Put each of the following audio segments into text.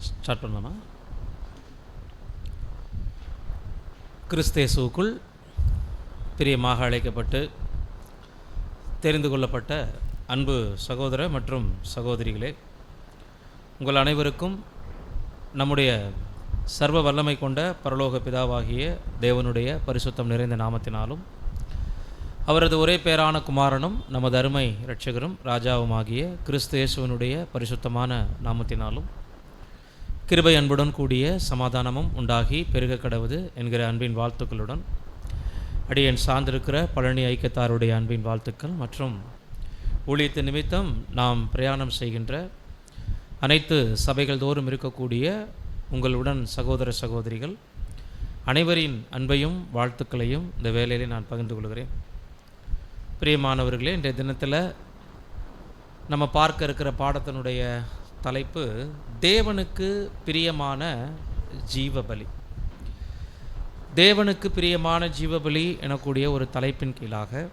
Start பண்ணலாமா? கிறிஸ்து இயேசுவுக்குள் பிரியமாக அழைக்கப்பட்டு தெரிந்து கொள்ளப்பட்ட அன்பு சகோதர மற்றும் சகோதரிகளே, உங்கள் அனைவருக்கும் நம்முடைய சர்வ வல்லமை கொண்ட பரலோக பிதாவாகிய தேவனுடைய பரிசுத்தம் நிறைந்த நாமத்தினாலும் அவரது ஒரே பேரான குமாரனும் நமது அருமை இரட்சகரும் ராஜாவுமாகிய கிறிஸ்து இயேசுவினுடைய பரிசுத்தமான நாமத்தினாலும் கிருபை அன்புடன் கூடிய சமாதானமும் உண்டாகி பெருக கடவுது என்கிற அன்பின் வாழ்த்துக்களுடன் அடியேன் சார்ந்திருக்கிற பழனி ஐக்கியத்தாருடைய அன்பின் வாழ்த்துக்கள் மற்றும் ஊழியத்தின் நிமித்தம் நாம் பிரயாணம் செய்கின்ற அனைத்து சபைகள் தோறும் இருக்கக்கூடிய உங்களுடன் சகோதர சகோதரிகள் அனைவரின் அன்பையும் வாழ்த்துக்களையும் இந்த வேலையிலே நான் பகிர்ந்து கொள்கிறேன். பிரியமானவர்களே, இன்றைய தினத்தில் நம்ம பார்க்க இருக்கிற பாடத்தினுடைய தலைப்பு தேவனுக்கு பிரியமான ஜீவபலி. தேவனுக்கு பிரியமான ஜீவபலி எனக்கூடிய ஒரு தலைப்பின் கீழாக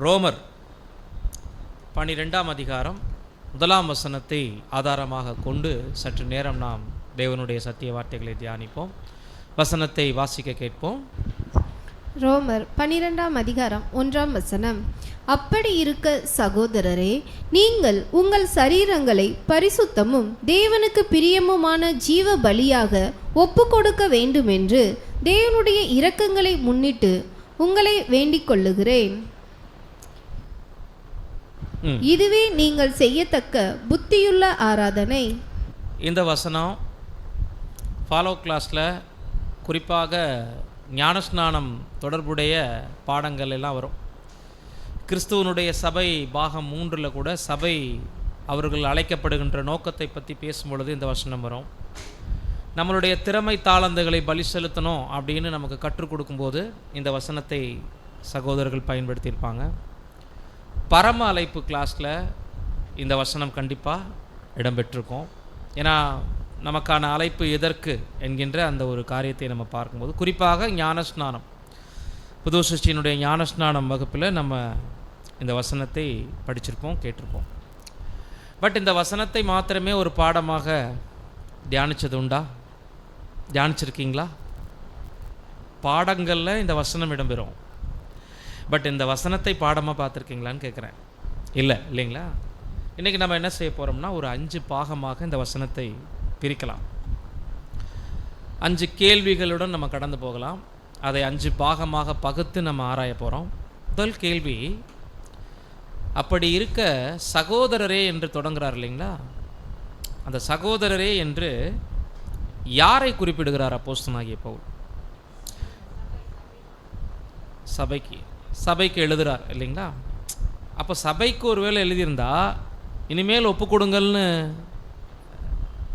ரோமர் 12ஆம் அதிகாரம் 1ஆம் வசனத்தை ஆதாரமாக கொண்டு சற்று நேரம் நாம் தேவனுடைய சத்திய வார்த்தைகளை தியானிப்போம். வசனத்தை வாசிக்க கேட்போம். ரோமர் 12ஆம் அதிகாரம் 1ஆம் வசனம். அப்படி இருக்க சகோதரரே, நீங்கள் உங்கள் சரீரங்களை பரிசுத்தமும் தேவனுக்கு பிரியமுமான ஜீவ பலியாக ஒப்பு கொடுக்க வேண்டுமென்று தேவனுடைய இரக்கங்களை முன்னிட்டு உங்களை வேண்டிக் கொள்ளுகிறேன். இதுவே நீங்கள் செய்யத்தக்க புத்தியுள்ள ஆராதனை. இந்த வசனம் ஃபாலோ கிளாஸில் குறிப்பாக ஞானஸ்நானம் தொடர்புடைய பாடங்கள் எல்லாம் வரும். கிறிஸ்துவனுடைய சபை பாகம் 3 கூட சபை அவர்கள் அழைக்கப்படுகின்ற நோக்கத்தை பற்றி பேசும்பொழுது இந்த வசனம் வரும். நம்மளுடைய திறமை தாளந்துகளை பலி செலுத்தணும் அப்படின்னு நமக்கு கற்றுக் கொடுக்கும்போது இந்த வசனத்தை சகோதரர்கள் பயன்படுத்தியிருப்பாங்க. பரம அழைப்பு கிளாஸில் இந்த வசனம் கண்டிப்பாக இடம்பெற்றிருக்கும். ஏன்னா நமக்கான அழைப்பு எதற்கு என்கின்ற அந்த ஒரு காரியத்தை நம்ம பார்க்கும்போது குறிப்பாக ஞானஸ்நானம், புது சிருஷ்டியினுடைய ஞானஸ்நானம் வகுப்பில் நம்ம இந்த வசனத்தை படிச்சிருப்போம், கேட்டிருப்போம். பட் இந்த வசனத்தை மாத்திரமே ஒரு பாடமாக தியானித்தது உண்டா? தியானிச்சிருக்கீங்களா? பாடங்களில் இந்த வசனம் இடம்பெறும். பட் இந்த வசனத்தை பாடமாக பார்த்துருக்கீங்களான்னு கேட்குறேன். இல்லைங்களா? இன்றைக்கி நம்ம என்ன செய்ய போகிறோம்னா ஒரு 5 பாகமாக இந்த வசனத்தை பிரிக்கலாம். 5 கேள்விகளுடன் நம்ம கடந்து போகலாம். அதை 5 பாகமாக பகுத்து நம்ம ஆராய போகிறோம். முதல் கேள்வி, அப்படி இருக்க சகோதரரே என்று தொடங்குறார் இல்லைங்களா? அந்த சகோதரரே என்று யாரை குறிப்பிடுகிறார் அப்போஸ்தலனாகிய பவுல்? சபைக்கு எழுதுகிறார் இல்லைங்களா? அப்போ சபைக்கு ஒருவேளை எழுதியிருந்தா இனிமேல் ஒப்பு கொடுங்கள்னு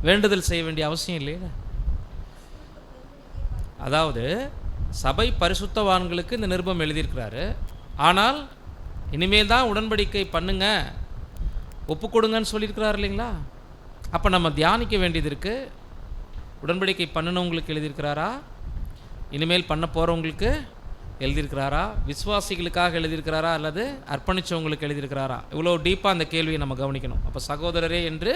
வேண்டுதல் செய்ய வேண்டிய அவசியம் இல்லையா? அதாவது சபை பரிசுத்தவான்களுக்கு இந்த நிருபம் எழுதியிருக்கிறாரு. ஆனால் இனிமேல் தான் உடன்படிக்கை பண்ணுங்க, ஒப்பு கொடுங்கன்னு சொல்லியிருக்கிறார் இல்லைங்களா? அப்போ நம்ம தியானிக்க வேண்டியது இருக்குது. உடன்படிக்கை பண்ணினவங்களுக்கு எழுதியிருக்கிறாரா? இனிமேல் பண்ண போகிறவங்களுக்கு எழுதியிருக்கிறாரா? விசுவாசிகளுக்காக எழுதியிருக்கிறாரா அல்லது அர்ப்பணித்தவங்களுக்கு எழுதியிருக்கிறாரா? இவ்வளோ டீப்பாக அந்த கேள்வியை நம்ம கவனிக்கணும். அப்போ சகோதரரே என்று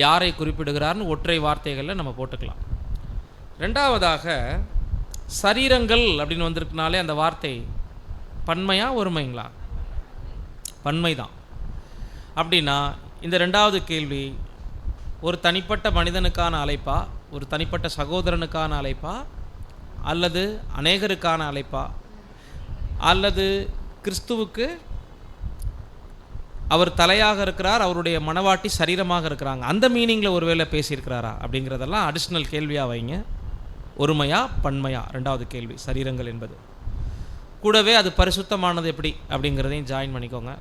யாரை குறிப்பிடுகிறார்னு ஒற்றை வார்த்தைகளில் நம்ம போட்டுக்கலாம். ரெண்டாவதாக சரீரங்கள் அப்படின்னு வந்திருக்கனாலே அந்த வார்த்தை பன்மையா ஒருமைங்களா? பன்மை தான். அப்படின்னா இந்த ரெண்டாவது கேள்வி ஒரு தனிப்பட்ட மனிதனுக்கான அழைப்பா, ஒரு தனிப்பட்ட சகோதரனுக்கான அழைப்பா, அல்லது அநேகருக்கான அழைப்பா, அல்லது கிறிஸ்துவுக்கு அவர் தலையாக இருக்கிறார், அவருடைய மனவாட்டி சரீரமாக இருக்கிறாங்க, அந்த மீனிங்கில் ஒருவேளை பேசியிருக்கிறாரா அப்படிங்கிறதெல்லாம் அடிஷ்னல் கேள்வியாக வைங்க. ஒருமையா பன்மையா? ரெண்டாவது கேள்வி சரீரங்கள் என்பது. கூடவே அது பரிசுத்தமானது எப்படி அப்படிங்கிறதையும் ஜாயின் பண்ணிக்கோங்க.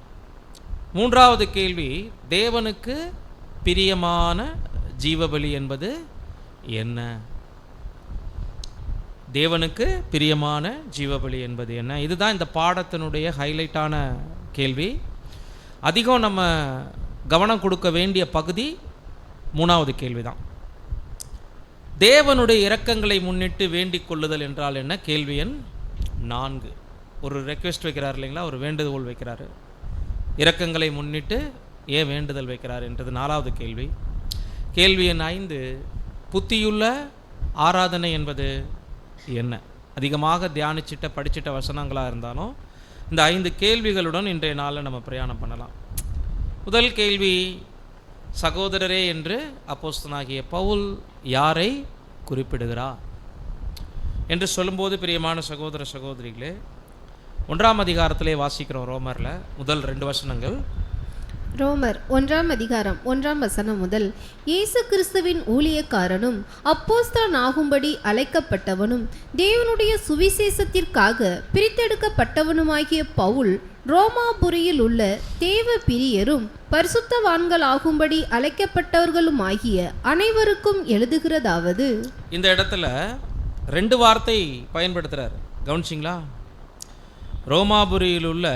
மூன்றாவது கேள்வி, தேவனுக்கு பிரியமான ஜீவபலி என்பது என்ன? தேவனுக்கு பிரியமான ஜீவபலி என்பது என்ன? இதுதான் இந்த பாடத்தினுடைய ஹைலைட்டான கேள்வி. அதிகம் நம்ம கவனம் கொடுக்க வேண்டிய பகுதி 3வது கேள்வி தான். தேவனுடைய இரக்கங்களை முன்னிட்டு வேண்டிக் கொள்ளுதல் என்றால் என்ன? கேள்வி எண் 4. ஒரு ரெக்வெஸ்ட் வைக்கிறார் இல்லைங்களா? ஒரு வேண்டுகோள் வைக்கிறாரு. இரக்கங்களை முன்னிட்டு ஏன் வேண்டுதல் வைக்கிறார் என்றது 4வது கேள்வி. கேள்வி எண் 5, புத்தியுள்ள ஆராதனை என்பது என்ன? அதிகமாக தியானிச்சிட்ட படிச்சிட்ட வசனங்களாக இருந்தாலும் இந்த 5 கேள்விகளுடன் இன்றைய நாளில் நம்ம பிரயாணம் பண்ணலாம். முதல் கேள்வி, சகோதரரே என்று அப்போஸ்தலனாகிய பவுல் யாரை குறிப்பிடுகிறார் என்று சொல்லும்போது, பிரியமான சகோதர சகோதரிகளே, 1ஆம் அதிகாரத்திலே வாசிக்கிறோம். ரோமரில் முதல் 2 வசனங்கள். ரோமர் 1ஆம் அதிகாரம் 1ஆம் வசனம் முதல். இயேசு கிறிஸ்துவின் ஊழியக்காரனும் அப்போஸ்தலனாகும்படி அழைக்கப்பட்டவனும் தேவனுடைய சுவிசேஷத்திற்காக பிரித்தெடுக்கப்பட்டவனுமாகிய பவுல், ரோமாபுரியில் உள்ள தேவ பிரியரும் பரிசுத்தவான்களாகும்படி அழைக்கப்பட்டவர்களுமாகிய அனைவருக்கும் எழுதுகிறதாவது. இந்த இடத்துல 2 வார்த்தை பயன்படுத்துகிறார், கவனிச்சிங்களா? ரோமாபுரியில் உள்ள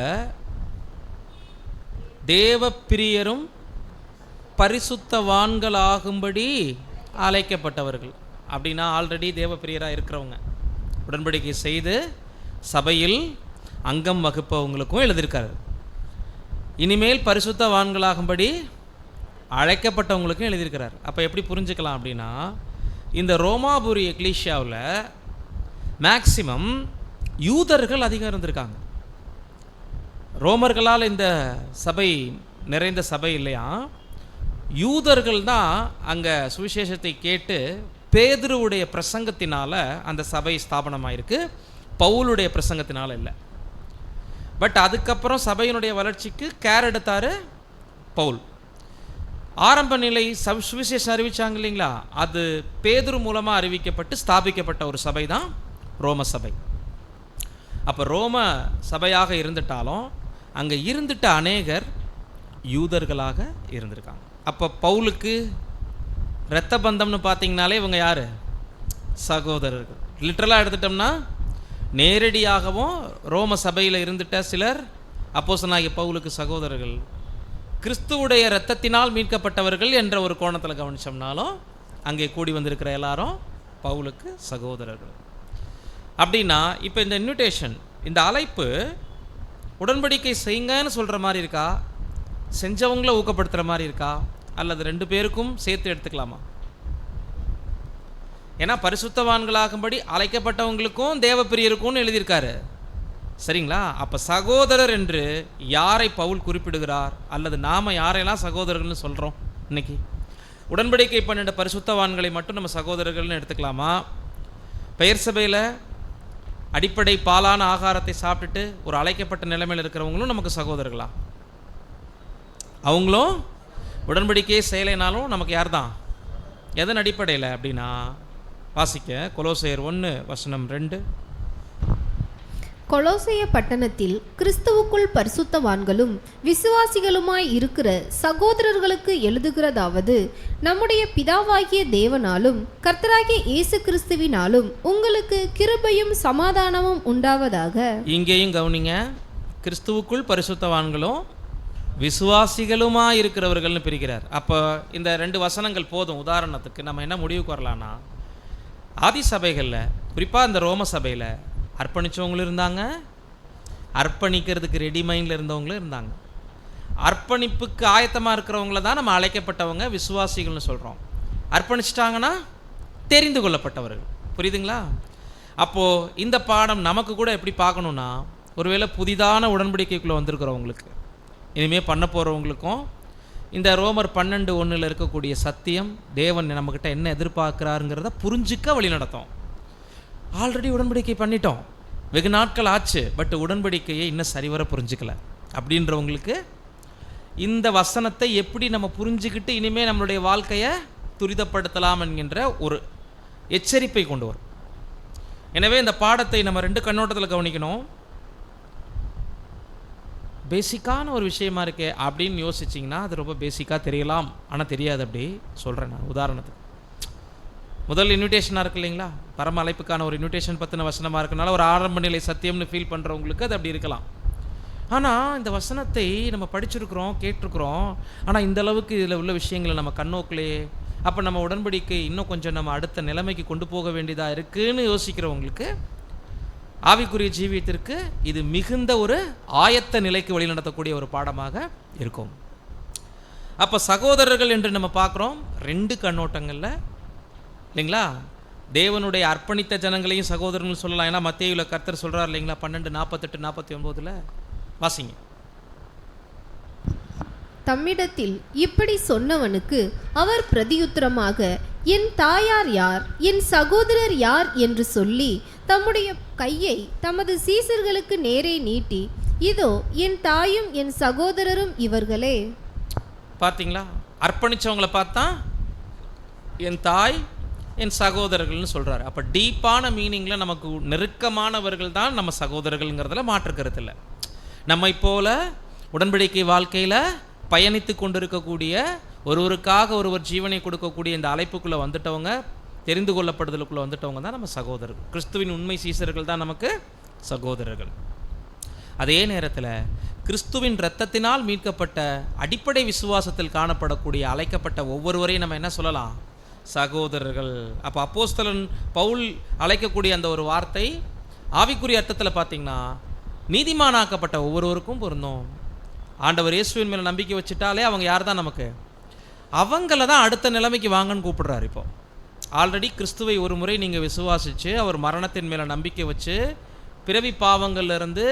தேவ பிரியரும் பரிசுத்தவான்களாகும்படி அழைக்கப்பட்டவர்கள். அப்படின்னா ஆல்ரெடி தேவ பிரியராக இருக்கிறவங்க, உடன்படிக்கை செய்து சபையில் அங்கம் வகுப்பவங்களுக்கும் எழுதியிருக்காரு. இனிமேல் பரிசுத்தவான்களாகும்படி அழைக்கப்பட்டவங்களுக்கும் எழுதியிருக்கிறார். அப்போ எப்படி புரிஞ்சுக்கலாம் அப்படின்னா, இந்த ரோமாபுரி எக்லீஷியாவில் மேக்சிமம் யூதர்கள் அதிகம் இருந்திருக்காங்க. ரோமர்களால் இந்த சபை நிறைந்த சபை இல்லையா, யூதர்கள் தான் அங்கே சுவிசேஷத்தை கேட்டு பேதுருவுடைய பிரசங்கத்தினால அந்த சபை ஸ்தாபனமாயிருக்கு, பவுலுடைய பிரசங்கத்தினால இல்லை. பட் அதுக்கப்புறம் சபையினுடைய வளர்ச்சிக்கு கேர் எடுத்தார் பவுல். ஆரம்ப நிலை சுவிசேஷம் அறிவிச்சாங்க இல்லைங்களா, அது பேதுரு மூலமாக அறிவிக்கப்பட்டு ஸ்தாபிக்கப்பட்ட ஒரு சபை தான் ரோம சபை. அப்போ ரோம சபையாக இருந்துட்டாலும் அங்கே இருந்துட்ட அநேகர் யூதர்களாக இருந்திருக்காங்க. அப்போ பவுலுக்கு இரத்த பந்தம்னு பார்த்தீங்கனாலே இவங்க யார்? சகோதரர்கள். லிட்டரலாக எடுத்துட்டோம்னா நேரடியாகவும் ரோம சபையில் இருந்துட்ட சிலர் அப்போஸ்தலனாகிய பவுலுக்கு சகோதரர்கள். கிறிஸ்துவுடைய இரத்தத்தினால் மீட்கப்பட்டவர்கள் என்ற ஒரு கோணத்தில் கவனிச்சோம்னாலும் அங்கே கூடி வந்திருக்கிற எல்லாரும் பவுலுக்கு சகோதரர்கள். அப்படின்னா இப்போ இந்த இன்விடேஷன், இந்த அழைப்பு உடன்படிக்கை செய்யுங்கன்னு சொல்கிற மாதிரி இருக்கா, செஞ்சவங்கள ஊக்கப்படுத்துகிற மாதிரி இருக்கா, அல்லது 2 பேருக்கும் சேர்த்து எடுத்துக்கலாமா? ஏன்னா பரிசுத்தவான்களாகும்படி அழைக்கப்பட்டவங்களுக்கும் தேவப்பிரியருக்கும் எழுதியிருக்காரு, சரிங்களா? அப்போ சகோதரர் என்று யாரை பவுல் குறிப்பிடுகிறார், அல்லது நாம் யாரையெல்லாம் சகோதரர்கள்னு சொல்கிறோம்? இன்னைக்கு உடன்படிக்கை பண்ணிட்ட பரிசுத்தவான்களை மட்டும் நம்ம சகோதரர்கள்னு எடுத்துக்கலாமா? பெயர் சபையில் அடிப்படை பாலான ஆகாரத்தை சாப்பிட்டுட்டு ஒரு அழைக்கப்பட்ட நிலைமையில் இருக்கிறவங்களும் நமக்கு சகோதரர்களா? அவங்களும் உடன்படிக்கையே செய்யலைனாலும் நமக்கு யார் தான்? எதன் அடிப்படையில் அப்படின்னா, வாசிக்க கொலோசையர் 1:2. கொலோசைய பட்டணத்தில் கிறிஸ்துவுக்குள் பரிசுத்தவான்களும் விசுவாசிகளுமாய் இருக்கிற சகோதரர்களுக்கு எழுதுகிறதாவது, நம்முடைய பிதாவாகிய தேவனாலும் கர்த்தராகிய இயேசு கிறிஸ்துவினாலும் உங்களுக்கு கிருபையும் சமாதானமும் உண்டாவதாக. இங்கேயும் கவனிங்க, கிறிஸ்துவுக்குள் பரிசுத்தவான்களும் விசுவாசிகளுமாய் இருக்கிறவர்கள்னு பிரிக்கிறார். அப்போ இந்த 2 வசனங்கள் போதும். உதாரணத்துக்கு நம்ம என்ன முடிவுக்கு வரலான்னா, ஆதி சபைகளில் குறிப்பாக இந்த ரோம சபையில் அர்ப்பணித்தவங்களும் இருந்தாங்க, அர்ப்பணிக்கிறதுக்கு ரெடி மைண்டில் இருந்தவங்களும் இருந்தாங்க. அர்ப்பணிப்புக்கு ஆயத்தமாக இருக்கிறவங்கள தான் நம்ம அழைக்கப்பட்டவங்க விசுவாசிகள்னு சொல்கிறோம். அர்ப்பணிச்சிட்டாங்கன்னா தெரிந்து கொள்ளப்பட்டவர்கள். புரியுதுங்களா? அப்போது இந்த பாடம் நமக்கு கூட எப்படி பார்க்கணுன்னா, ஒருவேளை புதிதான உடன்படிக்கைக்குள்ளே வந்திருக்கிறவங்களுக்கு, இனிமேல் பண்ண போகிறவங்களுக்கும் இந்த ரோமர் 12:1 இருக்கக்கூடிய சத்தியம், தேவன் நம்மக்கிட்ட என்ன எதிர்பார்க்குறாருங்கிறத புரிஞ்சிக்க வழி நடத்தும். ஆல்ரெடி உடன்படிக்கை பண்ணிட்டோம், வெகு நாட்கள் ஆச்சு, பட் உடன்படிக்கையை இன்னும் சரிவர புரிஞ்சுக்கல அப்படின்றவங்களுக்கு இந்த வசனத்தை எப்படி நம்ம புரிஞ்சுக்கிட்டு இனிமேல் நம்மளுடைய வாழ்க்கையை துரிதப்படுத்தலாம் என்கின்ற ஒரு எச்சரிப்பை கொண்டு வரும். எனவே இந்த பாடத்தை நம்ம 2 கண்ணோட்டத்தில் கவனிக்கணும். பேசிக்கான ஒரு விஷயமா இருக்கே அப்படின்னு யோசிச்சிங்கன்னா அது ரொம்ப பேசிக்காக தெரியலாம், ஆனால் தெரியாது. அப்படி சொல்கிறேன் நான் உதாரணத்துக்கு. முதல் இன்விடேஷனாக இருக்கு இல்லைங்களா, பரம அழைப்புக்கான ஒரு இன்விடேஷன் பற்றின வசனமாக இருக்கனால ஒரு ஆரம்ப நிலை சத்தியம்னு ஃபீல் பண்ணுறவங்களுக்கு அது அப்படி இருக்கலாம். ஆனால் இந்த வசனத்தை நம்ம படிச்சிருக்கிறோம், கேட்டிருக்கிறோம், ஆனால் இந்த அளவுக்கு இதில் உள்ள விஷயங்களை நம்ம கண்ணோக்கலையே, அப்போ நம்ம உடன்படிக்கை இன்னும் கொஞ்சம் நம்ம அடுத்த நிலைமைக்கு கொண்டு போக வேண்டியதாக இருக்குதுன்னு யோசிக்கிறவங்களுக்கு ஆவிக்குரிய ஜீவியத்திற்கு இது மிகுந்த ஒரு ஆயத்த நிலைக்கு வழி நடத்தக்கூடிய ஒரு பாடமாக இருக்கும். அப்போ சகோதரர்கள் என்று நம்ம பார்க்குறோம் 2 கண்ணோட்டங்களில் இல்லைங்களா. தேவனுடைய அர்ப்பணித்த ஜனங்களையும் சகோதரர்கள் சொல்லலாம். ஏன்னா மத்தேயுல கர்த்தர் சொல்கிறார் இல்லைங்களா, 12:48-49 வாசிங்க. தம்மிடத்தில் இப்படி சொன்னவனுக்கு அவர் பிரதியுத்தரமாக, என் தாயார் யார், என் சகோதரர் யார் என்று சொல்லி தம்முடைய கையை தமது சீசர்களுக்கு நேரே நீட்டி, இதோ என் தாயும் என் சகோதரரும் இவர்களே. பார்த்தீங்களா, அர்ப்பணிச்சவங்களை பார்த்தா என் தாய் என் சகோதரர்கள்னு சொல்கிறாரு. அப்போ டீப்பான மீனிங்கில் நமக்கு நெருக்கமானவர்கள் தான் நம்ம சகோதரர்கள்ங்கிறதுல மாற்றுக்கிறது இல்லை. நம்மை போல உடன்படிக்கை வாழ்க்கையில் பயணித்து கொண்டிருக்கக்கூடிய, ஒருவருக்காக ஒருவர் ஜீவனை கொடுக்கக்கூடிய இந்த அழைப்புக்குள்ளே வந்துட்டவங்க, தெரிந்து கொள்ளப்படுதலுக்குள்ளே வந்துட்டவங்க தான் நம்ம சகோதரர்கள். கிறிஸ்துவின் உண்மை சீசர்கள் தான் நமக்கு சகோதரர்கள். அதே நேரத்தில் கிறிஸ்துவின் இரத்தத்தினால் மீட்கப்பட்ட அடிப்படை விசுவாசத்தில் காணப்படக்கூடிய அழைக்கப்பட்ட ஒவ்வொருவரையும் நம்ம என்ன சொல்லலாம், சகோதரர்கள். அப்போ அப்போஸ்தலன் பவுல் அழைக்கக்கூடிய அந்த ஒரு வார்த்தை ஆவிக்குரிய அர்த்தத்தில் பார்த்தீங்கன்னா நீதிமானாக்கப்பட்ட ஒவ்வொருவருக்கும் பொருந்தும். ஆண்டவர் இயேசுவின் மேலே நம்பிக்கை வச்சுட்டாலே அவங்க யார் தான் நமக்கு, அவங்கள தான் அடுத்த நிலைமைக்கு வாங்கன்னு கூப்பிடுறாரு. இப்போ ஆல்ரெடி கிறிஸ்துவை ஒரு முறை நீங்கள் விசுவாசித்து அவர் மரணத்தின் மேலே நம்பிக்கை வச்சு பிறவி பாவங்கள்லேருந்து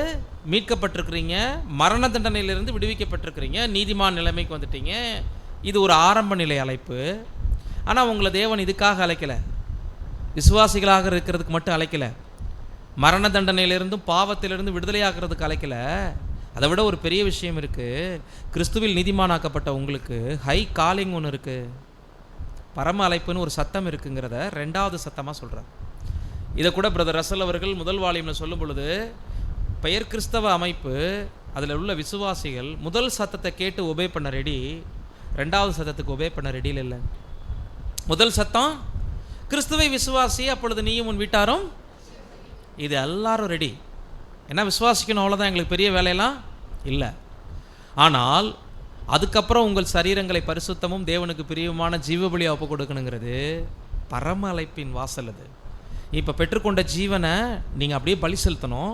மீட்கப்பட்டிருக்கிறீங்க, மரண தண்டனையிலிருந்து விடுவிக்கப்பட்டிருக்கிறீங்க, நீதிமான் நிலைமைக்கு வந்துட்டீங்க. இது ஒரு ஆரம்ப நிலை அழைப்பு. ஆனால் உங்களை தேவன் இதுக்காக அழைக்கலை, விசுவாசிகளாக இருக்கிறதுக்கு மட்டும் அழைக்கலை, மரண தண்டனையிலிருந்தும் பாவத்திலிருந்து விடுதலையாகிறதுக்கு அழைக்கலை. அதை விட ஒரு பெரிய விஷயம் இருக்குது. கிறிஸ்துவில் நீதிமானாக்கப்பட்ட உங்களுக்கு ஹை காலிங் ஒன்று இருக்குது, பரம அழைப்புன்னு ஒரு சத்தம் இருக்குங்கிறத 2வது சத்தமாக சொல்கிறார். இதை கூட பிரதர் ரசல் அவர்கள் முதல் வால்யூமில் சொல்லும் பொழுது, பெயர் கிறிஸ்தவ அமைப்பு அதில் உள்ள விசுவாசிகள் முதல் சத்தத்தை கேட்டு ஒபே பண்ண ரெடி, 2வது சத்தத்துக்கு ஒபே பண்ண ரெடியில் இல்லை. முதல் சத்தம் கிறிஸ்துவை விசுவாசி, அப்பொழுது நீயும் உன் வீட்டாரும், இது எல்லாரும் ரெடி. ஏன்னா விசுவாசிக்கணும், அவ்வளோதான், எங்களுக்கு பெரிய வேலையெல்லாம் இல்லை. ஆனால் அதுக்கப்புறம் உங்கள் சரீரங்களை பரிசுத்தமும் தேவனுக்கு பிரியமான ஜீவபலியாக ஒப்பு கொடுக்கணுங்கிறது பரம அழைப்பின் வாசல். அது இப்போ பெற்றுக்கொண்ட ஜீவனை நீங்கள் அப்படியே பலி செலுத்தணும்.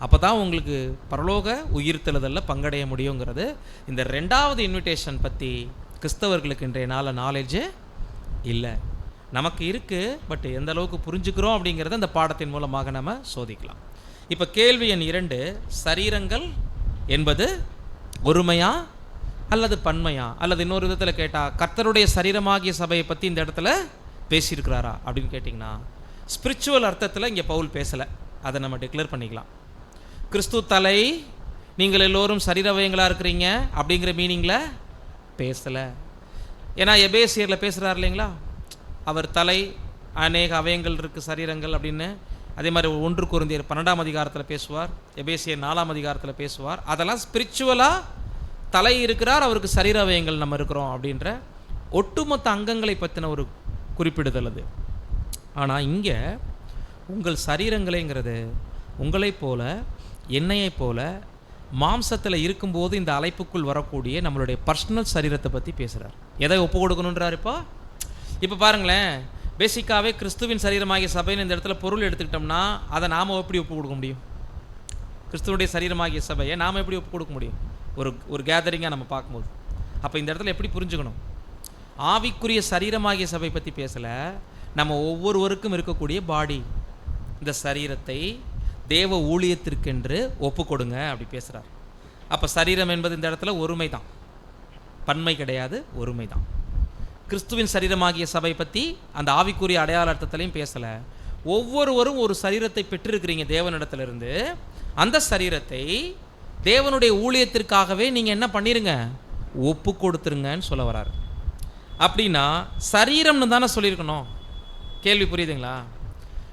அப்போ தான் உங்களுக்கு பரலோக உயிர்த்தெழுதலில் பங்கடைய முடியுங்கிறது. இந்த 2வது இன்விடேஷன் பற்றி கிறிஸ்தவர்களுக்கு இன்றைய நாளில் நாலேஜே இல்லை. நமக்கு இருக்குது, பட் எந்த அளவுக்கு புரிஞ்சுக்கிறோம் அப்படிங்கிறத இந்த பாடத்தின் மூலமாக நம்ம சோதிக்கலாம். இப்போ கேள்வி எண் 2, சரீரங்கள் என்பது ஒருமையா அல்லது பன்மையா, அல்லது இன்னொரு விதத்தில் கேட்டால் கர்த்தருடைய சரீரமாகிய சபையை பற்றி இந்த இடத்துல பேசியிருக்கிறாரா அப்படின்னு கேட்டிங்கன்னா, ஸ்பிரிச்சுவல் அர்த்தத்தில் இங்கே பவுல் பேசலை. அதை நம்ம டிக்ளேர் பண்ணிக்கலாம். கிறிஸ்து தலை, நீங்கள் எல்லோரும் சரீரவயங்களாக இருக்கிறீங்க அப்படிங்கிற மீனிங்கில் பேசலை. ஏன்னா எபேசியரில் பேசுகிறார் இல்லைங்களா, அவர் தலை, அநேக அவயங்கள் இருக்குது சரீரங்கள் அப்படின்னு. அதே மாதிரி 1 கொரிந்தியர் 12ஆம் அதிகாரத்தில் பேசுவார், எபேசியர் 4ஆம் அதிகாரத்தில் பேசுவார். அதெல்லாம் ஸ்பிரிச்சுவலாக தலை இருக்கிறார், அவருக்கு சரீர அவயங்கள் நம்ம இருக்கிறோம் அப்படின்ற ஒட்டுமொத்த அங்கங்களை பற்றின ஒரு குறிப்பிடுதல் அது. ஆனால் இங்கே உங்கள் சரீரங்களைங்கிறது உங்களைப் போல என்னையைப் போல மாம்சத்தில் இருக்கும்போது இந்த அழைப்புக்குள் வரக்கூடிய நம்மளுடைய பர்சனல் சரீரத்தை பற்றி பேசுகிறார். எதை ஒப்பு கொடுக்கணுன்றார்? இப்போ பாருங்களேன், பேசிக்காகவே கிறிஸ்துவின் சரீரமாகிய சபைன்னு இந்த இடத்துல பொருள் எடுத்துக்கிட்டோம்னா அதை நாம் எப்படி ஒப்பு கொடுக்க முடியும்? கிறிஸ்துவனுடைய சரீரமாகிய சபையை நாம் எப்படி ஒப்பு கொடுக்க முடியும் ஒரு கேதரிங்காக நம்ம பார்க்கும்போது? அப்போ இந்த இடத்துல எப்படி புரிஞ்சுக்கணும்? ஆவிக்குரிய சரீரமாகிய சபை பற்றி பேசலை, நம்ம ஒவ்வொருவருக்கும் இருக்கக்கூடிய பாடி, இந்த சரீரத்தை தேவ ஊழியத்திற்கென்று ஒப்பு கொடுங்க அப்படி பேசுகிறார். அப்போ சரீரம் என்பது இந்த இடத்துல ஒருமை தான், பன்மை கிடையாது, ஒருமை தான். கிறிஸ்துவின் சரீரமாகிய சபை பற்றி அந்த ஆவிக்குரிய அடையாள அர்த்தத்திலையும் பேசலை. ஒவ்வொருவரும் ஒரு சரீரத்தை பெற்றிருக்கிறீங்க தேவனிடத்திலிருந்து. அந்த சரீரத்தை தேவனுடைய ஊழியத்திற்காகவே நீங்கள் என்ன பண்ணிருங்க, ஒப்பு கொடுத்துருங்கன்னு சொல்ல வராரு. அப்படின்னா சரீரம்னு தானே சொல்லியிருக்கணும். கேள்வி புரியுதுங்களா?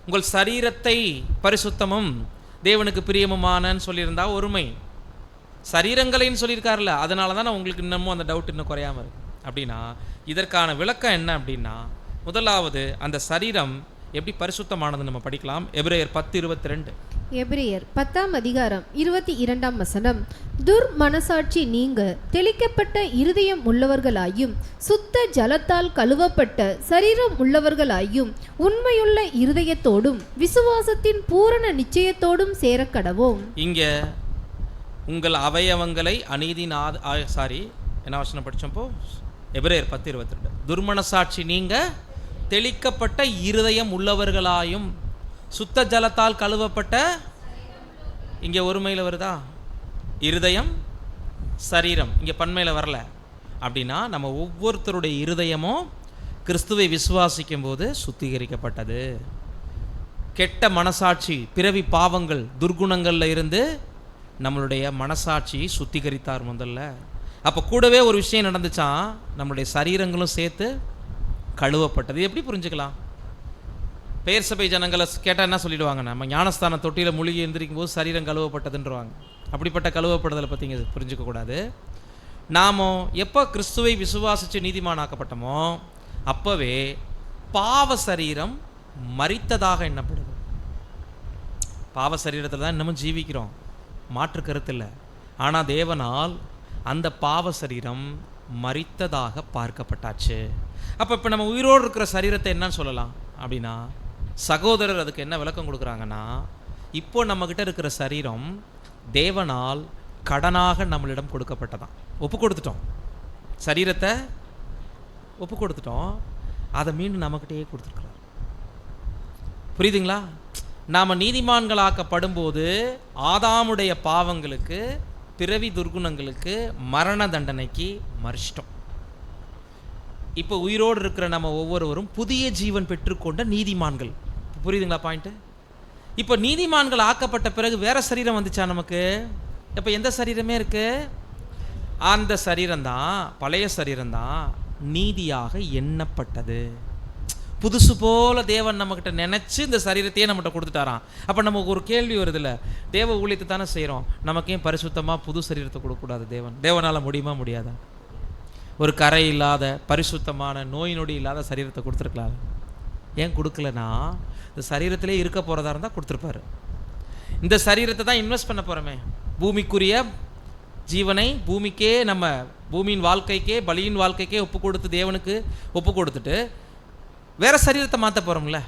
உங்கள் சரீரத்தை பரிசுத்தமும் தேவனுக்கு பிரியமுமானன்னு சொல்லியிருந்தா ஒருமை. சரீரங்களைன்னு சொல்லியிருக்காருல்ல, அதனால தானே உங்களுக்கு இன்னமும் அந்த டவுட் இன்னும் குறையாமல் இருக்கு. அப்படின்னா இதற்கான விளக்கம் என்ன அப்படின்னா, முதலாவது அந்த சரீரம் எப்படி பரிசுத்தமானது நம்ம படிக்கலாம். எபிரேயர் 10:22. எபிரேயர் 10ஆம் அதிகாரம் 22ஆம் வசனம், துர்மனசாட்சி நீங்க தெளிக்கப்பட்ட இருதயம் உள்ளவர்களாயும் சுத்த ஜலத்தால் கழுவப்பட்ட சரீரம் உள்ளவர்களாயும் உண்மையுள்ள இருதயத்தோடும் விசுவாசத்தின் பூரண நிச்சயத்தோடும் சேரக்கடவோம். இங்க உங்கள் அவயவங்களை என்ன வசனம் படித்தோம்ப்போ? எபிரேயர் 10:22. துர்மனசாட்சி நீங்க தெளிக்கப்பட்ட இருதயம் உள்ளவர்களாயும் சுத்த ஜலத்தால் கழுவப்பட்ட, இங்கே ஒருமையில் வருதா? இருதயம் சரீரம், இங்கே பன்மையில் வரல. அப்படின்னா நம்ம ஒவ்வொருத்தருடைய இருதயமும் கிறிஸ்துவை விசுவாசிக்கும் போது சுத்திகரிக்கப்பட்டது. கெட்ட மனசாட்சி, பிறவி பாவங்கள், துர்குணங்களில் இருந்து நம்மளுடைய மனசாட்சியை சுத்திகரித்தார் முதல்ல. அப்போ கூடவே ஒரு விஷயம் நடந்துச்சான், நம்மளுடைய சரீரங்களும் சேர்த்து கழுவப்பட்டது. எப்படி புரிஞ்சுக்கலாம்? பெயர் சபை ஜனங்களை கேட்டால் என்ன சொல்லிடுவாங்க? நம்ம ஞானஸ்தான தொட்டியில் மூழ்கி எழுந்திருக்கும் போது சரீரம் கழுவப்பட்டதுன்றவாங்க. அப்படிப்பட்ட கழுவப்படுதலை பற்றி இங்கே புரிஞ்சுக்கக்கூடாது. நாம் எப்போ கிறிஸ்துவை விசுவாசித்து நீதிமானாக்கப்பட்டோமோ அப்போவே பாவ சரீரம் மரித்ததாக எண்ணப்படுது. பாவ சரீரத்தில் தான் இன்னமும் ஜீவிக்கிறோம், மாற்று கருத்து இல்லை. ஆனால் தேவனால் அந்த பாவ சரீரம் மரித்ததாக பார்க்கப்பட்டாச்சு. அப்போ இப்போ நம்ம உயிரோடு இருக்கிற சரீரத்தை என்னன்னு சொல்லலாம் அப்படின்னா, சகோதரர் அதுக்கு என்ன விளக்கம் கொடுக்குறாங்கன்னா, இப்போ நம்மக்கிட்ட இருக்கிற சரீரம் தேவனால் கடனாக நம்மளிடம் கொடுக்கப்பட்டதான். ஒப்பு கொடுத்துட்டோம், சரீரத்தை ஒப்பு கொடுத்துட்டோம், அதை மீண்டும் நம்மக்கிட்டே கொடுத்துருக்குறார். புரியுதுங்களா? நாம் நீதிமான்களாக்கப்படும் போது ஆதாமுடைய பாவங்களுக்கு, பிறவி துர்குணங்களுக்கு, மரண தண்டனைக்கு மறிச்சிட்டோம். இப்போ உயிரோடு இருக்கிற நம்ம ஒவ்வொருவரும் புதிய ஜீவன் பெற்றுக்கொண்ட நீதிமான்கள். புரியுதுங்களா பாயிண்ட்டு? இப்போ நீதிமான்கள் ஆக்கப்பட்ட பிறகு வேற சரீரம் வந்துச்சா நமக்கு? இப்போ எந்த சரீரமே இருக்கு? அந்த சரீரம்தான், பழைய சரீரம்தான் நீதியாக எண்ணப்பட்டது. புதுசு போல தேவன் நம்மக்கிட்ட நினச்சி இந்த சரீரத்தையே நம்மகிட்ட கொடுத்துட்டாராம். அப்போ நமக்கு ஒரு கேள்வி வருதில்ல, தேவ ஊழியத்தை தானே செய்கிறோம், நமக்கு ஏன் பரிசுத்தமாக புது சரீரத்தை கொடுக்கக்கூடாது? தேவனால் முடியுமா முடியாதா? ஒரு கரை இல்லாத பரிசுத்தமான நோய் நொடி இல்லாத சரீரத்தை கொடுத்துருக்கலாம். ஏன் கொடுக்கலனா, இந்த சரீரத்திலே இருக்க போகிறதா இருந்தால் கொடுத்துருப்பாரு. இந்த சரீரத்தை தான் இன்வெஸ்ட் பண்ண போகிறோமே, பூமிக்குரிய ஜீவனை பூமிக்கே, நம்ம பூமியின் வாழ்க்கைக்கே, பலியின் வாழ்க்கைக்கே ஒப்பு கொடுத்து தேவனுக்கு ஒப்பு கொடுத்துட்டு வேற சரீரத்தை மாற்ற போகிறோம்ல,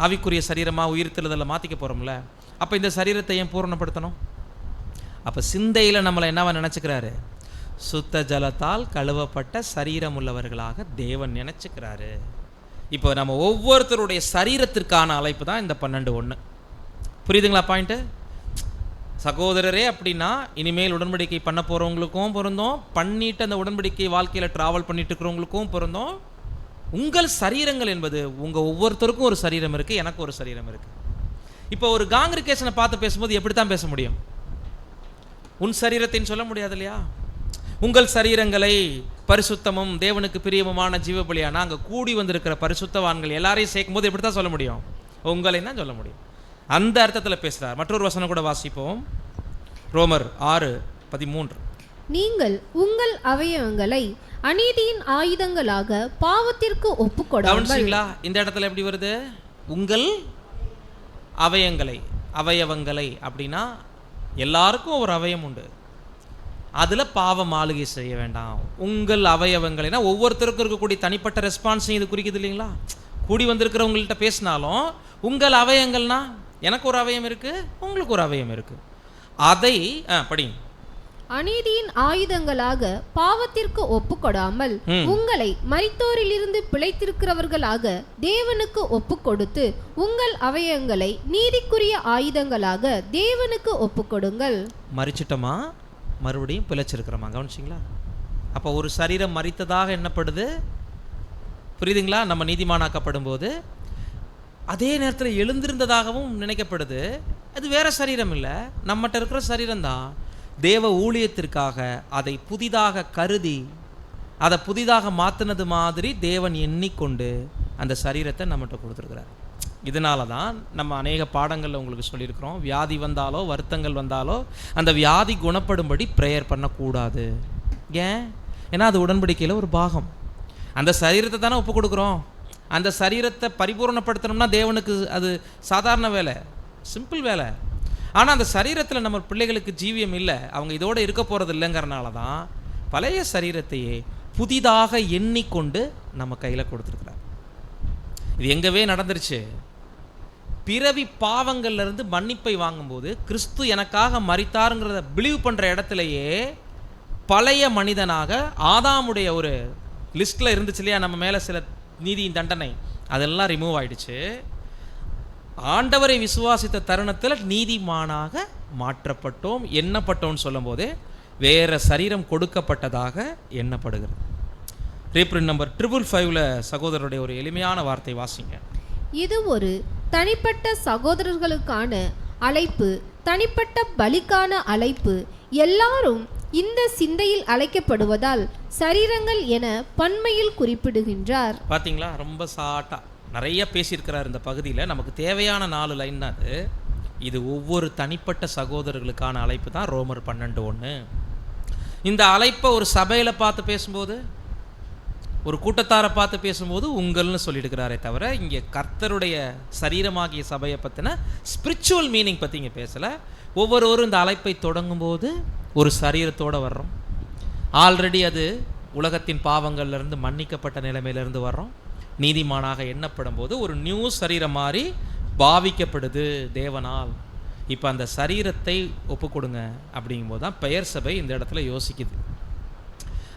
ஆவிக்குரிய சரீரமாக உயிர்த்தெழுதலில் மாற்றிக்க போகிறோம்ல. அப்போ இந்த சரீரத்தை ஏன் பூரணப்படுத்தணும்? அப்போ சிந்தையில் நம்மளை என்னவா நினச்சிக்கிறாரு? சுத்த ஜலத்தால் கழுவப்பட்ட சரீரம் உள்ளவர்களாக தேவன் நினச்சிக்கிறாரு. இப்போ நம்ம ஒவ்வொருத்தருடைய சரீரத்திற்கான அழைப்பு தான் இந்த 12:1. புரியுதுங்களா பாயிண்ட்டு? சகோதரரே அப்படின்னா இனிமேல் உடன்படிக்கை பண்ண போகிறவங்களுக்கும் பொருந்தும், பண்ணிட்டு அந்த உடன்படிக்கை வாழ்க்கையில் ட்ராவல் பண்ணிட்டு இருக்கிறவங்களுக்கும் பொருந்தும். உங்கள் சரீரங்கள் என்பது உங்கள் ஒவ்வொருத்தருக்கும் ஒரு சரீரம் இருக்குது, எனக்கு ஒரு சரீரம் இருக்குது. இப்போ ஒரு காங்கிரிகேஷனை பார்த்து பேசும்போது எப்படி தான் பேச முடியும்? உன் சரீரத்தின்னு சொல்ல முடியாது இல்லையா? உங்கள் சரீரங்களை பரிசுத்தமும் தேவனுக்கு பிரியமுமான ஜீவபலியா நாங்கள் கூடி வந்திருக்கிற பரிசுத்தவான்கள் எல்லாரையும் சேர்க்கும் போது எப்படி தான் சொல்ல முடியும்? உங்களை தான் சொல்ல முடியும். அந்த அர்த்தத்தில் பேசுகிறார். மற்றொரு வசனம் கூட வாசிப்போம், ரோமர் 6:13. நீங்கள் உங்கள் அவயவங்களை அநீதியின் ஆயுதங்களாக பாவத்திற்கு ஒப்புக்கொடாமல். இந்த இடத்துல எப்படி வருது? உங்கள் அவயவங்களை அப்படின்னா எல்லாருக்கும் ஒரு அவயம் உண்டு, அதில் பாவம் ஆளுகை செய்ய வேண்டாம். உங்கள் அவயவங்களைனா ஒவ்வொருத்தருக்கும் இருக்கக்கூடிய தனிப்பட்ட ரெஸ்பான்ஸையும் இது குறிக்குது இல்லைங்களா? கூடி வந்திருக்கிறவங்கள்ட்ட பேசினாலும் உங்கள் அவயங்கள்னா எனக்கு ஒரு அவயம் இருக்குது, உங்களுக்கு ஒரு அவயம் இருக்குது. அதை படிங்க. அநீதியின் ஆயுதங்களாக பாவத்திற்கு ஒப்புக்கொடாமல் உங்களை மரித்தோரிலிருந்து பிழைத்திருக்கிறவர்களாக தேவனுக்கு ஒப்புக்கொடுத்து உங்கள் அவயங்களை நீதிக்குரிய ஆயுதங்களாக தேவனுக்கு ஒப்புக்கொடுங்கள். மறிச்சிட்டோமா, மறுபடியும் பிழைச்சிருக்கிறோமா? கவனிச்சிங்களா? அப்போ ஒரு சரீரம் மரித்ததாக எண்ணப்படுது. புரியுதுங்களா? நம்ம நீதிமானாக்கப்படும் போது அதே நேரத்தில் எழுந்திருந்ததாகவும் நினைக்கப்படுது. அது வேற சரீரம் இல்லை, நம்மகிட்ட இருக்கிற சரீரம் தான். தேவ ஊழியத்திற்காக அதை புதிதாக கருதி அதை புதிதாக மாற்றினது மாதிரி தேவன் எண்ணிக்கொண்டு அந்த சரீரத்தை நம்மகிட்ட கொடுத்துருக்கிறார். இதனால தான் நம்ம அநேக பாடங்களில் உங்களுக்கு சொல்லியிருக்கிறோம், வியாதி வந்தாலோ வருத்தங்கள் வந்தாலோ அந்த வியாதி குணப்படும்படி ப்ரேயர் பண்ணக்கூடாது. ஏன்? ஏன்னா அது உடன்படிக்கையில் ஒரு பாகம். அந்த சரீரத்தை தானே ஒப்பு கொடுக்குறோம். அந்த சரீரத்தை பரிபூர்ணப்படுத்தணும்னா தேவனுக்கு அது சாதாரண வேலை, சிம்பிள் வேலை. ஆனால் அந்த சரீரத்தில் நம்ம பிள்ளைகளுக்கு ஜீவியம் இல்லை, அவங்க இதோடு இருக்க போகிறது இல்லைங்கிறனால தான் பழைய சரீரத்தையே புதிதாக எண்ணிக்கொண்டு நம்ம கையில் கொடுத்துருக்குறார். இது எங்கவே நடந்துருச்சு. பிறவி பாவங்கள்லேருந்து மன்னிப்பை வாங்கும்போது கிறிஸ்து எனக்காக மரித்தாருங்கிறத பிலீவ் பண்ணுற இடத்துலையே பழைய மனிதனாக ஆதாமுடைய ஒரு லிஸ்ட்டில் இருந்துச்சு இல்லையா, நம்ம மேலே சில நீதியின் தண்டனை, அதெல்லாம் ரிமூவ் ஆயிடுச்சு. ஆண்டவரை விசுவாசித்த தருணத்தில் நீதிமானாக மாற்றப்பட்டோம், எண்ணப்பட்டோம்னு சொல்லும் போதே வேற சரீரம் கொடுக்கப்பட்டதாக எண்ணப்படுகிறது. ரீப்ரிண்ட் நம்பர் 555 சகோதரருடைய ஒரு எளிமையான வார்த்தை வாசிங்க. இது ஒரு தனிப்பட்ட சகோதரர்களுக்கான அழைப்பு, தனிப்பட்ட பலிக்கான அழைப்பு. எல்லாரும் இந்த சிந்தையில் அழைக்கப்படுவதால் சரீரங்கள் என பன்மையில் குறிப்பிடுகின்றார். பார்த்தீங்களா, ரொம்ப சாட்டா நிறைய பேசியிருக்கிறார் இந்த பகுதியில். நமக்கு தேவையான 4 லைன் தான் அது. இது ஒவ்வொரு தனிப்பட்ட சகோதரர்களுக்கான அழைப்பு தான். ரோமர் 12:1. இந்த அழைப்பை ஒரு சபையில் பார்த்து பேசும்போது, ஒரு கூட்டத்தாரை பார்த்து பேசும்போது உங்கள்னு சொல்லிடுக்கிறாரே தவிர, இங்கே கர்த்தருடைய சரீரமாகிய சபையை பற்றின ஸ்பிரிச்சுவல் மீனிங் பற்றி இங்கே பேசலை. ஒவ்வொருவரும் இந்த அழைப்பை தொடங்கும் போது ஒரு சரீரத்தோடு வர்றோம். ஆல்ரெடி அது உலகத்தின் பாவங்கள்லேருந்து மன்னிக்கப்பட்ட நிலைமையிலேருந்து வர்றோம். நீதிமானாக எண்ணப்படும் போது ஒரு நியூ சரீரம் மாதிரி பாவிக்கப்படுது தேவனால். இப்போ அந்த சரீரத்தை ஒப்பு கொடுங்க அப்படிங்கும்போது தான் பெயர் சபை இந்த இடத்துல யோசிக்குது.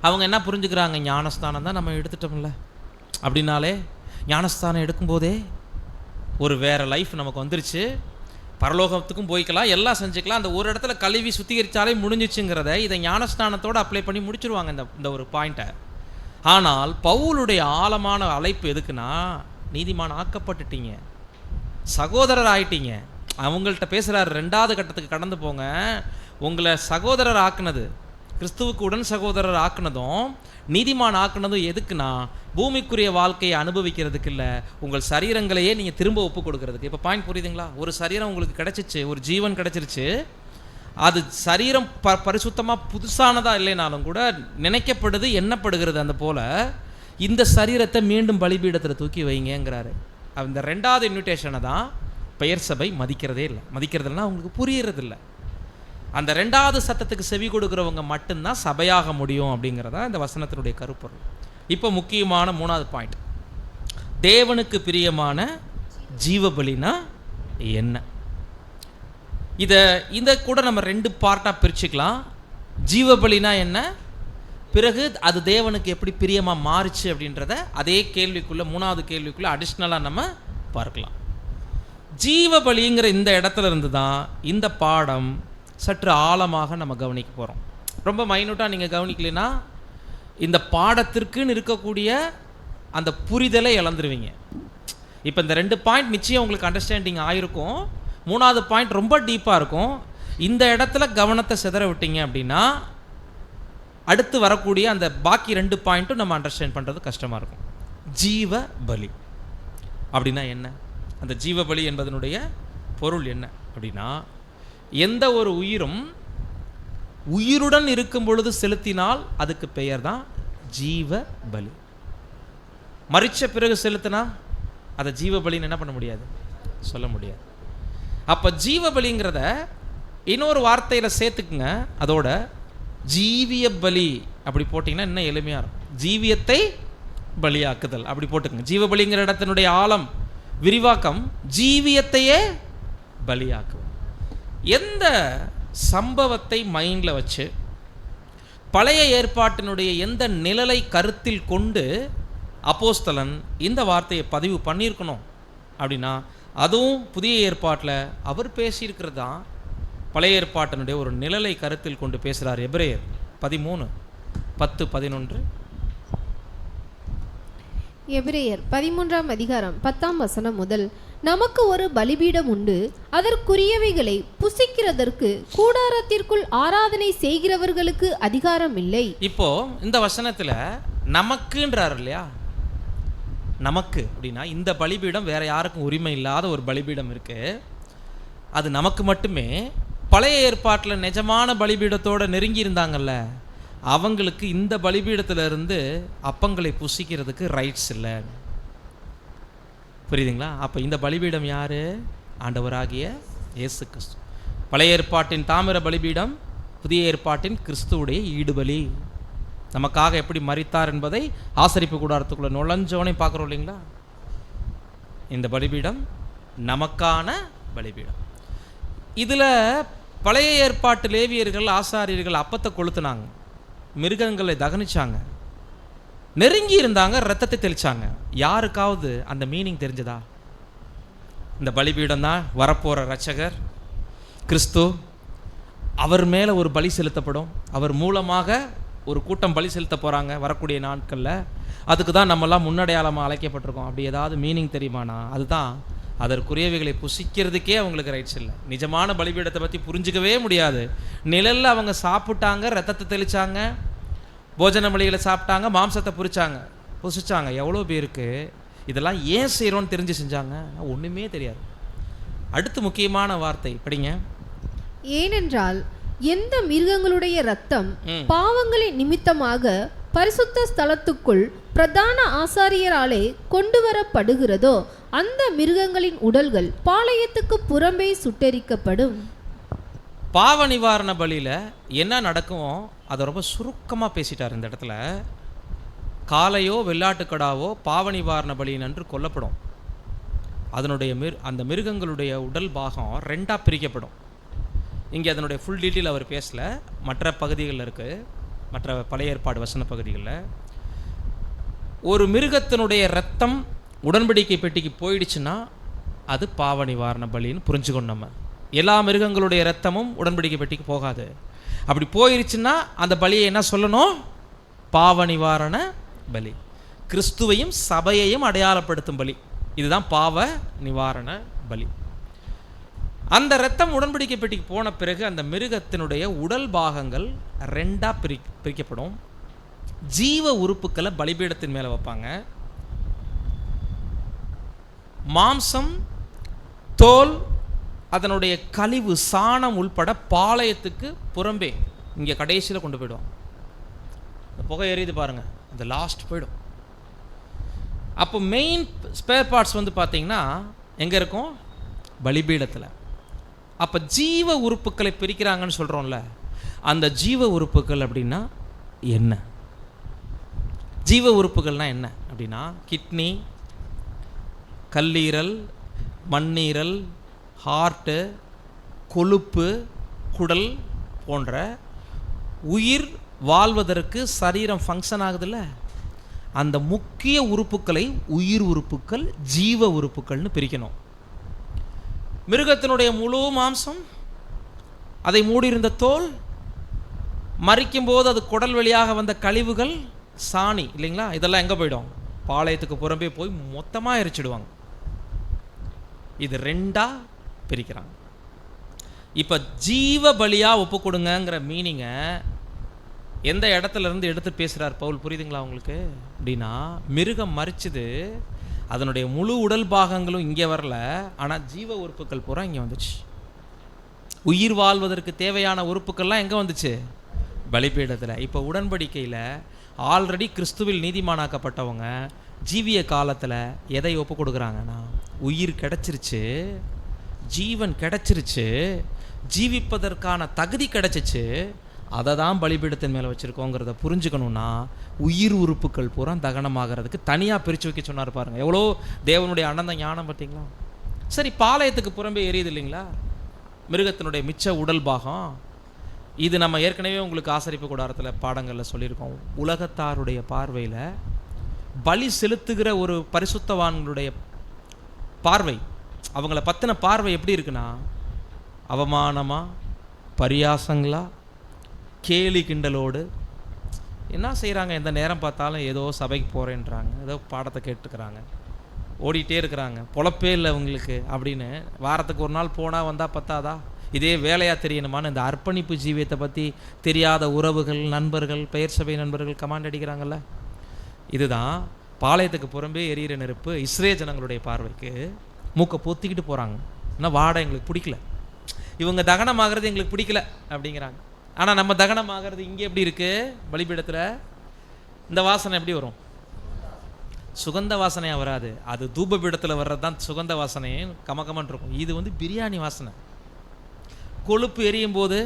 அவங்க என்ன புரிஞ்சுக்கிறாங்க, ஞானஸ்தானம் தான் நம்ம எடுத்துட்டோம்ல, அப்படின்னாலே ஞானஸ்தானம் எடுக்கும்போதே ஒரு வேறு லைஃப் நமக்கு வந்துருச்சு, பரலோகத்துக்கும் போய்க்கலாம், எல்லாம் செஞ்சுக்கலாம், அந்த ஒரு இடத்துல கழுவி சுத்திகரித்தாலே முடிஞ்சிச்சுங்கிறத இதை ஞானஸ்தானத்தோடு அப்ளை பண்ணி முடிச்சிருவாங்க இந்த ஒரு பாயிண்ட்டை. ஆனால் பவுலுடைய ஆழமான அழைப்பு எதுக்குன்னா, நீதிமான் ஆக்கப்பட்டுட்டீங்க, சகோதரர் ஆயிட்டீங்க. அவங்கள்ட்ட பேசுகிறார், 2வது கட்டத்துக்கு கடந்து போங்க. உங்களை சகோதரர் ஆக்குனது, கிறிஸ்துவுக்கு உடன் சகோதரர் ஆக்குனதும் நீதிமான் ஆக்குனதும் எதுக்குன்னா, பூமிக்குரிய வாழ்க்கையை அனுபவிக்கிறதுக்கு இல்லை, உங்கள் சரீரங்களையே நீங்கள் திரும்ப ஒப்பு கொடுக்கறதுக்கு. இப்போ பாயிண்ட் புரியுதுங்களா? ஒரு சரீரம் உங்களுக்கு கிடச்சிச்சு, ஒரு ஜீவன் கிடச்சிருச்சு. அது சரீரம் பரிசுத்தமாக புதுசானதாக இல்லைனாலும் கூட நினைக்கப்படுது, எண்ணப்படுகிறது. அந்த போல் இந்த சரீரத்தை மீண்டும் பலிபீடத்தில் தூக்கி வைங்கிறாரு. அந்த 2வது இன்விடேஷனை தான் பெயர் சபை மதிக்கிறதே இல்லை. மதிக்கிறதுனா அவங்களுக்கு புரியறதில்லை. அந்த 2வது சத்தத்துக்கு செவி கொடுக்குறவங்க மட்டும்தான் சபையாக முடியும் அப்படிங்கிறதா இந்த வசனத்தினுடைய கருப்பொருள். இப்போ முக்கியமான 3வது பாயிண்ட், தேவனுக்கு பிரியமான ஜீவபலினா என்ன? இதை கூட நம்ம 2 பார்ட்டாக பிரிச்சுக்கலாம். ஜீவபலினா என்ன, பிறகு அது தேவனுக்கு எப்படி பிரியமாக மாறுச்சு அப்படின்றத அதே கேள்விக்குள்ளே 3வது கேள்விக்குள்ளே அடிஷ்னலாக நம்ம பார்க்கலாம். ஜீவபலிங்கிற இந்த இடத்துல இருந்து தான் இந்த பாடம் சற்று ஆழமாக நம்ம கவனிக்க போகிறோம். ரொம்ப மைனூட்டாக நீங்கள் கவனிக்கலைன்னா இந்த பாடத்திற்குன்னு இருக்கக்கூடிய அந்த புரிதலை இழந்துருவீங்க. இப்போ இந்த 2 பாயிண்ட் நிச்சயம் உங்களுக்கு அண்டர்ஸ்டாண்டிங் ஆகிருக்கும். 3வது பாயிண்ட் ரொம்ப டீப்பாக இருக்கும். இந்த இடத்துல கவனத்தை சிதற விட்டீங்க அப்படின்னா அடுத்து வரக்கூடிய அந்த பாக்கி 2 பாயிண்ட்டும் நம்ம அண்டர்ஸ்டாண்ட் பண்ணுறது கஷ்டமாக இருக்கும். ஜீவ பலி அப்படின்னா என்ன? அந்த ஜீவ பலி என்பதனுடைய பொருள் என்ன அப்படின்னா, எந்த ஒரு உயிரும் உயிருடன் இருக்கும் பொழுது செலுத்தினால் அதுக்கு பெயர் தான் ஜீவ பலி. மரிச்ச பிறகு செலுத்தினா அதை ஜீவ பலின்னு என்ன பண்ண முடியாது, சொல்ல முடியாது. அப்போ ஜீவ பலிங்கிறத இன்னொரு வார்த்தையில் சேர்த்துக்குங்க, அதோட ஜீவிய பலி அப்படி போட்டிங்கன்னா இன்னும் எளிமையாக இருக்கும். ஜீவியத்தை பலியாக்குதல் அப்படி போட்டுக்குங்க. ஜீவ பலிங்கிற இடத்தினுடைய ஆழம் விரிவாக்கம் ஜீவியத்தையே பலியாக்கும். எந்த சம்பவத்தை மைண்டில் வச்சு பழைய ஏற்பாட்டினுடைய எந்த நிழலை கருத்தில் கொண்டு அப்போஸ்தலன் இந்த வார்த்தையை பதிவு பண்ணியிருக்கணும் அப்படின்னா, அதுவும் புதிய ஏற்பாட்டில் அவர் பேசியிருக்கிறது தான் பழைய ஏற்பாட்டினுடைய ஒரு நிழலை கருத்தில் கொண்டு பேசுகிறார். எபிரேயர் 13:10-11. எபிரேயர் 13ஆம் அதிகாரம் 10ஆம் வசனம் முதல், நமக்கு ஒரு பலிபீடம் உண்டு, அதற்குரியவைகளை புசிக்கிறதற்கு கூடாரத்திற்குள் ஆராதனை செய்கிறவர்களுக்கு அதிகாரம் இல்லை. இப்போ இந்த வசனத்தில் நமக்குன்றார் இல்லையா, நமக்கு அப்படின்னா இந்த பலிபீடம் வேற யாருக்கும் உரிமை இல்லாத ஒரு பலிபீடம் இருக்கு, அது நமக்கு மட்டுமே. பழைய ஏற்பாட்டில் நிஜமான பலிபீடத்தோடு நெருங்கி இருந்தாங்கல்ல, அவங்களுக்கு இந்த பலிபீடத்திலிருந்து அப்பங்களை புசிக்கிறதுக்கு ரைட்ஸ் இல்லை. புரியுதுங்களா? அப்போ இந்த பலிபீடம் யார்? ஆண்டவராகிய இயேசு கிறிஸ்து. பழைய ஏற்பாட்டின் தாமிர பலிபீடம், புதிய ஏற்பாட்டின் கிறிஸ்துவுடைய ஈடுபலி. நமக்காக எப்படி மரித்தார் என்பதை ஆசரிப்பு கூடாரத்துக்குள்ளே நுழைஞ்சோனே பார்க்குறோம் இல்லைங்களா? இந்த பலிபீடம் நமக்கான பலிபீடம். இதில் பழைய ஏற்பாட்டு லேவியர்கள் ஆசாரியர்கள் அப்பத்தை கொளுத்துனாங்க. மிருகங்களை தகனிச்சாங்க, நெருங்கி இருந்தாங்க, ரத்தத்தை தெளிச்சாங்க. யாருக்காவது அந்த மீனிங் தெரிஞ்சதா? இந்த பலிபீடம் தான் வரப்போகிற இரட்சகர் கிறிஸ்து, அவர் மேலே ஒரு பலி செலுத்தப்படும், அவர் மூலமாக ஒரு கூட்டம் பலி செலுத்த போகிறாங்க வரக்கூடிய நாட்களில். அதுக்கு தான் நம்மெல்லாம் முன்னடையாளமாக அழைக்கப்பட்டிருக்கோம். அப்படி ஏதாவது மீனிங் தெரியுமானா அதுதான், அதற்குரியவைகளை புசிக்கிறதுக்கே அவங்களுக்கு ரைட்ஸ் இல்லை. நிஜமான பலிபீடத்தை பற்றி புரிஞ்சிக்கவே முடியாது. நிழலில் அவங்க சாப்பிட்டாங்க, ரத்தத்தை தெளித்தாங்க, போஜன பலிகளை சாப்பிட்டாங்க, மாம்சத்தை புசிச்சாங்க. எவ்வளோ பேருக்கு இதெல்லாம் ஏன் செய்கிறோன்னு தெரிஞ்சு செஞ்சாங்க? ஒன்றுமே தெரியாது. அடுத்து முக்கியமான வார்த்தை படிங்க. ஏனென்றால் எந்த மிருகங்களுடைய இரத்தம் பாவங்களின் நிமித்தமாக பரிசுத்த ஸ்தலத்துக்குள் பிரதான ஆசாரியராலே கொண்டு வரப்படுகிறதோ அந்த மிருகங்களின் உடல்கள் பாளையத்துக்கு புறம்பே சுட்டெரிக்கப்படும். பாவ நிவாரண பலியில் என்ன நடக்கும் அதை ரொம்ப சுருக்கமாக பேசிட்டார் இந்த இடத்துல. காளையோ வெள்ளாட்டுக்கடாவோ பாவ நிவாரண பலியின் அன்று கொல்லப்படும். அதனுடைய அந்த மிருகங்களுடைய உடல் பாகம் ரெண்டாக பிரிக்கப்படும். இங்கே அதனுடைய ஃபுல் டீட்டெயில் அவர் பேசலை, மற்ற பகுதிகளில் இருக்குது, மற்ற பழைய ஏற்பாடு வசன பகுதிகளில். ஒரு மிருகத்தினுடைய இரத்தம் உடன்படிக்கை பெட்டிக்கு போயிடுச்சுன்னா அது பாவ நிவாரண பலின்னு புரிஞ்சுக்கணும். நம்ம எல்லா மிருகங்களுடைய இரத்தமும் உடன்படிக்கை பெட்டிக்கு போகாது. அப்படி போயிடுச்சுன்னா அந்த பலியை என்ன சொல்லணும்? பாவ நிவாரண பலி. கிறிஸ்துவையும் சபையையும் அடையாளப்படுத்தும் பலி. இதுதான் பாவ நிவாரண பலி. அந்த இரத்தம் உடன்படிக்கை பெட்டிக்கு போன பிறகு அந்த மிருகத்தினுடைய உடல் பாகங்கள் ரெண்டாக பிரிக்கப்படும். ஜீவ உறுப்புக்களை பலிபீடத்தின் மேலே வைப்பாங்க. மாம்சம், தோல், அதனுடைய கழிவு, சாணம் உள்பட பாளையத்துக்கு புறம்பே இங்கே கடைசியில் கொண்டு போயிடுவோம். இந்த புகை எரியுது பாருங்க, அந்த லாஸ்ட் போயிடும். அப்போ மெயின் ஸ்பேர் பார்ட்ஸ் வந்து பார்த்தீங்கன்னா எங்கே இருக்கும்? பலிபீடத்தில். அப்போ ஜீவ உறுப்புக்களை பிரிக்கிறாங்கன்னு சொல்கிறோம்ல, அந்த ஜீவ உறுப்புகள் அப்படின்னா என்ன? ஜீவ உறுப்புகள்னால் என்ன அப்படின்னா கிட்னி, கல்லீரல், மண்ணீரல், ஹார்ட்டு, கொழுப்பு, குடல் போன்ற உயிர் வாழ்வதற்கு சரீரம் ஃபங்க்ஷன் ஆகுதுல்ல, அந்த முக்கிய உறுப்புக்களை உயிர் உறுப்புக்கள், ஜீவ உறுப்புக்கள்னு பிரிக்கணும். மிருகத்தினுடைய முழு மாம்சம், அதை மூடியிருந்த தோல், மரிக்கும் போது அது குடல் வழியாக வந்த கழிவுகள், சாணி இல்லைங்களா, இதெல்லாம் எங்கே போயிடும்? பாளையத்துக்கு புறம்பே போய் மொத்தமாக எரிச்சிடுவாங்க. இது ரெண்டாக பிரிக்கிறாங்க. இப்போ ஜீவ பலியாக ஒப்பு கொடுங்கிற மீனிங்கை எந்த இடத்துல இருந்து எடுத்து பேசுகிறார் பவுல் புரியுதுங்களா உங்களுக்கு? அப்படின்னா மிருகம் மரிச்சுது, அதனுடைய முழு உடல் பாகங்களும் இங்கே வரல, ஆனால் ஜீவ உறுப்புகள் பூரா இங்கே வந்துச்சு. உயிர் வாழ்வதற்கு தேவையான உறுப்புக்கள்லாம் எங்கே வந்துச்சு? பலிபீடத்தில். இப்போ உடன்படிக்கையில் ஆல்ரெடி கிறிஸ்துவில் நீதிமானாக்கப்பட்டவங்க ஜீவிய காலத்தில் எதை ஒப்பு கொடுக்குறாங்கன்னா, உயிர் கிடச்சிருச்சு, ஜீவன் கிடச்சிருச்சு, ஜீவிப்பதற்கான தகுதி கிடச்சிச்சு, அதை தான் பலிபீடத்தின் மேலே வச்சுருக்கோங்கிறத புரிஞ்சுக்கணுன்னா உயிர் உறுப்புகள் பூரா தகனமாகிறதுக்கு தனியாக பிரித்து வைக்க சொன்னார் பாருங்க. எவ்வளோ தேவனுடைய அனந்த ஞானம் பார்த்தீங்களா? சரி, பாளையத்துக்கு புறம்பே எரியுது இல்லைங்களா மிருகத்தினுடைய மிச்ச உடல் பாகம். இது நம்ம ஏற்கனவே உங்களுக்கு ஆசரிப்பு கூடாரத்தில் பாடங்களில் சொல்லியிருக்கோம். உலகத்தாருடைய பார்வையில் பலி செலுத்துகிற ஒரு பரிசுத்தவான்களுடைய பார்வை, அவங்கள பற்றின பார்வை எப்படி இருக்குன்னா, அவமானமா, பரியாசங்களா, கேலி கிண்டலோடு என்ன செய்கிறாங்க? எந்த நேரம் பார்த்தாலும் ஏதோ சபைக்கு போகிறேன்றாங்க, ஏதோ பாடத்தை கேட்டுக்கிறாங்க, ஓடிட்டே இருக்கிறாங்க, பொழப்பே இல்லை அவங்களுக்கு அப்படின்னு. வாரத்துக்கு ஒரு நாள் போனால் வந்தால் பத்தாதா? இதே வேலையாக தெரியணுமான்னு இந்த அர்ப்பணிப்பு ஜீவியத்தை பற்றி தெரியாத உறவுகள், நண்பர்கள், பெயர் சபை நண்பர்கள் கமாண்ட் அடிக்கிறாங்கல்ல. இதுதான் பாளையத்துக்கு புறம்பே எரியிற நெருப்பு. இஸ்ரேல் ஜனங்களுடைய பார்வைக்கு மூக்கை பொத்திக்கிட்டு போகிறாங்க. ஆனால் வாடை எங்களுக்கு பிடிக்கல, இவங்க தகனமாகிறது எங்களுக்கு பிடிக்கல அப்படிங்கிறாங்க. ஆனால் நம்ம தகனமாகிறது இங்கே எப்படி இருக்குது? பலிபீடத்தில் இந்த வாசனை எப்படி வரும்? சுகந்த வாசனையாக வராது. அது தூப பீடத்தில் வர்றது தான் சுகந்த வாசனையே கமகமன் இருக்கும். இது வந்து பிரியாணி வாசனை. கொழுப்பு எரியும் போது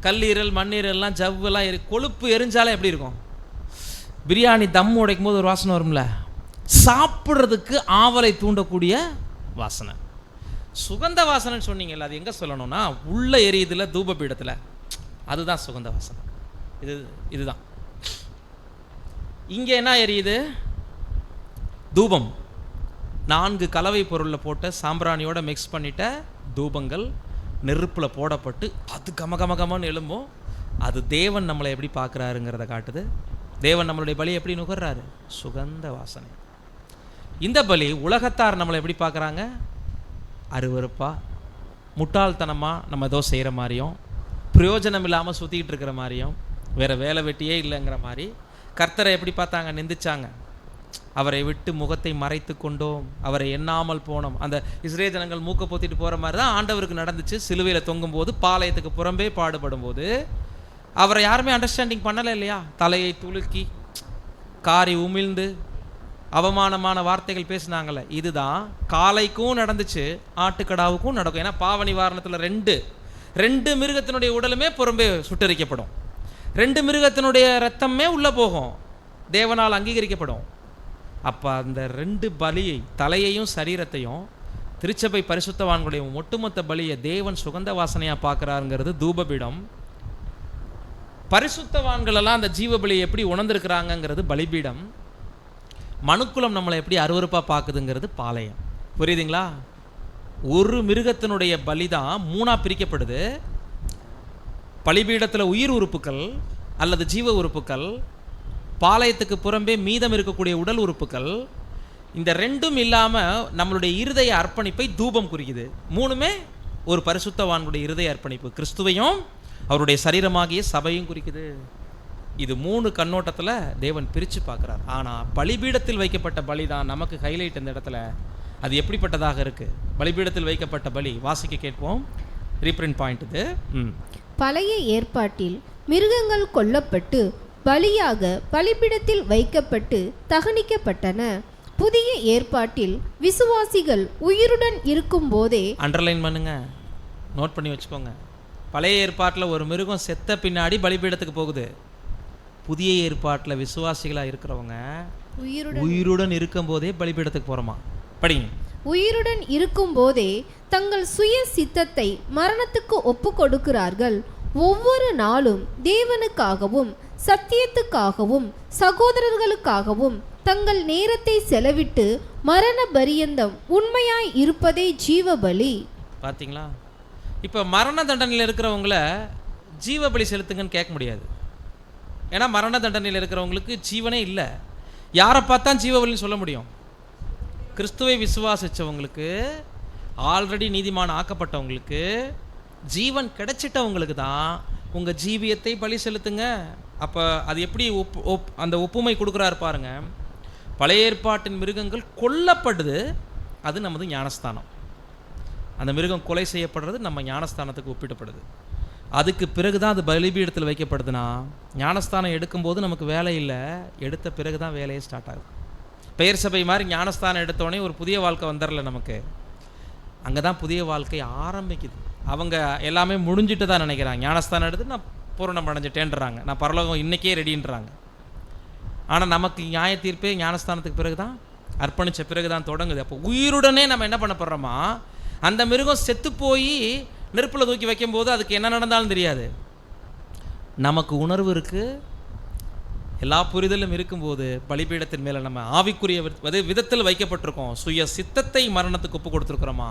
கல்லீரல், மண்ணீரல்லாம், ஜவ்வெல்லாம் கொழுப்பு எரிஞ்சாலே எப்படி இருக்கும்? பிரியாணி தம் உடைக்கும் போது ஒரு வாசனை வரும்ல, சாப்பிட்றதுக்கு ஆவலை தூண்டக்கூடிய வாசனை. சுகந்த வாசனைன்னு சொன்னீங்கல்ல, அது எங்கே சொல்லணும்னா உள்ள எரியுதுல தூப பீடத்தில், அதுதான் சுகந்த வாசனை. இதுதான். இங்கே என்ன எரியுது? தூபம். 4 கலவை பொருளில் போட்ட சாம்பிராணியோட மிக்ஸ் பண்ணிட்ட தூபங்கள் நெருப்பில் போடப்பட்டு அது கமகமகமன்னு எழும்பும். அது தேவன் நம்மளை எப்படி பார்க்குறாருங்கிறத காட்டுது. தேவன் நம்மளுடைய பலி எப்படி நுகர்றாரு? சுகந்த வாசனை. இந்த பலி உலகத்தார் நம்மளை எப்படி பார்க்குறாங்க? அருவருப்பா, முட்டாள்தனமாக நம்ம ஏதோ செய்கிற மாதிரியும், பிரயோஜனம் இல்லாமல் சுற்றிக்கிட்டு இருக்கிற மாதிரியும், வேறு வேலை வெட்டியே இல்லைங்கிற மாதிரி கர்த்தரை எப்படி பார்த்தாங்க? நிந்திச்சாங்க. அவரை விட்டு முகத்தை மறைத்து கொண்டோம், அவரை எண்ணாமல் போனோம். அந்த இஸ்ரேல் ஜனங்கள் மூக்க பொத்திட்டு போகிற மாதிரி தான் ஆண்டவருக்கு நடந்துச்சு. சிலுவையில் தொங்கும்போது, பாளையத்துக்கு புறம்பே பாடுபடும் போது அவரை யாருமே அண்டர்ஸ்டாண்டிங் பண்ணலை இல்லையா? தலையை துலுக்கி காரி உமிழ்ந்து அவமானமான வார்த்தைகள் பேசினாங்கல்ல. இதுதான் காளைக்கும் நடந்துச்சு, ஆட்டுக்கடாவுக்கும் நடக்கும். ஏன்னா பாவ நிவாரணத்தில் ரெண்டு மிருகத்தினுடைய உடலுமே புறம்பே சுட்டரிக்கப்படும். 2 மிருகத்தினுடைய ரத்தமே உள்ளே போகும், தேவனால் அங்கீகரிக்கப்படும். அப்போ அந்த 2 பலியை, தலையையும் சரீரத்தையும், திருச்சபை பரிசுத்தவான்களுடைய ஒட்டுமொத்த பலியை தேவன் சுகந்த வாசனையாக பார்க்குறாருங்கிறது தூபபீடம். பரிசுத்தவான்களெல்லாம் அந்த ஜீவ பலியை எப்படி உணர்ந்திருக்கிறாங்கங்கிறது பலிபீடம். மனுக்குலம் நம்மளை எப்படி அருவருப்பாக பார்க்குதுங்கிறது பாளையம். புரியுதுங்களா? ஒரு மிருகத்தினுடைய பலி தான் 3ஆக பிரிக்கப்படுது. பலிபீடத்தில் உயிர் உறுப்புகள் அல்லது ஜீவ உறுப்புகள், பாளையத்துக்கு புறம்பே மீதம் இருக்கக்கூடிய உடல் உறுப்புகள். இந்த 2ம் இல்லாமல் நம்மளுடைய இருதய அர்ப்பணிப்பை தூபம் குறிக்குது. 3மே ஒரு பரிசுத்தவான்களுடைய இருதய அர்ப்பணிப்பு, கிறிஸ்துவையும் அவருடைய சரீரமாகிய சபையும் குறிக்குது. இது 3 கண்ணோட்டத்தில் தேவன் பிரித்து பார்க்குறார். ஆனால் பலிபீடத்தில் வைக்கப்பட்ட பலி தான் நமக்கு ஹைலைட். இந்த இடத்துல அது எப்படிப்பட்டதாக இருக்குது? பலிபீடத்தில் வைக்கப்பட்ட பலி வாசிக்க கேட்போம். ரீப்ரிண்ட் பாயிண்ட் இது. பழைய ஏற்பாட்டில் மிருகங்கள் கொல்லப்பட்டு பலியாக பலிபீடத்தில் வைக்கப்பட்டு தகனிக்கப்பட்டன. புதிய ஏற்பாட்டில் விசுவாசிகள் உயிருடன் இருக்கும் போதே, அண்டர்லைன் பண்ணுங்க, நோட் பண்ணி வச்சுக்கோங்க. பழைய ஏற்பாட்டில் ஒரு மிருகம் செத்த பின்னாடி பலிபீடத்துக்கு போகுது. புதிய ஏற்பாட்டில் விசுவாசிகளாக இருக்கிறவங்க உயிருடன் இருக்கும் போதே பலிபீடத்துக்கு போகிறோமா? படிங்க. உயிருடன் இருக்கும் போதே தங்கள் சுய சித்தத்தை மரணத்துக்கு ஒப்பு கொடுக்கிறார்கள். ஒவ்வொரு நாளும் தேவனுக்காகவும் சத்தியத்துக்காகவும் சகோதரர்களுக்காகவும் தங்கள் நேரத்தை செலவிட்டு மரண பரியந்தம் உண்மையாய் இருப்பதே ஜீவபலி. பார்த்தீங்களா? இப்போ மரண தண்டனையில் இருக்கிறவங்கள ஜீவபலி செலுத்துங்கன்னு கேட்க முடியாது. ஏன்னா மரண தண்டனையில் இருக்கிறவங்களுக்கு ஜீவனே இல்லை. யாரை பார்த்தா ஜீவபலின்னு சொல்ல முடியும்? கிறிஸ்துவை விசுவாசித்தவங்களுக்கு, ஆல்ரெடி நீதிமான் ஆக்கப்பட்டவங்களுக்கு, ஜீவன் கிடைச்சிட்டவங்களுக்கு தான் உங்கள் ஜீவியத்தை பலி செலுத்துங்க. அப்போ அது எப்படி அந்த ஒப்புமை கொடுக்குறாரு பாருங்க. பழைய ஏற்பாட்டின் மிருகங்கள் கொல்லப்படுது, அது நமது ஞானஸ்தானம். அந்த மிருகம் கொலை செய்யப்படுறது நம்ம ஞானஸ்தானத்துக்கு ஒப்பிடப்படுது. அதுக்கு பிறகு தான் அது பலிபீடத்தில் வைக்கப்படுதுன்னா, ஞானஸ்தானம் எடுக்கும்போது நமக்கு வேலை இல்லை, எடுத்த பிறகு தான் வேலையே ஸ்டார்ட் ஆகுது. பெயர் சபை மாதிரி ஞானஸ்தானம் எடுத்தோடனே ஒரு புதிய வாழ்க்கை வந்துடல நமக்கு. அங்கே தான் புதிய வாழ்க்கை ஆரம்பிக்குது. அவங்க எல்லாமே முடிஞ்சிட்டு தான் நினைக்கிறாங்க. ஞானஸ்தானம் எடுத்து நான் பூரணம் அடைஞ்சிட்டேன்றாங்க, நான் பரலோகம் இன்றைக்கே ரெடின்றாங்க. ஆனால் நமக்கு நியாய தீர்ப்பே ஞானஸ்தானத்துக்கு பிறகு தான், அர்ப்பணித்த பிறகு தான் தொடங்குது. அப்போ உயிருடனே நம்ம என்ன பண்ண போடுறோமா? அந்த மிருகம் செத்து போய் நெருப்பில் தூக்கி வைக்கும்போது அதுக்கு என்ன நடந்தாலும் தெரியாது. நமக்கு உணர்வு இருக்குது, எல்லா புரிதலும் இருக்கும்போது பலிபீடத்தின் மேலே நம்ம ஆவிக்குரிய விதத்தில் வைக்கப்பட்டிருக்கோம். சுய சித்தத்தை மரணத்துக்கு ஒப்பு கொடுத்துருக்குறோமா?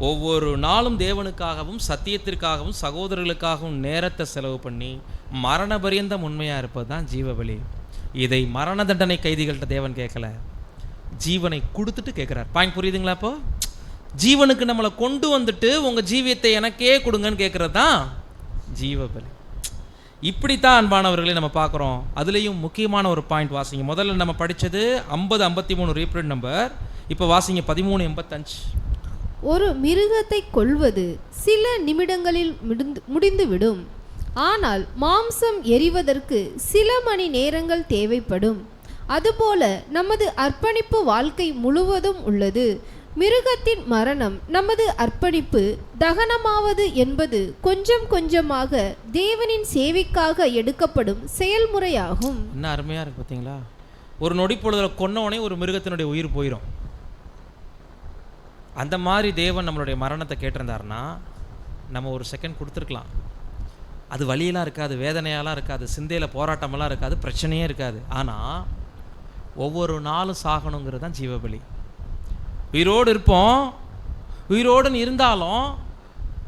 ஒவ்வொரு நாளும் தேவனுக்காகவும் சத்தியத்திற்காகவும் சகோதரர்களுக்காகவும் நேரத்தை செலவு பண்ணி மரண பரியந்தம் உண்மையாக இருப்பது தான் ஜீவபலி. இதை மரண தண்டனை கைதிகள்கிட்ட தேவன் கேட்கல, ஜீவனை கொடுத்துட்டு கேட்குறார். பாயிண்ட் புரியுதுங்களா? அப்போ ஜீவனுக்கு நம்மளை கொண்டு வந்துட்டு உங்கள் ஜீவியத்தை எனக்கே கொடுங்கன்னு கேட்குறது தான் ஜீவபலி. இப்படித்தான் அன்பானவர்களே நம்ம பார்க்குறோம். அதுலேயும் முக்கியமான ஒரு பாயிண்ட் வாசிங்க. முதல்ல நம்ம படித்தது 50-53 ரீப்ரிண்ட் நம்பர். இப்போ வாசிங்க 13-85. ஒரு மிருகத்தை கொல்வது சில நிமிடங்களில் முடிந்துவிடும். ஆனால் மாம்சம் எரிவதற்கு சில மணி நேரங்கள் தேவைப்படும். அதுபோல நமது அர்ப்பணிப்பு வாழ்க்கை முழுவதும் உள்ளது. மிருகத்தின் மரணம் நமது அர்ப்பணிப்பு தகனமாவது என்பது கொஞ்சம் கொஞ்சமாக தேவனின் சேவைக்காக எடுக்கப்படும் செயல்முறையாகும். என்ன அருமையாக இருக்கு பார்த்தீங்களா? ஒரு நொடி பொழுதில் கொன்னவனே ஒரு மிருகத்தினுடைய உயிர் போயிடும். அந்த மாதிரி தேவன் நம்மளுடைய மரணத்தை கேட்டிருந்தாருன்னா நம்ம ஒரு செகண்ட் கொடுத்துருக்கலாம். அது வலியெல்லாம் இருக்காது, வேதனையெல்லாம் இருக்காது, சிந்தையில் போராட்டமெல்லாம் இருக்காது, பிரச்சனையே இருக்காது. ஆனால் ஒவ்வொரு நாளும் சாகணுங்கிறது தான் ஜீவபலி. உயிரோடு இருப்போம், உயிரோடு இருந்தாலும்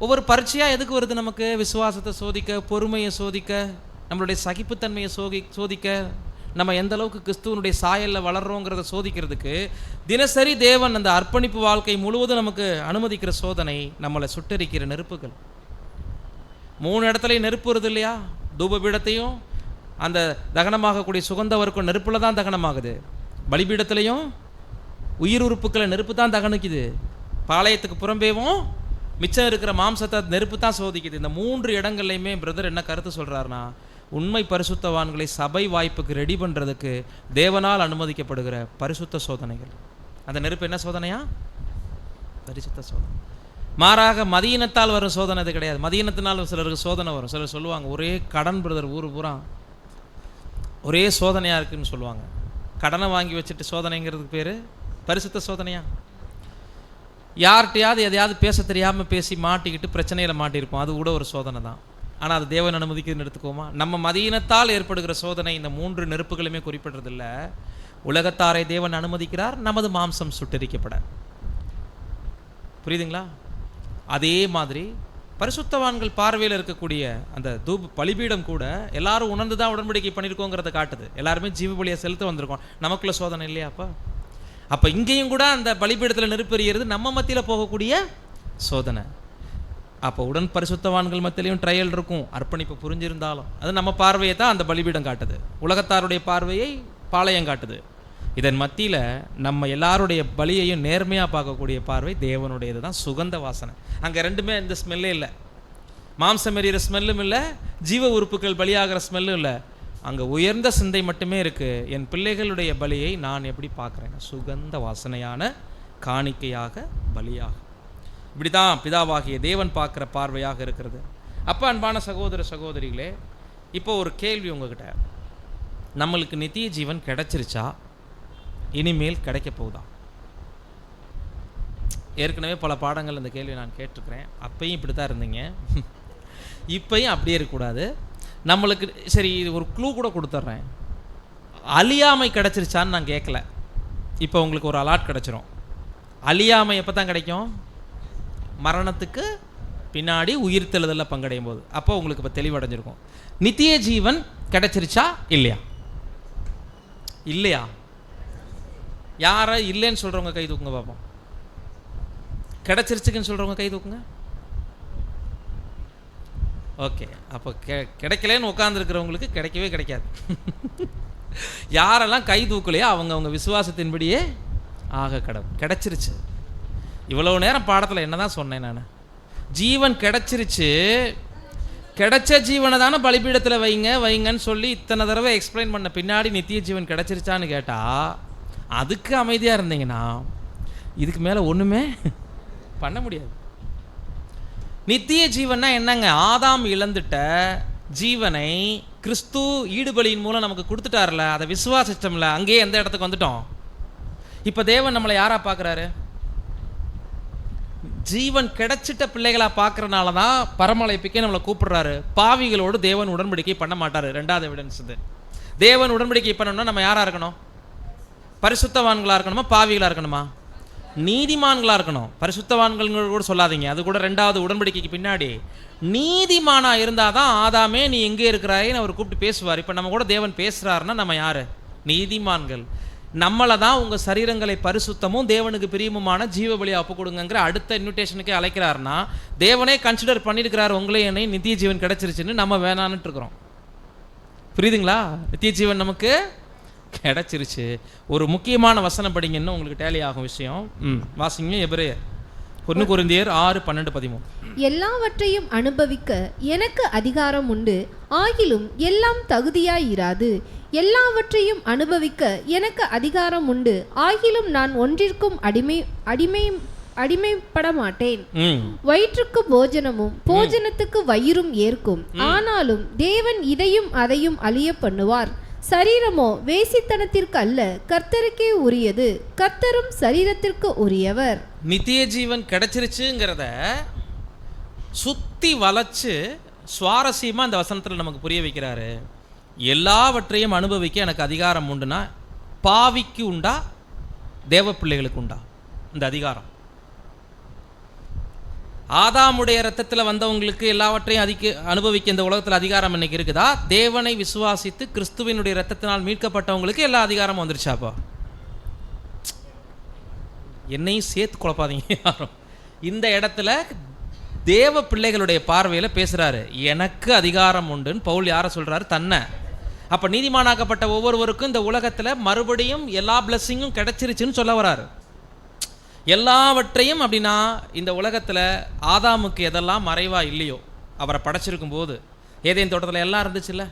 ஒவ்வொரு பரீட்சையாக எதுக்கு வருது நமக்கு? விசுவாசத்தை சோதிக்க, பொறுமையை சோதிக்க, நம்மளுடைய சகிப்புத்தன்மையை சோதிக்க, நம்ம எந்த அளவுக்கு கிறிஸ்துவனுடைய சாயலில் வளர்றோங்கிறத சோதிக்கிறதுக்கு தினசரி தேவன் அந்த அர்ப்பணிப்பு வாழ்க்கை முழுவதும் நமக்கு அனுமதிக்கிற சோதனை நம்மளை சுட்டரிக்கிற நெருப்புகள். 3 இடத்துலையும் நெருப்பு வருது இல்லையா? தூபபீடத்தையும் அந்த தகனமாகக்கூடிய சுகந்தவருக்கும் நெருப்பில் தான் தகனமாகுது. பலிபீடத்துலையும் உயிர் உறுப்புக்களை நெருப்பு தான் தகனிக்குது. பாளையத்துக்கு புறம்பேவும் மிச்சம் இருக்கிற மாம்சத்தை நெருப்பு தான் சோதிக்குது. இந்த 3 இடங்கள்லையுமே பிரதர் என்ன கருத்து சொல்கிறாருன்னா, உண்மை பரிசுத்தவான்களை சபை வாய்ப்புக்கு ரெடி பண்ணுறதுக்கு தேவனால் அனுமதிக்கப்படுகிற பரிசுத்த சோதனைகள். அந்த நெருப்பு என்ன சோதனையா? பரிசுத்த சோதனை. மாறாக மதியினத்தால் வரும் சோதனை அது கிடையாது. மதியினத்தினால் சிலருக்கு சோதனை வரும். சிலர் சொல்லுவாங்க, ஒரே கடன் பிரதர், ஊர் பூரா ஒரே சோதனையாக இருக்குதுன்னு சொல்லுவாங்க. கடனை வாங்கி வச்சுட்டு சோதனைங்கிறதுக்கு பேர் பரிசுத்த சோதனையா? யார்கிட்டையாவது எதையாவது பேச தெரியாமல் பேசி மாட்டிக்கிட்டு பிரச்சனையில் மாட்டியிருப்போம், அது கூட ஒரு சோதனை தான். ஆனால் அது தேவன் அனுமதிக்குதுன்னு எடுத்துக்கோமா? நம்ம மதியினத்தால் ஏற்படுகிற சோதனை இந்த 3 நெருப்புகளுமே குறிப்பிடுறதில்லை. உலகத்தாரை தேவன் அனுமதிக்கிறார், நமது மாம்சம் சுட்டரிக்கப்பட. புரியுதுங்களா? அதே மாதிரி பரிசுத்தவான்கள் பார்வையில் இருக்கக்கூடிய அந்த பலிபீடம் கூட எல்லாரும் உணர்ந்து தான் உடன்படிக்கை பண்ணியிருக்கோங்கிறத காட்டுது. எல்லாருமே ஜீவபலியை செலுத்த வந்திருக்கோம். நமக்குள்ள சோதனை இல்லையாப்பா? அப்போ இங்கேயும் கூட அந்த பலிபீடத்தில் நெருப்பெறிகிறது நம்ம மத்தியில் போகக்கூடிய சோதனை. அப்போ உடன் பரிசுத்தவான்கள் மத்தியிலையும் ட்ரையல் இருக்கும், அர்ப்பணிப்பு புரிஞ்சிருந்தாலும். அது நம்ம பார்வையை தான் அந்த பலிபீடம் காட்டுது, உலகத்தாருடைய பார்வையை பாளையம் காட்டுது. இதன் மத்தியில் நம்ம எல்லாருடைய பலியையும் நேர்மையாக பார்க்கக்கூடிய பார்வை தேவனுடையது தான். சுகந்த வாசனை. அங்கே ரெண்டுமே இந்த ஸ்மெல்லே இல்லை. மாம்சம் எறிகிற ஸ்மெல்லும் இல்லை, ஜீவ உறுப்புகள் பலியாகிற ஸ்மெல்லும் இல்லை. அங்கே உயர்ந்த சிந்தை மட்டுமே இருக்குது. என் பிள்ளைகளுடைய பலியை நான் எப்படி பார்க்குறேன்? சுகந்த வாசனையான காணிக்கையாக, பலியாக. இப்படி தான் பிதாவாகிய தேவன் பார்க்குற பார்வையாக இருக்கிறது. அப்போ அன்பான சகோதர சகோதரிகளே, இப்போ ஒரு கேள்வி உங்ககிட்ட. நம்மளுக்கு நித்திய ஜீவன் கிடைச்சிருச்சா? இனிமேல் கிடைக்க போகுதா? ஏற்கனவே பல பாடங்கள் இந்த கேள்வி நான் கேட்டிருக்கிறேன். அப்பையும் இப்படி தான் இருந்தீங்க, இப்பையும் அப்படியே இருக்கக்கூடாது. நம்மளுக்கு சரி, ஒரு க்ளூ கூட கொடுத்துட்றேன். அழியாமை கிடைச்சிருச்சான்னு நான் கேட்கல. இப்போ உங்களுக்கு ஒரு அலாட் கிடைச்சிரும். அழியாமை எப்போ தான் கிடைக்கும்? மரணத்துக்கு பின்னாடி உயிர்த்தெழுதலில் பங்கடையும் போது. அப்போ உங்களுக்கு இப்போ தெளிவடைஞ்சிருக்கும். நித்திய ஜீவன் கிடைச்சிருச்சா இல்லையா? இல்லையா? யாரை இல்லைன்னு சொல்கிறவங்க கை தூக்குங்க பார்ப்போம். கிடைச்சிருச்சுக்குன்னு சொல்கிறவங்க கை தூக்குங்க. ஓகே, அப்போ கிடைக்கலன்னு உட்காந்துருக்கிறவங்களுக்கு கிடைக்கவே கிடைக்காது. யாரெல்லாம் கை தூக்கலையோ அவங்க விசுவாசத்தின்படியே ஆக கிடைச்சிருச்சு. இவ்வளோ நேரம் பாடத்தில் என்ன தான் சொன்னேன் நான்? ஜீவன் கிடைச்சிருச்சு. கிடைச்ச ஜீவனை தானே பலிபீடத்தில் வைங்கன்னு சொல்லி இத்தனை தடவை எக்ஸ்பிளைன் பண்ண பின்னாடி நித்திய ஜீவன் கிடைச்சிருச்சான்னு கேட்டால் அதுக்கு அமைதியாக இருந்தீங்கன்னா இதுக்கு மேலே ஒன்றுமே பண்ண முடியாது. நித்திய ஜீவன்னா என்னங்க? ஆதாம் இழந்துட்ட ஜீவனை கிறிஸ்து ஈடுபலியின் மூலம் நமக்கு கொடுத்துட்டார்ல, அதை விசுவாசிச்சோம்ல, அங்கேயே எந்த இடத்துக்கு வந்துட்டோம். இப்போ தேவன் நம்மளை யாரா பார்க்குறாரு? ஜீவன் கிடைச்சிட்ட பிள்ளைகளா பார்க்கறனால தான் பரமழைப்புக்கே நம்மளை கூப்பிடுறாரு. பாவிகளோடு தேவன் உடன்படிக்கை பண்ண மாட்டாரு. 2வது எவிடன்ஸ் இது. தேவன் உடன்படிக்கை பண்ணணும்னா நம்ம யாரா இருக்கணும்? பரிசுத்தவான்களா இருக்கணுமா, பாவிகளா இருக்கணுமா? நீதிமான்களா இருக்கணும். பரிசுத்தவான்கள் கூட சொல்லாதீங்க, அது கூட 2வது உடன்படிக்கைக்கு பின்னாடி. நீதிமானா இருந்தாதான் ஆதாமே நீ எங்கே இருக்கிறாயின்னு அவர் கூப்பிட்டு பேசுவார். இப்போ நம்ம கூட தேவன் பேசுறாருன்னா நம்ம யாரு? நீதிமான்கள். நம்மளை தான் உங்கள் சரீரங்களை பரிசுத்தமும் தேவனுக்கு பிரியமுமான ஜீவபலியாக ஒப்பு கொடுங்கிற அடுத்த இன்விடேஷனுக்கே அழைக்கிறாருன்னா தேவனே கன்சிடர் பண்ணியிருக்கிறார் உங்களே என்னை நித்திய ஜீவன் கிடைச்சிருச்சுன்னு நம்ம வேணான்னுட்டு இருக்கிறோம். புரியுதுங்களா? நித்திய ஜீவன் நமக்கு கிடைச்சிருச்சு. ஒரு முக்கியமான வசனம் படிங்கன்னு உங்களுக்கு டேலி ஆகும் விஷயம். வாசிங்க. எபிரேயர் 1 கொரிந்தியர் 6:12-13. எல்லாவற்றையும் அனுபவிக்க எனக்கு அதிகாரம் உண்டு, ஆகிலும் எல்லாம் தகுதியாயிராது. எல்லாவற்றையும் அனுபவிக்க எனக்கு அதிகாரம் உண்டு, ஆகிலும் நான் ஒன்றிற்கும் அடிமைப்பட மாட்டேன். வயிற்றுக்கு போஜனமும் போஜனத்துக்கு வயிறும் ஏற்கும். ஆனாலும் தேவன் இதையும் அதையும் அழிய பண்ணுவார். சரீரமோ வேசித்தனத்திற்கு அல்ல, கர்த்தருக்கே உரியது, கர்த்தரும் சரீரத்திற்கு உரியவர். நித்திய ஜீவன் கிடைச்சிருச்சுங்கிறத சுத்தி வளைச்சு சுவாரஸ்யமாக இந்த வசனத்தில் நமக்கு புரிய வைக்கிறாரு. எல்லாவற்றையும் அனுபவிக்க எனக்கு அதிகாரம் உண்டுனா பாவிக்கு உண்டா தேவ பிள்ளைகளுக்கு உண்டா இந்த அதிகாரம்? ஆதாமுடைய இரத்தத்தில் வந்தவங்களுக்கு எல்லாவற்றையும் அனுபவிக்க இந்த உலகத்தில் அதிகாரம் இன்னைக்கு இருக்குதா? தேவனை விசுவாசித்து கிறிஸ்துவினுடைய இரத்தத்தினால் மீட்கப்பட்டவங்களுக்கு எல்லா அதிகாரமும் வந்துருச்சாப்பா? என்னையும் சேர்த்து குழப்பாதீங்க யாரும். இந்த இடத்துல தேவ பிள்ளைகளுடைய பார்வையில் பேசுகிறாரு. எனக்கு அதிகாரம் உண்டுன்னு பவுல் யாரை சொல்கிறாரு? தன்னை. அப்போ நீதிமானாக்கப்பட்ட ஒவ்வொருவருக்கும் இந்த உலகத்தில் மறுபடியும் எல்லா பிளஸ்ஸிங்கும் கிடைச்சிருச்சுன்னு சொல்ல வராரு. எல்லாவற்றையும் அப்படின்னா இந்த உலகத்தில் ஆதாமுக்கு எதெல்லாம் மறைவாக இல்லையோ அவரை படைச்சிருக்கும் போது ஏதேன் தோட்டத்தில் எல்லாம் இருந்துச்சுல்ல.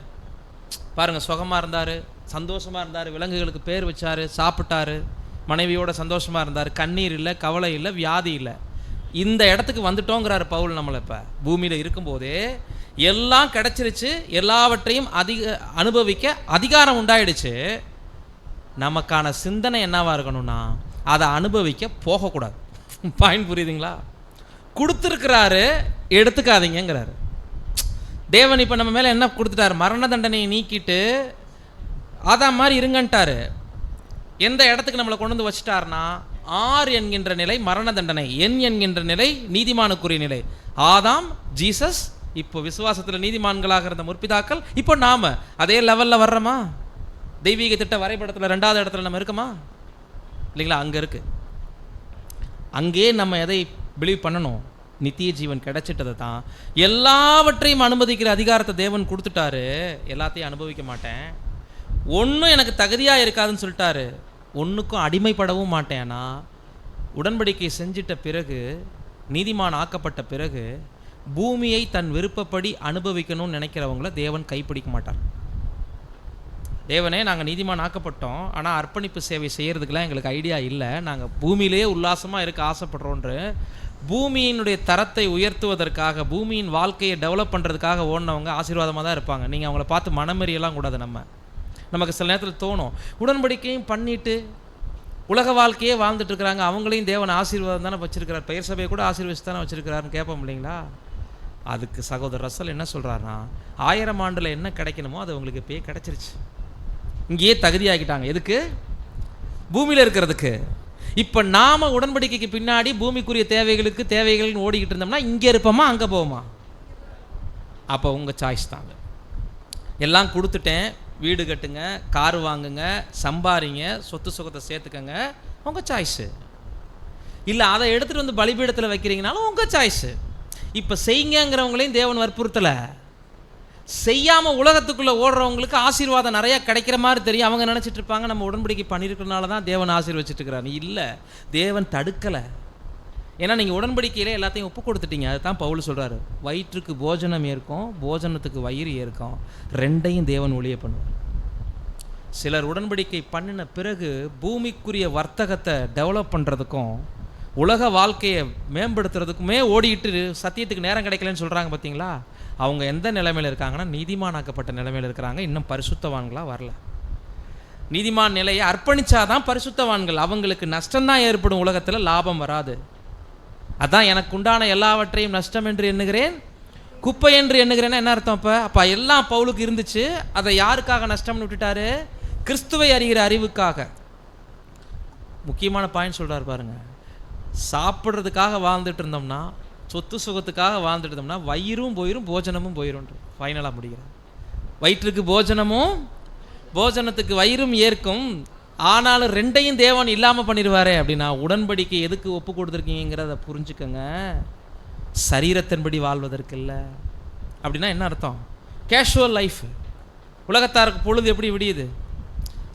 பாருங்கள், சுகமாக இருந்தார், சந்தோஷமாக இருந்தார், விலங்குகளுக்கு பேர் வச்சார், சாப்பிட்டாரு, மனைவியோட சந்தோஷமாக இருந்தார், கண்ணீர் இல்லை, கவலை இல்லை, வியாதி இல்லை. இந்த இடத்துக்கு வந்துட்டோங்கிறாரு பவுல். நம்மளை இப்போ பூமியில் இருக்கும்போதே எல்லாம் கிடச்சிருச்சு, எல்லாவற்றையும் அனுபவிக்க அதிகாரம் உண்டாயிடுச்சு. நமக்கான சிந்தனை என்னவாக இருக்கணும்னா அதை அனுபவிக்க போகக்கூடாது. பாயிண்ட் புரியுதுங்களா? கொடுத்துருக்கிறாரு, எடுத்துக்காதீங்கிறாரு தேவன். இப்போ நம்ம மேலே என்ன கொடுத்துட்டாரு? மரண தண்டனையை நீக்கிட்டு அதான் மாதிரி இருங்கன்ட்டாரு. எந்த இடத்துக்கு நம்மளை கொண்டு வந்து வச்சுட்டாருன்னா, ஆர் என்கின்ற நிலை மரண தண்டனை, என் என்கின்ற நிலை நீதிமானுக்குரிய நிலை. ஆதாம், ஜீசஸ், இப்போ விசுவாசத்தில் நீதிமான்களாக இருந்த முற்பிதாக்கள், இப்போ நாம அதே லெவலில் வர்றோமா? தெய்வீக திட்ட வரைபடத்தில் 2வது இடத்துல நம்ம இருக்கோமா? இல்லைங்களா? அங்கே இருக்கு. அங்கே நம்ம எதை பிலீவ் பண்ணணும்? நித்திய ஜீவன் கிடைச்சிட்டதை தான். எல்லாவற்றையும் அனுமதிக்கிற அதிகாரத்தை தேவன் கொடுத்துட்டாரு. எல்லாத்தையும் அனுபவிக்க மாட்டேன், ஒன்றும் எனக்கு தகுதியாக இருக்காதுன்னு சொல்லிட்டாரு. ஒன்றுக்கும் அடிமைப்படவும் மாட்டேன்னா உடன்படிக்கை செஞ்சிட்ட பிறகு, நீதிமான் ஆக்கப்பட்ட பிறகு பூமியை தன் விருப்பப்படி அனுபவிக்கணும்னு நினைக்கிறவங்கள தேவன் கைப்பிடிக்க மாட்டார். தேவனே, நாங்கள் நீதிமான் ஆக்கப்பட்டோம், ஆனால் அர்ப்பணிப்பு சேவை செய்கிறதுக்கெல்லாம் எங்களுக்கு ஐடியா இல்லை, நாங்கள் பூமியிலேயே உல்லாசமாக இருக்க ஆசைப்படுறோன்று பூமியினுடைய தரத்தை உயர்த்துவதற்காக, பூமியின் வாழ்க்கையை டெவலப் பண்ணுறதுக்காக ஓடினவங்க ஆசீர்வாதமாக தான் இருப்பாங்க. நீங்கள் அவங்கள பார்த்து மனமெறியெல்லாம் கூடாது. நமக்கு சில நேரத்தில் தோணும், உடன்படிக்கையும் பண்ணிட்டு உலக வாழ்க்கையே வாழ்ந்துட்டு இருக்கிறாங்க, அவங்களையும் தேவன் ஆசீர்வாதம் தானே வச்சிருக்கிறார், பெயர் சபையை கூட ஆசீர்வதிச்சு தானே வச்சிருக்கிறாருன்னு கேட்போம் இல்லைங்களா? அதுக்கு சகோதரர் ரசல் என்ன சொல்கிறாருன்னா, 1000 ஆண்டில் என்ன கிடைக்கணுமோ அது உங்களுக்கு இப்போயே கிடைச்சிருச்சு. இங்கேயே தகுதியாகிட்டாங்க. எதுக்கு? பூமியில் இருக்கிறதுக்கு. இப்போ நாம் உடன்படிக்கைக்கு பின்னாடி பூமிக்குரிய தேவைகள் ஓடிக்கிட்டு இருந்தோம்னா இங்கே இருப்போமா அங்கே போவோமா? அப்போ உங்கள் சாய்ஸ் தாங்க. எல்லாம் கொடுத்துட்டேன், வீடு கட்டுங்க, கார் வாங்குங்க, சம்பாரிங்க, சொத்து சுகத்தை சேர்த்துக்கங்க, உங்கள் சாய்ஸு. இல்லை அதை எடுத்துகிட்டு வந்து பலிபீடத்தில் வைக்கிறீங்கனாலும் உங்கள் சாய்ஸு. இப்போ செய்யுங்கிறவங்களையும் தேவன் வற்புறுத்தலை. செய்யாமல் உலகத்துக்குள்ளே ஓடுறவங்களுக்கு ஆசீர்வாதம் நிறையா கிடைக்கிற மாதிரி தெரியும். அவங்க நினச்சிட்டு இருப்பாங்க நம்ம உடன்படிக்கை பண்ணியிருக்கிறனால தான் தேவன் ஆசீர்வச்சிட்டு இருக்கிறாரு. இல்லை, தேவன் தடுக்கலை. ஏன்னா நீங்கள் உடன்படிக்கையிலே எல்லாத்தையும் ஒப்பு கொடுத்துட்டீங்க. அதுதான் பவுல் சொல்கிறாரு, வயிற்றுக்கு போஜனம் ஏற்கும், போஜனத்துக்கு வயிறு ஏற்கும், ரெண்டையும் தேவன் ஒழிய பண்ணுவார். சிலர் உடன்படிக்கை பண்ணின பிறகு பூமிக்குரிய வர்த்தகத்தை டெவலப் பண்ணுறதுக்கும் உலக வாழ்க்கையை மேம்படுத்துறதுக்குமே ஓடிக்கிட்டு சத்தியத்துக்கு நேரம் கிடைக்கலன்னு சொல்கிறாங்க. பார்த்தீங்களா? அவங்க எந்த நிலைமையில் இருக்காங்கன்னா, நீதிமானாக்கப்பட்ட நிலைமையில் இருக்கிறாங்க, இன்னும் பரிசுத்தவான்களாக வரல. நீதிமான் நிலையை அர்ப்பணித்தாதான் பரிசுத்தவான்கள். அவங்களுக்கு நஷ்டம்தான் ஏற்படும், உலகத்தில் லாபம் வராது. அதான் எனக்கு உண்டான எல்லாவற்றையும் நஷ்டம் என்று எண்ணுகிறேன், குப்பை என்று எண்ணுகிறேன்னா என்ன அர்த்தம்? அப்போ எல்லாம் பவுலுக்கு இருந்துச்சு, அதை யாருக்காக நஷ்டம்னு விட்டுட்டாரு? கிறிஸ்துவை அறிகிற அறிவுக்காக. முக்கியமான பாயிண்ட் சொல்கிறார் பாருங்க. சாப்பிட்றதுக்காக வாழ்ந்துட்டு இருந்தோம்னா, சொத்து சுகத்துக்காக வாழ்ந்துட்டு இருந்தோம்னா வயிறும் போயிடும், போஜனமும் போயிடும். ஃபைனலாக முடிகிறேன். வயிற்றுக்கு போஜனமும் போஜனத்துக்கு வயிறும் ஏற்கும், ஆனாலும் ரெண்டையும் தேவன் இல்லாமல் பண்ணிடுவாரே. அப்படின்னா உடன்படிக்கை எதுக்கு ஒப்பு கொடுத்துருக்கீங்கிறத புரிஞ்சுக்கங்க. சரீரத்தின்படி வாழ்வதற்கு இல்லை. அப்படின்னா என்ன அர்த்தம்? Casual life. உலகத்தாருக்கு பொழுது எப்படி விடியுது?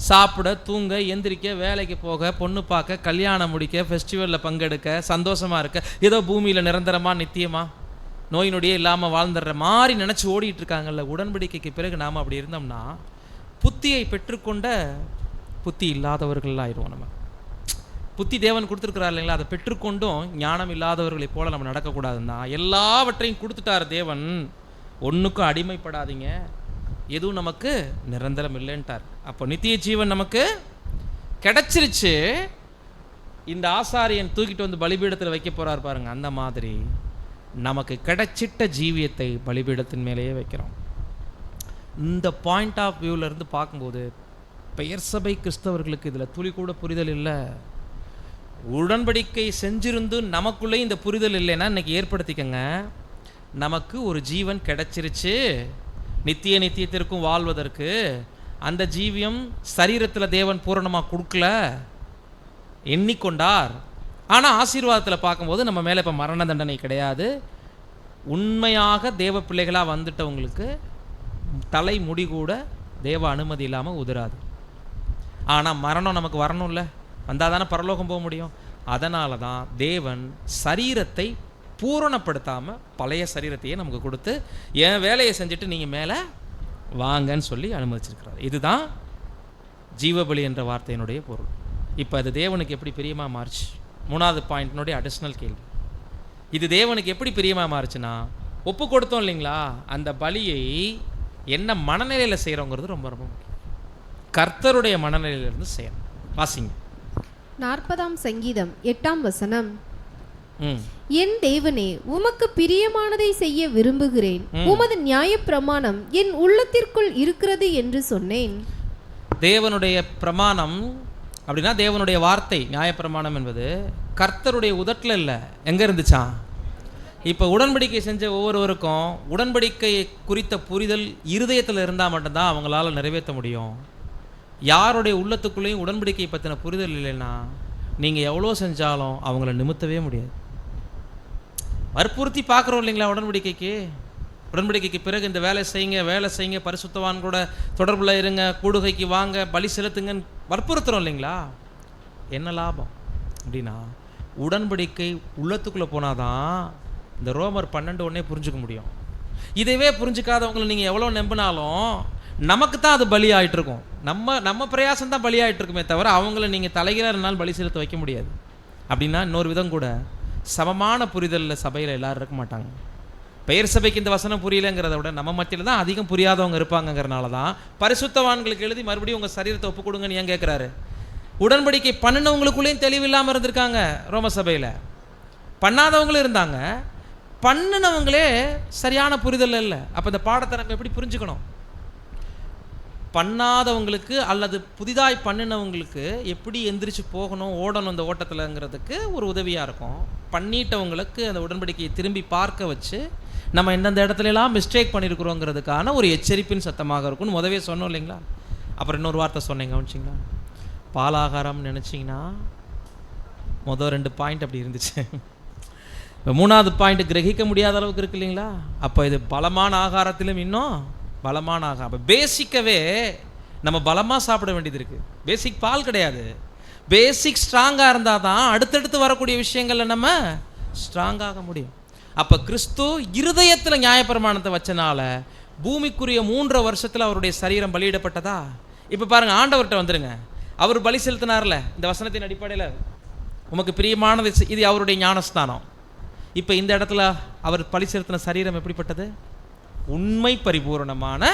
சாப்பிட, தூங்க, எந்திரிக்க, வேலைக்கு போக, பொண்ணு பார்க்க, கல்யாணம் முடிக்க, ஃபெஸ்டிவலில் பங்கெடுக்க, சந்தோஷமாக இருக்க, ஏதோ பூமியில் நிரந்தரமாக நித்தியமாக நோய் நொடியே இல்லாமல் வாழ்ந்துடுற மாதிரி நினச்சி ஓடிட்டு இருக்காங்கல்ல. உடன்படிக்கைக்கு பிறகு நாம் அப்படி இருந்தோம்னா புத்தியை பெற்றுக்கொண்ட புத்தி இல்லாதவர்கள் ஆயிடுவோம். நம்ம புத்தி தேவன் கொடுத்துருக்கிறார் இல்லைங்களா? அதை பெற்றுக்கொண்டும் ஞானம் இல்லாதவர்களை போல நம்ம நடக்கக்கூடாதுன்னா எல்லாவற்றையும் கொடுத்துட்டார் தேவன். ஒன்றுக்கும் அடிமைப்படாதீங்க, எதுவும் நமக்கு நிரந்தரம் இல்லைன்ட்டார். அப்போ நித்திய ஜீவன் நமக்கு கிடைச்சிருச்சு. இந்த ஆசாரியன் தூக்கிட்டு வந்து பலிபீடத்தில் வைக்க போகிறார் பாருங்க. அந்த மாதிரி நமக்கு கிடைச்சிட்ட ஜீவியத்தை பலிபீடத்தின் மேலேயே வைக்கிறோம். இந்த பாயிண்ட் ஆஃப் வியூவிலேருந்து பார்க்கும்போது பெயர் சபை கிறிஸ்தவர்களுக்கு இதில் துளி கூட புரிதல் இல்லை. உடன்படிக்கை செஞ்சிருந்து நமக்குள்ளே இந்த புரிதல் இல்லைன்னா இன்றைக்கி ஏற்படுத்திக்கங்க. நமக்கு ஒரு ஜீவன் கிடைச்சிருச்சு, நித்தியத்திற்கும் வாழ்வதற்கு. அந்த ஜீவியம் சரீரத்தில் தேவன் பூரணமாக கொடுக்கல, எண்ணிக்கொண்டார். ஆனால் ஆசீர்வாதத்தில் பார்க்கும்போது நம்ம மேலே இப்போ மரண தண்டனை கிடையாது. உண்மையாக தேவ பிள்ளைகளாக வந்துட்டவங்களுக்கு தலை முடி கூட தேவ அனுமதி இல்லாமல் உதிராது. ஆனால் மரணம் நமக்கு வரணும்ல, வந்தால் தானே பரலோகம் போக முடியும். அதனால தான் தேவன் சரீரத்தை பூரணப்படுத்தாமல் பழைய சரீரத்தையே நமக்கு கொடுத்து என் வேலையை செஞ்சுட்டு நீங்கள் மேலே வாங்கன்னு சொல்லி அனுமதிச்சிருக்கிறார். இதுதான் ஜீவபலி என்ற வார்த்தையினுடைய பொருள். இப்போ அது தேவனுக்கு எப்படி பிரியமாக மாறுச்சு? மூணாவது பாயிண்ட்னுடைய அடிஷ்னல் கேள்வி. இது தேவனுக்கு எப்படி பிரியமாக மாறுச்சுன்னா, ஒப்பு கொடுத்தோம் இல்லைங்களா, அந்த பலியை என்ன மனநிலையில் செய்கிறோங்கிறது ரொம்ப ரொம்ப முக்கியம். கர்த்தருடைய மனநிலையிலிருந்து செய்யணும். வாசிங்க 40ஆம் சங்கீதம் 8ஆம் வசனம். என் தேவனே, உமக்கு பிரியமானதை செய்ய விரும்புகிறேன், உமது நியாயப்பிரமாணம் என் உள்ளத்திற்குள் இருக்கிறது என்று சொன்னேன். தேவனுடைய பிரமாணம் அப்படின்னா தேவனுடைய வார்த்தை, நியாயப்பிரமாணம் என்பது கர்த்தருடைய உதட்டில் இல்லை, எங்கே இருந்துச்சான்? இப்போ உடன்படிக்கை செஞ்ச ஒவ்வொருவருக்கும் உடன்படிக்கை குறித்த புரிதல் இருதயத்தில் இருந்தால் மட்டும்தான் அவங்களால நிறைவேற்ற முடியும். யாருடைய உள்ளத்துக்குள்ளேயும் உடன்படிக்கை பற்றின புரிதல் இல்லைன்னா நீங்கள் எவ்வளோ செஞ்சாலும் அவங்கள நிமித்தவே முடியாது. வற்புறுத்தி பார்க்குறோம் இல்லைங்களா உடன்படிக்கைக்கு பிறகு இந்த வேலை செய்யுங்க, பரிசுத்தவான் கூட தொடர்பில் இருங்க, கூடுகைக்கு வாங்க, பலி செலுத்துங்கன்னு வற்புறுத்துறோம் இல்லைங்களா? என்ன லாபம் அப்படின்னா, உடன்படிக்கை உள்ளத்துக்குள்ளே போனாதான் இந்த ரோமர் 12 புரிஞ்சுக்க முடியும். இதைவே புரிஞ்சுக்காதவங்களை நீங்கள் எவ்வளோ நம்பினாலும் நமக்கு தான் அது பலி ஆகிட்டு இருக்கும். நம்ம பிரயாசம் தான் பலி ஆகிட்டு இருக்குமே தவிர அவங்கள நீங்கள் தலைகீழாக 2 நாள் பலி செலுத்த வைக்க முடியாது. அப்படின்னா இன்னொரு விதம் கூட, சமமான புரிதலில் சபையில் எல்லோரும் இருக்க மாட்டாங்க. பெயர் சபைக்கு இந்த வசனம் புரியலைங்கிறத விட நம்ம மத்தியில் தான் அதிகம் புரியாதவங்க இருப்பாங்கங்கிறனால தான் பரிசுத்தவான்களுக்கு எழுதி மறுபடியும் உங்கள் சரீரத்தை ஒப்பு கொடுங்கன்னு ஏன் கேட்குறாரு? உடன்படிக்கை பண்ணினவங்களுக்குள்ளேயும் தெளிவில்லாமல் இருந்திருக்காங்க ரோம சபையில், பண்ணாதவங்களும் இருந்தாங்க, பண்ணினவங்களே சரியான புரிதல் இல்லை. அப்போ இந்த பாடத்தை நம்ம எப்படி புரிஞ்சுக்கணும்? பண்ணாதவங்களுக்கு அல்லது புதிதாய் பண்ணினவங்களுக்கு எப்படி எந்திரிச்சு போகணும், ஓடணும் இந்த ஓட்டத்தில்ங்கிறதுக்கு ஒரு உதவியாக இருக்கும். பண்ணிட்டவங்களுக்கு அந்த உடன்படிக்கையை திரும்பி பார்க்க வச்சு நம்ம எந்தெந்த இடத்துலலாம் மிஸ்டேக் பண்ணியிருக்கிறோங்கிறதுக்கான ஒரு எச்சரிப்பின் சத்தமாக இருக்கும்னு முதவே சொன்னோம் இல்லைங்களா? அப்புறம் இன்னொரு வார்த்தை சொன்னீங்க கவனிச்சிங்களா? பாலாகாரம் நினச்சிங்கன்னா மொதல் 2 பாயிண்ட் அப்படி இருந்துச்சு. இப்போ 3வது பாயிண்ட் கிரகிக்க முடியாத அளவுக்கு இருக்கு இல்லைங்களா? அப்போ இது பலமான ஆகாரத்திலும் இன்னும் பலமான ஆகாரம். அப்போ பேசிக்கவே நம்ம பலமாக சாப்பிட வேண்டியது இருக்குது. பேசிக் பால் கிடையாது. பேசிக் ஸ்ட்ராங்காக இருந்தால் தான் அடுத்தடுத்து வரக்கூடிய விஷயங்களில் நம்ம ஸ்ட்ராங்காக முடியும். அப்போ கிறிஸ்து இருதயத்தில் நியாயப்பிரமாணத்தை வச்சனால பூமிக்குரிய 3 வருஷத்தில் அவருடைய சரீரம் பலியிடப்பட்டதா? இப்போ பாருங்கள், ஆண்டவர்கிட்ட வந்துடுங்க. அவர் பலி செலுத்தினார்ல இந்த வசனத்தின் அடிப்படையில், உமக்கு பிரியமானது, இது அவருடைய ஞானஸ்தானம். இப்போ இந்த இடத்துல அவர் பலி செலுத்தின சரீரம் எப்படிப்பட்டது? உண்மை பரிபூரணமான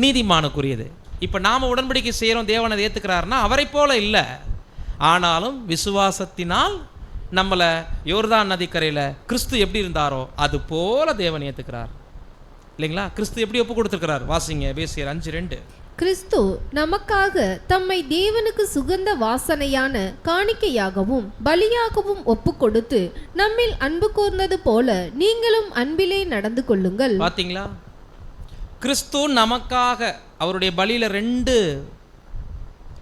நீதிமானுக்குரியது. இப்போ நாம் உடன்படிக்கை செய்கிறோம், தேவனை ஏற்றுக்கிறாருன்னா அவரை போல இல்லை, ஆனாலும் விசுவாசத்தினால் நம்மளை யோர்தான் நதிக்கரையில் கிறிஸ்து எப்படி இருந்தாரோ அது போல தேவன் ஏற்றுக்கிறார் இல்லைங்களா? கிறிஸ்து எப்படி ஒப்பு கொடுத்துருக்கிறார்? வாசிங்க எபேசியர் 5:2. கிறிஸ்து நமக்காக தம்மை தேவனுக்கு சுகந்த வாசனையான காணிக்கையாகவும் பலியாகவும் ஒப்பு கொடுத்து நம்மில் அன்பு கூர்ந்தது போல நீங்களும் அன்பிலே நடந்து கொள்ளுங்கள். பார்த்தீங்களா? கிறிஸ்து நமக்காக அவருடைய பலியில் 2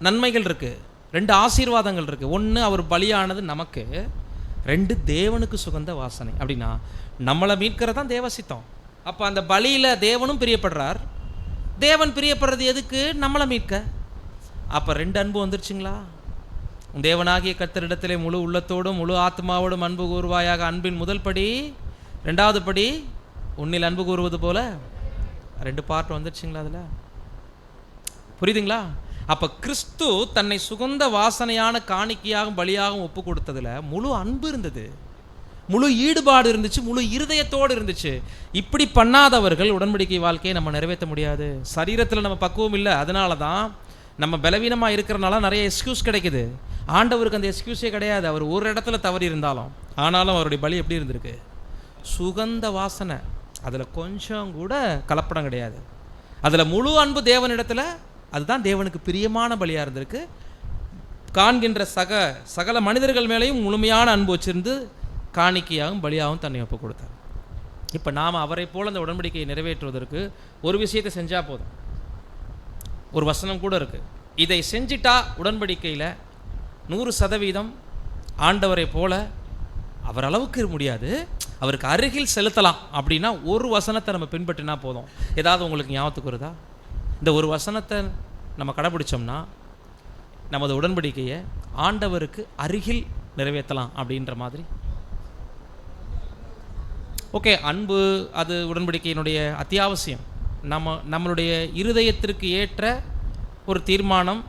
நன்மைகள் இருக்கு, 2 ஆசீர்வாதங்கள் இருக்கு. 1, அவர் பலியானது நமக்கு, 2 தேவனுக்கு சுகந்த வாசனை. அப்படின்னா நம்மளை மீட்கிறதான் தேவசித்தம். அப்போ அந்த பலியில் தேவனும் பிரியப்படுறார். தேவன் பிரியப்படுறது எதுக்கு? நம்மளை மீட்க. அப்போ 2 அன்பு வந்துருச்சுங்களா? தேவனாகிய கர்த்தரிடத்திலே முழு உள்ளத்தோடும் முழு ஆத்மாவோடும் அன்பு கூறுவாயாக. அன்பின் முதல் படி. 2வது படி உன்னில் அன்பு கூறுவது போல. 2 பார்ட் வந்துருச்சுங்களா? அதில் புரியுதுங்களா? அப்போ கிறிஸ்து தன்னை சுகந்த வாசனையான காணிக்கையாகவும் பலியாகவும் ஒப்பு கொடுத்ததில் முழு அன்பு இருந்தது, முழு ஈடுபாடு இருந்துச்சு, முழு இருதயத்தோடு இருந்துச்சு. இப்படி பண்ணாதவர்கள் உடன்படிக்கை வாழ்க்கையை நம்ம நிறைவேற்ற முடியாது. சரீரத்தில் நம்ம பக்குவம் இல்லை, அதனால தான் நம்ம பலவீனமாக இருக்கிறனால நிறைய எக்ஸ்கியூஸ் கிடைக்குது. ஆண்டவருக்கு அந்த எக்ஸ்கியூஸே கிடையாது. அவர் ஒரு இடத்துல தவறி இருந்தாலும், ஆனாலும் அவருடைய பலி எப்படி இருந்திருக்கு? சுகந்த வாசனை, அதில் கொஞ்சம் கூட கலப்படம் கிடையாது. அதில் முழு அன்பு தேவனிடத்தில், அதுதான் தேவனுக்கு பிரியமான பலியாக இருந்திருக்கு. காண்கின்ற சகல மனிதர்கள் மேலேயும் முழுமையான அன்பு வச்சிருந்து காணிக்கையாகவும் பலியாகவும் தன்னை ஒப்பு கொடுத்தார். இப்போ நாம் அவரை போல் அந்த உடன்படிக்கையை நிறைவேற்றுவதற்கு ஒரு விஷயத்தை செஞ்சால் போதும். ஒரு வசனம் கூட இருக்குது, இதை செஞ்சிட்டா உடன்படிக்கையில் 100% ஆண்டவரை போல அவர் அளவுக்கு முடியாது, அவருக்கு அருகில் செலுத்தலாம் அப்படின்னா ஒரு வசனத்தை நம்ம பின்பற்றினா போதும். ஏதாவது உங்களுக்கு ஞாபகத்துக்கு வருதா? இந்த ஒரு வசனத்தை நம்ம கடைபிடிச்சோம்னா நமது உடன்படிக்கையை ஆண்டவருக்கு அருகில் நிறைவேற்றலாம் அப்படின்ற மாதிரி. ஓகே, அன்பு அது உடன்படிக்கையினுடைய அத்தியாவசியம். நம்மளுடைய இருதயத்திற்கு ஏற்ற ஒரு தீர்மானம்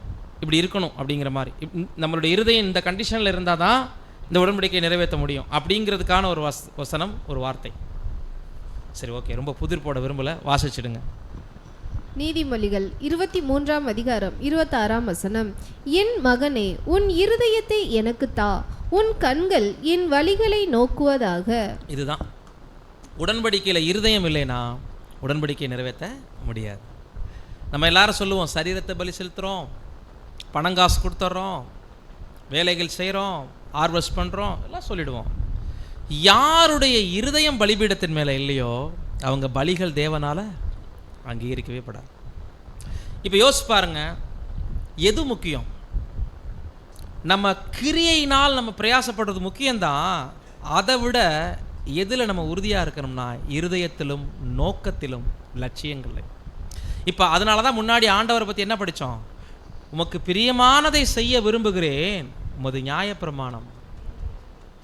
இப்படி இருக்கணும் அப்படிங்கிற மாதிரி. நம்மளுடைய இருதயம் இந்த கண்டிஷனில் இருந்தால் தான் இந்த உடன்படிக்கையை நிறைவேற்ற முடியும் அப்படிங்கிறதுக்கான ஒரு வசனம், ஒரு வார்த்தை. சரி, ஓகே, ரொம்ப புதிர் போட விரும்பலை, வாசிச்சிடுங்க. நீதிமொழிகள் 23ஆம் அதிகாரம் 26ஆம் வசனம். என் மகனே, உன் இருதயத்தை எனக்கு தா, உன் கண்கள் என் வழிகளை நோக்குவதாக. இதுதான் உடன்படிக்கையில் இருதயம் இல்லைன்னா உடன்படிக்கையை நிறைவேற்ற முடியாது. நம்ம எல்லாரும் சொல்லுவோம், சரீரத்தை பலி செலுத்துகிறோம், பணங்காசு கொடுத்துட்றோம், வேலைகள் செய்கிறோம், ஹார்வெஸ்ட் பண்ணுறோம், எல்லாம் சொல்லிடுவோம். யாருடைய இருதயம் பலிபீடத்தின் மேலே இல்லையோ அவங்க பலிகள் தேவனால் அங்கீகரிக்கவே படாது. இப்போ யோசிச்சு பாருங்க, எது முக்கியம்? நம்ம கிரியையினால் நம்ம பிரயாசப்படுறது முக்கியம்தான். அதை விட எதில் நம்ம உறுதியாக இருக்கணும்னா இருதயத்திலும் நோக்கத்திலும் லட்சியங்கள். இப்போ அதனால தான் முன்னாடி ஆண்டவரை பற்றி என்ன படித்தோம்? உமக்கு பிரியமானதை செய்ய விரும்புகிறேன், உமது நியாயப்பிரமாணம்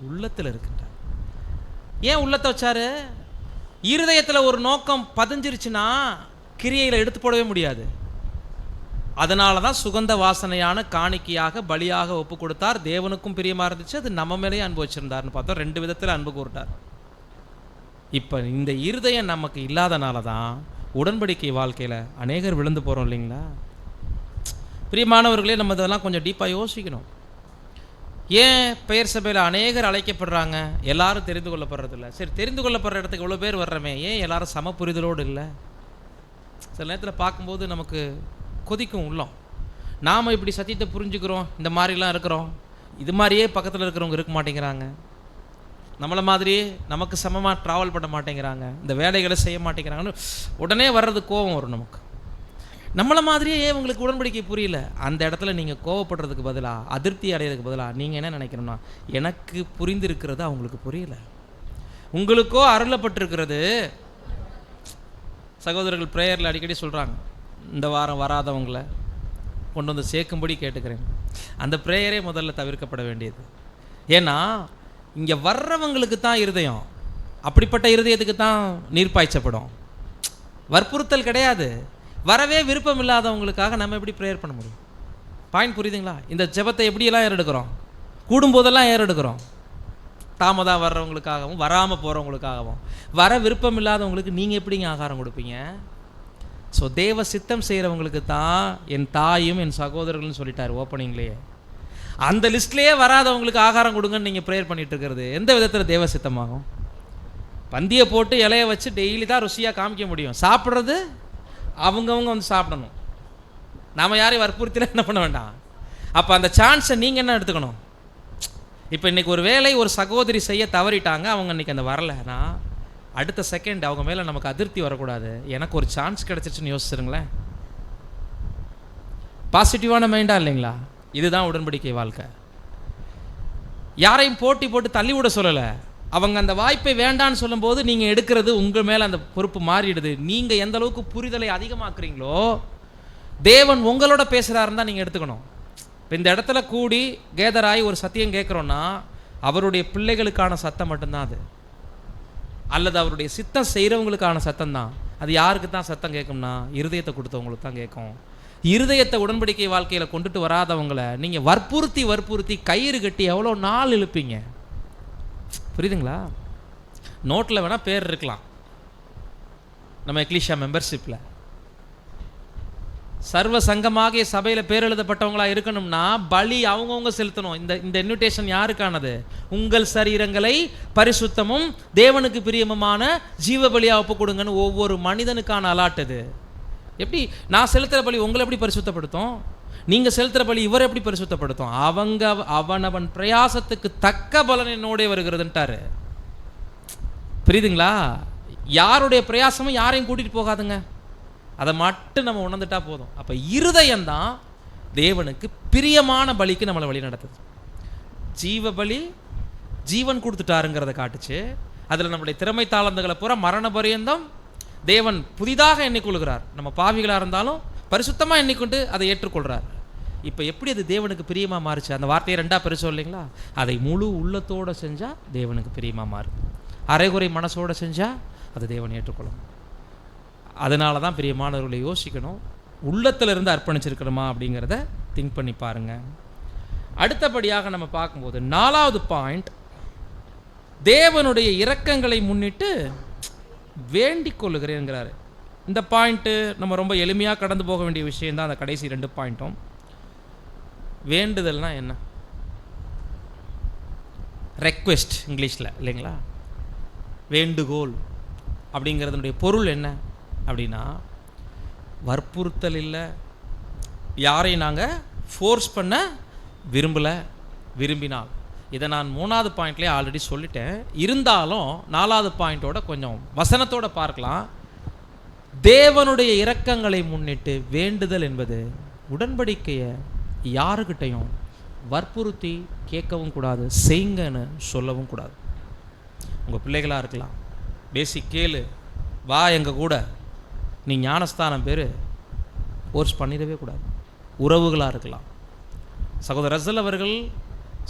உள்ளத்தில் இருக்கின்றார். ஏன் உள்ளத்தை வச்சாரு? இருதயத்தில் ஒரு நோக்கம் பதிஞ்சிருச்சுன்னா கிரியையில் எடுத்து போடவே முடியாது. அதனால தான் சுகந்த வாசனையான காணிக்கையாக பலியாக ஒப்பு கொடுத்தார். தேவனுக்கும் பிரியமாக இருந்துச்சு, அது நம்ம மேலேயே அன்பு வச்சிருந்தார்னு பார்த்தோம். 2 விதத்தில் அன்பு கூறுட்டார். இப்போ இந்த இருதயம் நமக்கு இல்லாதனால தான் உடன்படிக்கை வாழ்க்கையில் அநேகர் விழுந்து போகிறோம் இல்லைங்களா? பிரியமானவர்களே, நம்ம இதெல்லாம் கொஞ்சம் டீப்பாக யோசிக்கணும். ஏன் பெயர் சபையில் அநேகர் அழைக்கப்படுறாங்க, எல்லாரும் தெரிந்து கொள்ளப்படுறதில்ல? சரி, தெரிந்து கொள்ளப்படுற இடத்துக்கு இவ்வளோ பேர் வர்றமே, ஏன் எல்லாரும் சம புரிதலோடு இல்லை? சில நேரத்தில் பார்க்கும்போது நமக்கு கொதிக்கும் உள்ளம். நாம் இப்படி சத்தியத்தை புரிஞ்சுக்கிறோம், இந்த மாதிரிலாம் இருக்கிறோம், இது மாதிரியே பக்கத்தில் இருக்கிறவங்க இருக்க மாட்டேங்கிறாங்க, நம்மளை மாதிரியே நமக்கு சமமாக ட்ராவல் பண்ண மாட்டேங்கிறாங்க, இந்த வேலைகளை செய்ய மாட்டேங்கிறாங்கன்னு உடனே வர்றது கோபம் வரும் நமக்கு. நம்மளை மாதிரியே ஏன் உங்களுக்கு உடன்படிக்கை புரியல? அந்த இடத்துல நீங்கள் கோவப்படுறதுக்கு பதிலாக, அதிருப்தி அடைகிறதுக்கு பதிலாக நீங்கள் என்ன நினைக்கணும்னா, எனக்கு புரிந்திருக்கிறது அவங்களுக்கு புரியல, உங்களுக்கோ அருளப்பட்டிருக்கிறது. சகோதரர்கள் ப்ரேயரில் அடிக்கடி சொல்கிறாங்க, இந்த வாரம் வராதவங்களை கொண்டு வந்து சேர்க்கும்படி கேட்டுக்கிறேன். அந்த ப்ரேயரே முதல்ல தவிர்க்கப்பட வேண்டியது. ஏன்னா இங்கே வர்றவங்களுக்கு தான் இருதயம், அப்படிப்பட்ட இருதயத்துக்கு தான் நீர் பாய்ச்சப்படும், வற்புறுத்தல் கிடையாது. வரவே விருப்பம் இல்லாதவங்களுக்காக நம்ம எப்படி ப்ரேயர் பண்ண முடியும்? பாயிண்ட் புரியுதுங்களா? இந்த ஜெபத்தை எப்படியெல்லாம் ஏறெடுக்கிறோம்? கூடும்போதெல்லாம் ஏறெடுக்கிறோம். தாமதாக வர்றவங்களுக்காகவும் வராமல் போகிறவங்களுக்காகவும். வர விருப்பம் இல்லாதவங்களுக்கு நீங்கள் எப்படிங்க ஆகாரம் கொடுப்பீங்க? ஸோ தேவ சித்தம் செய்கிறவங்களுக்கு தான் என் தாயும் என் சகோதரர்கள்னு சொல்லிட்டார் ஓப்பனிங்லேயே. அந்த லிஸ்ட்லேயே வராதவங்களுக்கு ஆகாரம் கொடுங்கன்னு நீங்கள் ப்ரேயர் பண்ணிட்டு இருக்கிறது எந்த விதத்தில் தேவ சித்தமாகும்? பந்தியை போட்டு இலையை வச்சு டெய்லி தான் ருசியாக காமிக்க முடியும். சாப்பிட்றது அவங்கவுங்க வந்து சாப்பிடணும். நாம் யாரையும் வற்புறுத்தில என்ன பண்ண வேண்டாம். அப்போ அந்த சான்ஸை நீங்கள் என்ன எடுத்துக்கணும்? இப்போ இன்றைக்கி ஒரு வேலை ஒரு சகோதரி செய்ய தவறிட்டாங்க, அவங்க இன்றைக்கி அந்த வரலைன்னா அடுத்த செகண்ட் அவங்க மேலே நமக்கு அதிருப்தி வரக்கூடாது. எனக்கு ஒரு சான்ஸ் கிடச்சிருச்சுன்னு யோசிச்சுருங்களேன். பாசிட்டிவான மைண்டாக இல்லைங்களா? இதுதான் உடன்படிக்கை வாழ்க்கை. யாரையும் போட்டி போட்டு தள்ளி விட சொல்லலை. அவங்க அந்த வாய்ப்பை வேண்டான்னு சொல்லும்போது நீங்கள் எடுக்கிறது உங்கள் மேலே அந்த பொறுப்பு மாறிடுது. நீங்கள் எந்த அளவுக்கு புரிதலை அதிகமாக்குறீங்களோ தேவன் உங்களோட பேசுகிறாருன்னு தான் நீங்கள் எடுத்துக்கணும். இப்போ இந்த இடத்துல கூடி கேதராகி ஒரு சத்தியம் கேட்குறோன்னா அவருடைய பிள்ளைகளுக்கான சத்தம் மட்டும்தான் அது, அல்லது அவருடைய சித்தம் செய்கிறவங்களுக்கான சத்தம் தான். அது யாருக்கு தான் சத்தம் கேட்கும்னா இருதயத்தை கொடுத்தவங்களுக்கு தான் கேட்கும். இருதயத்தை உடன்படிக்கை வாழ்க்கையில் கொண்டுட்டு வராதவங்களை நீங்கள் வற்புறுத்தி கயிறு கட்டி எவ்வளோ நாள் இழுப்பீங்க? புரியுதுங்களா? நோட்டில் வேணால் பேர் இருக்கலாம் நம்ம எக்லீஷியா மெம்பர்ஷிப்பில், சர்வ சங்கமாகிய சபையில் பேர் எழுதப்பட்டவங்களா இருக்கணும்னா பலி அவங்கவுங்க செலுத்தணும். இந்த இன்விடேஷன் யாருக்கானது? உங்கள் சரீரங்களை பரிசுத்தமும் தேவனுக்கு பிரியமுமான ஜீவ பலியா ஒப்பு கொடுங்கன்னு ஒவ்வொரு மனிதனுக்கான அலாட் இது. எப்படி நான் செலுத்துகிற பலி உங்களை எப்படி பரிசுத்தப்படுத்தும்? நீங்கள் செலுத்துகிற பலி இவர் எப்படி பரிசுத்தப்படுத்தும்? அவனவன் பிரயாசத்துக்கு தக்க பலன் என்னோட வருகிறதுன்ட்டாரு. புரியுதுங்களா? யாருடைய பிரயாசமும் யாரையும் கூட்டிகிட்டு போகாதுங்க. அதை மட்டும் நம்ம உணர்ந்துட்டா போதும். அப்போ இருதயம்தான் தேவனுக்கு பிரியமான பலிக்கு நம்மளை வழி நடத்துது. ஜீவ பலி ஜீவன் கொடுத்துட்டாருங்கிறத காட்டுச்சு. அதில் நம்முடைய திறமை தாளந்துகளை பூரா மரண பரியந்தம் தேவன் புதிதாக எண்ணிக்கொள்கிறார். நம்ம பாவிகளாக இருந்தாலும் பரிசுத்தமாக எண்ணிக்கொண்டு அதை ஏற்றுக்கொள்கிறார். இப்போ எப்படி அது தேவனுக்கு பிரியமாக மாறுச்சு? அந்த வார்த்தையை ரெண்டாக பெருசோம் இல்லைங்களா? அதை முழு உள்ளத்தோடு செஞ்சால் தேவனுக்கு பிரியமாக மாறும். அரைகுறை மனசோடு செஞ்சால் அது தேவன் ஏற்றுக்கொள்ளும். அதனால தான் பிரியமானவர்களை யோசிக்கணும், உள்ளத்திலிருந்து அர்ப்பணிச்சிருக்கிறோமா அப்படிங்கிறத திங்க் பண்ணி பாருங்கள். அடுத்தபடியாக நம்ம பார்க்கும்போது 4வது பாயிண்ட், தேவனுடைய இரக்கங்களை முன்னிட்டு வேண்டிக் கொள்ளுகிறேங்கிறாரு. இந்த பாயிண்ட்டு நம்ம ரொம்ப எளிமையாக கடந்து போக வேண்டிய விஷயந்தான். அந்த கடைசி 2 பாயிண்ட்டும். வேண்டுதல்னா என்ன? ரெக்வெஸ்ட் இங்கிலீஷில் இல்லைங்களா? வேண்டுகோள் அப்படிங்கிறதுனுடைய பொருள் என்ன அப்படின்னா, வற்புறுத்தல் இல்லை, யாரையும் நாங்கள் ஃபோர்ஸ் பண்ண விரும்பினால். இதை நான் 3வது பாயிண்ட்லேயே ஆல்ரெடி சொல்லிட்டேன். இருந்தாலும் 4வது பாயிண்டோட கொஞ்சம் வசனத்தோட பார்க்கலாம். தேவனுடைய இரக்கங்களை முன்னிட்டு வேண்டுதல் என்பது உடன்படிக்கையை யாருக்கிட்டையும் வற்புறுத்தி கேட்கவும் கூடாது, செய்யுங்கன்னு சொல்லவும் கூடாது. உங்கள் பிள்ளைகளாக இருக்கலாம், பேசிக் கேளு, வா எங்கள் கூட, நீ ஞானஸ்தானம் பேர் ஃபோர்ஸ் பண்ணிடவே கூடாது. உறவுகளாக இருக்கலாம். சகோதரர் ரசல் அவர்கள்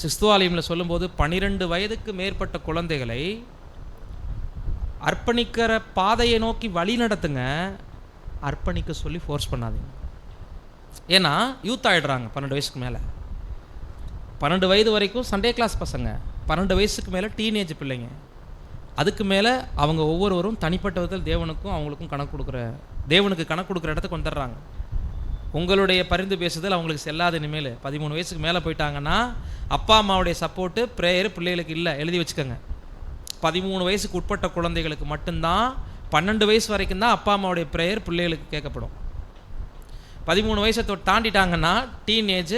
சிஸ்துவாலயமில் சொல்லும்போது 12 வயதுக்கு மேற்பட்ட குழந்தைகளை அர்ப்பணிக்கிற பாதையை நோக்கி வழி நடத்துங்க, அர்ப்பணிக்க சொல்லி ஃபோர்ஸ் பண்ணாதீங்க. ஏன்னா யூத் ஆகிடுறாங்க 12 வயசுக்கு மேலே. 12 வயது வரைக்கும் சண்டே கிளாஸ் பசங்க, 12 வயசுக்கு மேலே டீனேஜ் பிள்ளைங்க. அதுக்கு மேலே அவங்க ஒவ்வொருவரும் தனிப்பட்ட விதத்தில் தேவனுக்கும் அவங்களுக்கும் தேவனுக்கு கணக்கு கொடுக்குற இடத்துக்கு வந்துடுறாங்க. உங்களுடைய பரிந்து பேசுதல் அவங்களுக்கு செல்லாத. இனிமேல் 13 வயசுக்கு மேலே போயிட்டாங்கன்னா அப்பா அம்மாவுடைய சப்போர்ட்டு ப்ரேயர் பிள்ளைகளுக்கு இல்லை, எழுதி வச்சுக்கோங்க. 13 வயசுக்கு உட்பட்ட குழந்தைகளுக்கு மட்டும்தான், 12 வயசு வரைக்கும் தான் அப்பா அம்மாவுடைய ப்ரேயர் பிள்ளைகளுக்கு கேட்கப்படும். 13 வயசை தாண்டிட்டாங்கன்னா டீனேஜ்,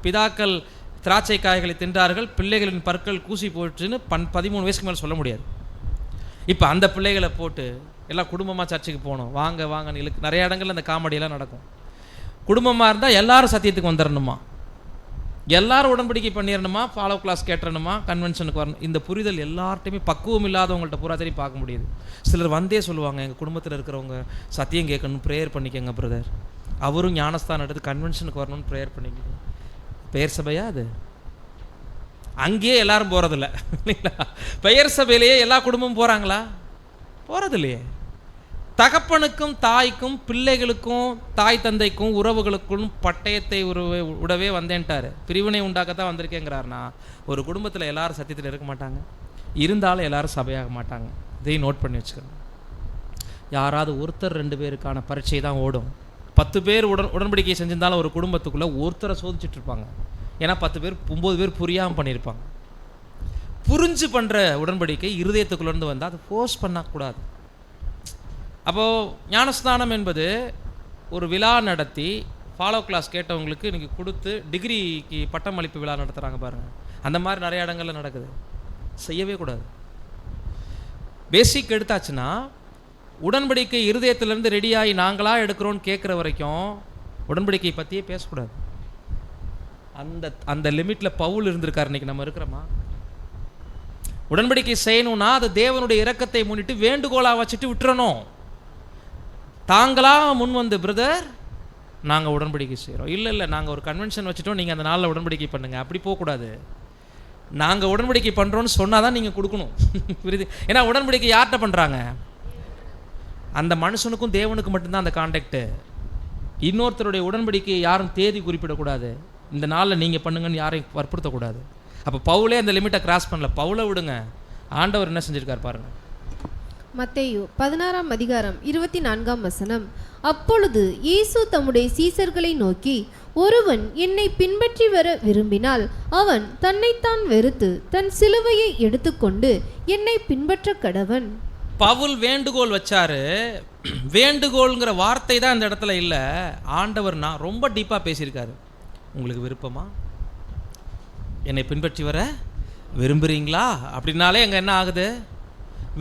பிதாக்கள் திராட்சை காய்களை தின்றார்கள், பிள்ளைகளின் பற்கள் கூசி போச்சுன்னு 13 வயசுக்கு மேலே சொல்ல முடியாது. இப்போ அந்த பிள்ளைகளை போட்டு எல்லாம் குடும்பமாக சர்ச்சுக்கு போகணும், வாங்க வாங்கன்னு இழுக்கு. நிறைய இடங்கள்ல அந்த காமெடியெல்லாம் நடக்கும். குடும்பமாக இருந்தால் எல்லாரும் சத்தியத்துக்கு வந்துடணுமா, எல்லாரும் உடன்படிக்கை பண்ணிடணுமா, ஃபாலோ கிளாஸ் கேட்டுறணுமா, கன்வென்ஷனுக்கு வரணும். இந்த புரிதல் எல்லார்ட்டையுமே பக்குவம் இல்லாதவங்கள்ட்ட பூரா தெரியும் பார்க்க முடியுது. சிலர் வந்தே சொல்லுவாங்க, எங்கள் குடும்பத்தில் இருக்கிறவங்க சத்தியம் கேட்கணும், ப்ரேயர் பண்ணிக்கங்க பிரதர், அவரும் ஞானஸ்தானம் எடுத்து கன்வென்ஷனுக்கு வரணும்னு ப்ரேயர் பண்ணிக்கங்க. பெயர் சபையா அது? அங்கேயே எல்லாரும் போகிறதில்ல இல்லைங்களா? பெயர் சபையிலேயே எல்லா குடும்பமும் போகிறாங்களா? போகிறதில்லையே. தகப்பனுக்கும் தாய்க்கும் பிள்ளைகளுக்கும் தாய் தந்தைக்கும் உறவுகளுக்கும் பட்டயத்தை உடவே வந்தேன்ட்டார். பிரிவினை உண்டாக்கத்தான் வந்திருக்கேங்கிறாருனா, ஒரு குடும்பத்தில் எல்லாரும் சத்தியத்தில் இருக்க மாட்டாங்க, இருந்தாலும் எல்லாரும் சபையாக மாட்டாங்க. இதையும் நோட் பண்ணி வச்சுக்கணும். யாராவது ஒருத்தர் 2 பேருக்கான பரீட்சை தான் ஓடும். 10 பேர் உடன்படிக்கை செஞ்சிருந்தாலும் ஒரு குடும்பத்துக்குள்ளே ஒருத்தரை சோதிச்சுட்டு இருப்பாங்க. ஏன்னா 10 பேர் 9 பேர் புரியாமல் பண்ணியிருப்பாங்க. புரிஞ்சு பண்ணுற உடன்படிக்கை இருதயத்துக்குள்ளேருந்து வந்தால் அதை ஃபோர்ஸ் பண்ணக்கூடாது. அப்போது ஞானஸ்தானம் என்பது ஒரு விழா நடத்தி ஃபாலோ கிளாஸ் கேட்டவங்களுக்கு இன்றைக்கி கொடுத்து டிகிரிக்கு பட்டமளிப்பு விழா நடத்துகிறாங்க பாருங்கள். அந்த மாதிரி நிறைய இடங்களில் நடக்குது. செய்யவே கூடாது. பேசிக் எடுத்தாச்சுன்னா உடன்படிக்கை இருதயத்திலேருந்து ரெடியாகி நாங்களாக எடுக்கிறோன்னு கேட்குற வரைக்கும் உடன்படிக்கை பற்றியே பேசக்கூடாது. அந்த லிமிட்டில் பவுல் இருந்திருக்கார். இன்றைக்கி நம்ம இருக்கிறோமா? உடன்படிக்கை செய்யணும்னா அது தேவனுடைய இரக்கத்தை முன்னிட்டு வேண்டுகோளாக வச்சுட்டு விட்டுறணும். தாங்களாக முன் வந்து பிரதர் நாங்கள் உடன்படிக்கை செய்கிறோம், இல்லை நாங்கள் ஒரு கன்வென்ஷன் வச்சுட்டோம், நீங்கள் அந்த நாளில் உடன்படிக்கை பண்ணுங்கள், அப்படி போகக்கூடாது. நாங்கள் உடன்படிக்கை பண்ணுறோன்னு சொன்னால் தான் நீங்கள் கொடுக்கணும். புரியுது? ஏன்னா உடன்படிக்கை யார்கிட்ட பண்ணுறாங்க? அந்த மனுஷனுக்கும் தேவனுக்கு மட்டும்தான் அந்த கான்டாக்டு. இன்னொருத்தருடைய உடன்படிக்கையை யாரும் தேதி குறிப்பிடக்கூடாது, இந்த நாளில் நீங்கள் பண்ணுங்கன்னு யாரையும் வற்புறுத்தக்கூடாது. அப்போ பவுலே அந்த லிமிட்டை கிராஸ் பண்ணல. பவுலை விடுங்க, ஆண்டவர் என்ன செஞ்சுருக்கார் பாருங்கள். மத்தேயு 16ஆம் அதிகாரம் 24ஆம் வசனம். அப்பொழுது இயேசு தம்முடைய சீசர்களை நோக்கி, ஒருவன் என்னை பின்பற்றி வர விரும்பினால் அவன் தன்னைத்தான் வெறுத்து தன் சிலுவையை எடுத்துக்கொண்டு என்னை பின்பற்ற கடவன். பவுல் வேண்டுகோள் வச்சாரு. வேண்டுகோள்ங்கிற வார்த்தை தான் இந்த இடத்துல இல்லை. ஆண்டவர் நான் ரொம்ப டீப்பாக பேசியிருக்காரு. உங்களுக்கு விருப்பமா? என்னை பின்பற்றி வர விரும்புகிறீங்களா? அப்படின்னாலே அங்கே என்ன ஆகுது?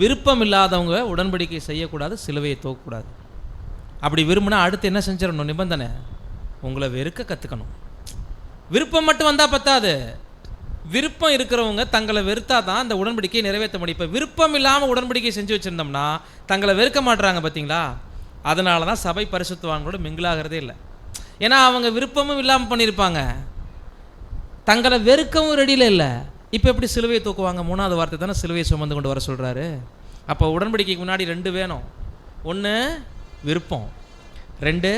விருப்பம் இல்லாதவங்க உடன்படிக்கை செய்யக்கூடாது, சிலுவையை தூக்கக்கூடாது. அப்படி விரும்பினா அடுத்து என்ன செஞ்சிடணும்? நிபந்தனை, உங்களை வெறுக்க கற்றுக்கணும். விருப்பம் மட்டும் வந்தால் பத்தாது. விருப்பம் இருக்கிறவங்க தங்களை வெறுத்தா தான் இந்த உடன்படிக்கையை நிறைவேற்ற முடியும். இப்போ விருப்பம் இல்லாமல் உடன்படிக்கை செஞ்சு வச்சுருந்தோம்னா தங்களை வெறுக்க மாட்டுறாங்க, பார்த்தீங்களா? அதனால தான் சபை பரிசுத்தவான்களோட மிங்கிளாகிறதே இல்லை. ஏன்னா அவங்க விருப்பமும் இல்லாமல் பண்ணியிருப்பாங்க, தங்களை வெறுக்கவும் ரெடியில் இல்லை. இப்போ எப்படி சிலுவையை தூக்குவாங்க? 3வது வார்த்தை தானே சிலுவையை சுமந்து கொண்டு வர சொல்கிறாரு. அப்போ உடன்படிக்கைக்கு முன்னாடி 2 வேணும். 1 விருப்பம், 2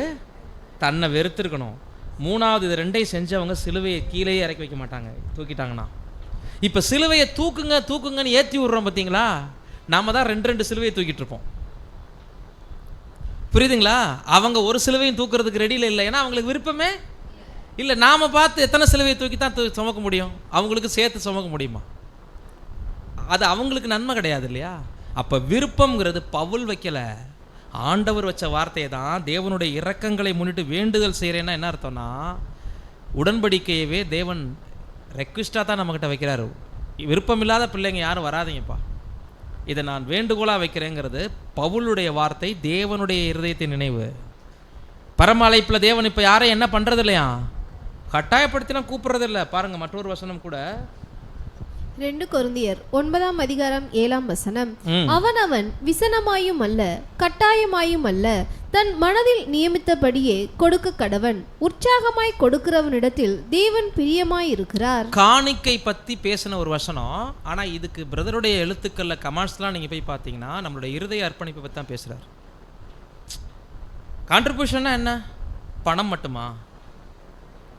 தன்னை வெறுத்திருக்கணும், 3வது இது 2ஐயும் செஞ்சவங்க சிலுவையை கீழே இறக்கி வைக்க மாட்டாங்க, தூக்கிட்டாங்கன்னா. இப்போ சிலுவையை தூக்குங்க தூக்குங்கன்னு ஏற்றி விட்றோம், பார்த்தீங்களா? நாம் தான் 2 சிலுவையை தூக்கிட்டு இருப்போம். புரியுதுங்களா? அவங்க ஒரு சிலுவையும் தூக்குறதுக்கு ரெடியில் இல்லை. ஏன்னா அவங்களுக்கு விருப்பமே இல்லை. நாம் பார்த்து எத்தனை சிலுவையை தூக்கி தான் சுமக்க முடியும்? அவங்களுக்கு சேர்த்து சுமக்க முடியுமா? அது அவங்களுக்கு நன்மை கிடையாது இல்லையா? அப்போ விருப்பம்ங்கிறது பவுல் வைக்கலை, ஆண்டவர் வச்ச வார்த்தையை தான். தேவனுடைய இரக்கங்களை முன்னிட்டு வேண்டுதல் செய்கிறேன்னா என்ன அர்த்தம்னா, உடன்படிக்கையவே தேவன் ரெக்வெஸ்ட்டாக தான் நம்மக்கிட்ட வைக்கிறாரு. விருப்பம் இல்லாத பிள்ளைங்க யாரும் வராதிங்கப்பா, இதை நான் வேண்டுகோளாக வைக்கிறேங்கிறது பவுலுடைய வார்த்தை, தேவனுடைய இருதயத்தின் நினைவு. பரமழைப்பில் தேவன் இப்போ யாரையும் என்ன பண்ணுறது இல்லையா? கட்டாயப்படுத்திலாம் கூப்பிட்றது இல்லை. பாருங்கள், மற்றொரு வசனம் கூட 2 கொரிந்தியர் 9ஆம் அதிகாரம் 7ஆம் வசனம். அவனவன் விசனமாயும் அல்ல கட்டாயமாயும் அல்ல தன் மனதில் நியமித்தபடியே கொடுக்க கடவன். உற்சாகமாய் கொடுக்கிறவனிடத்தில் தேவன் பிரியமாய் இருக்கிறார். காணிக்கை பற்றி பேசின ஒரு வசனம். ஆனால் இதுக்கு பிரதருடைய எழுத்துக்களில் கமெண்ட்ஸ்லாம் நீங்கள் போய் பார்த்தீங்கன்னா நம்மளுடைய இருதய அர்ப்பணிப்பை பற்றி தான் பேசுகிறார். கான்ட்ரிபியூஷன்னா என்ன? பணம் மட்டுமா?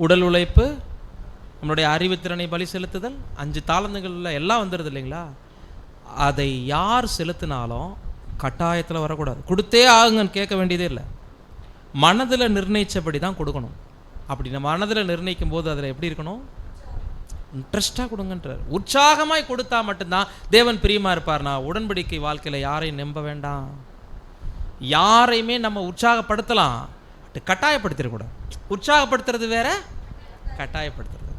உடல் உழைப்பு, நம்மளுடைய அறிவுத்திறனை பலி செலுத்துதல், 5 தாளந்துகளில் எல்லாம் வந்துடுது இல்லைங்களா? அதை யார் செலுத்தினாலும் கட்டாயத்தில் வரக்கூடாது. கொடுத்தே ஆகுங்கன்னு கேட்க வேண்டியதே இல்லை. மனதில் நிர்ணயித்தபடி தான் கொடுக்கணும். அப்படி நம்ம மனதில் நிர்ணயிக்கும் போது அதில் எப்படி இருக்கணும்? இன்ட்ரெஸ்டாக கொடுங்கன்றார். உற்சாகமாய் கொடுத்தா மட்டும்தான் தேவன் பிரியமாக இருப்பார்னா. உடன்படிக்கை வாழ்க்கையில் யாரையும் நம்ப வேண்டாம். யாரையுமே நம்ம உற்சாகப்படுத்தலாம், கட்டாயப்படுத்திடக்கூடாது. உற்சாகப்படுத்துறது வேற, கட்டாயப்படுத்துறது.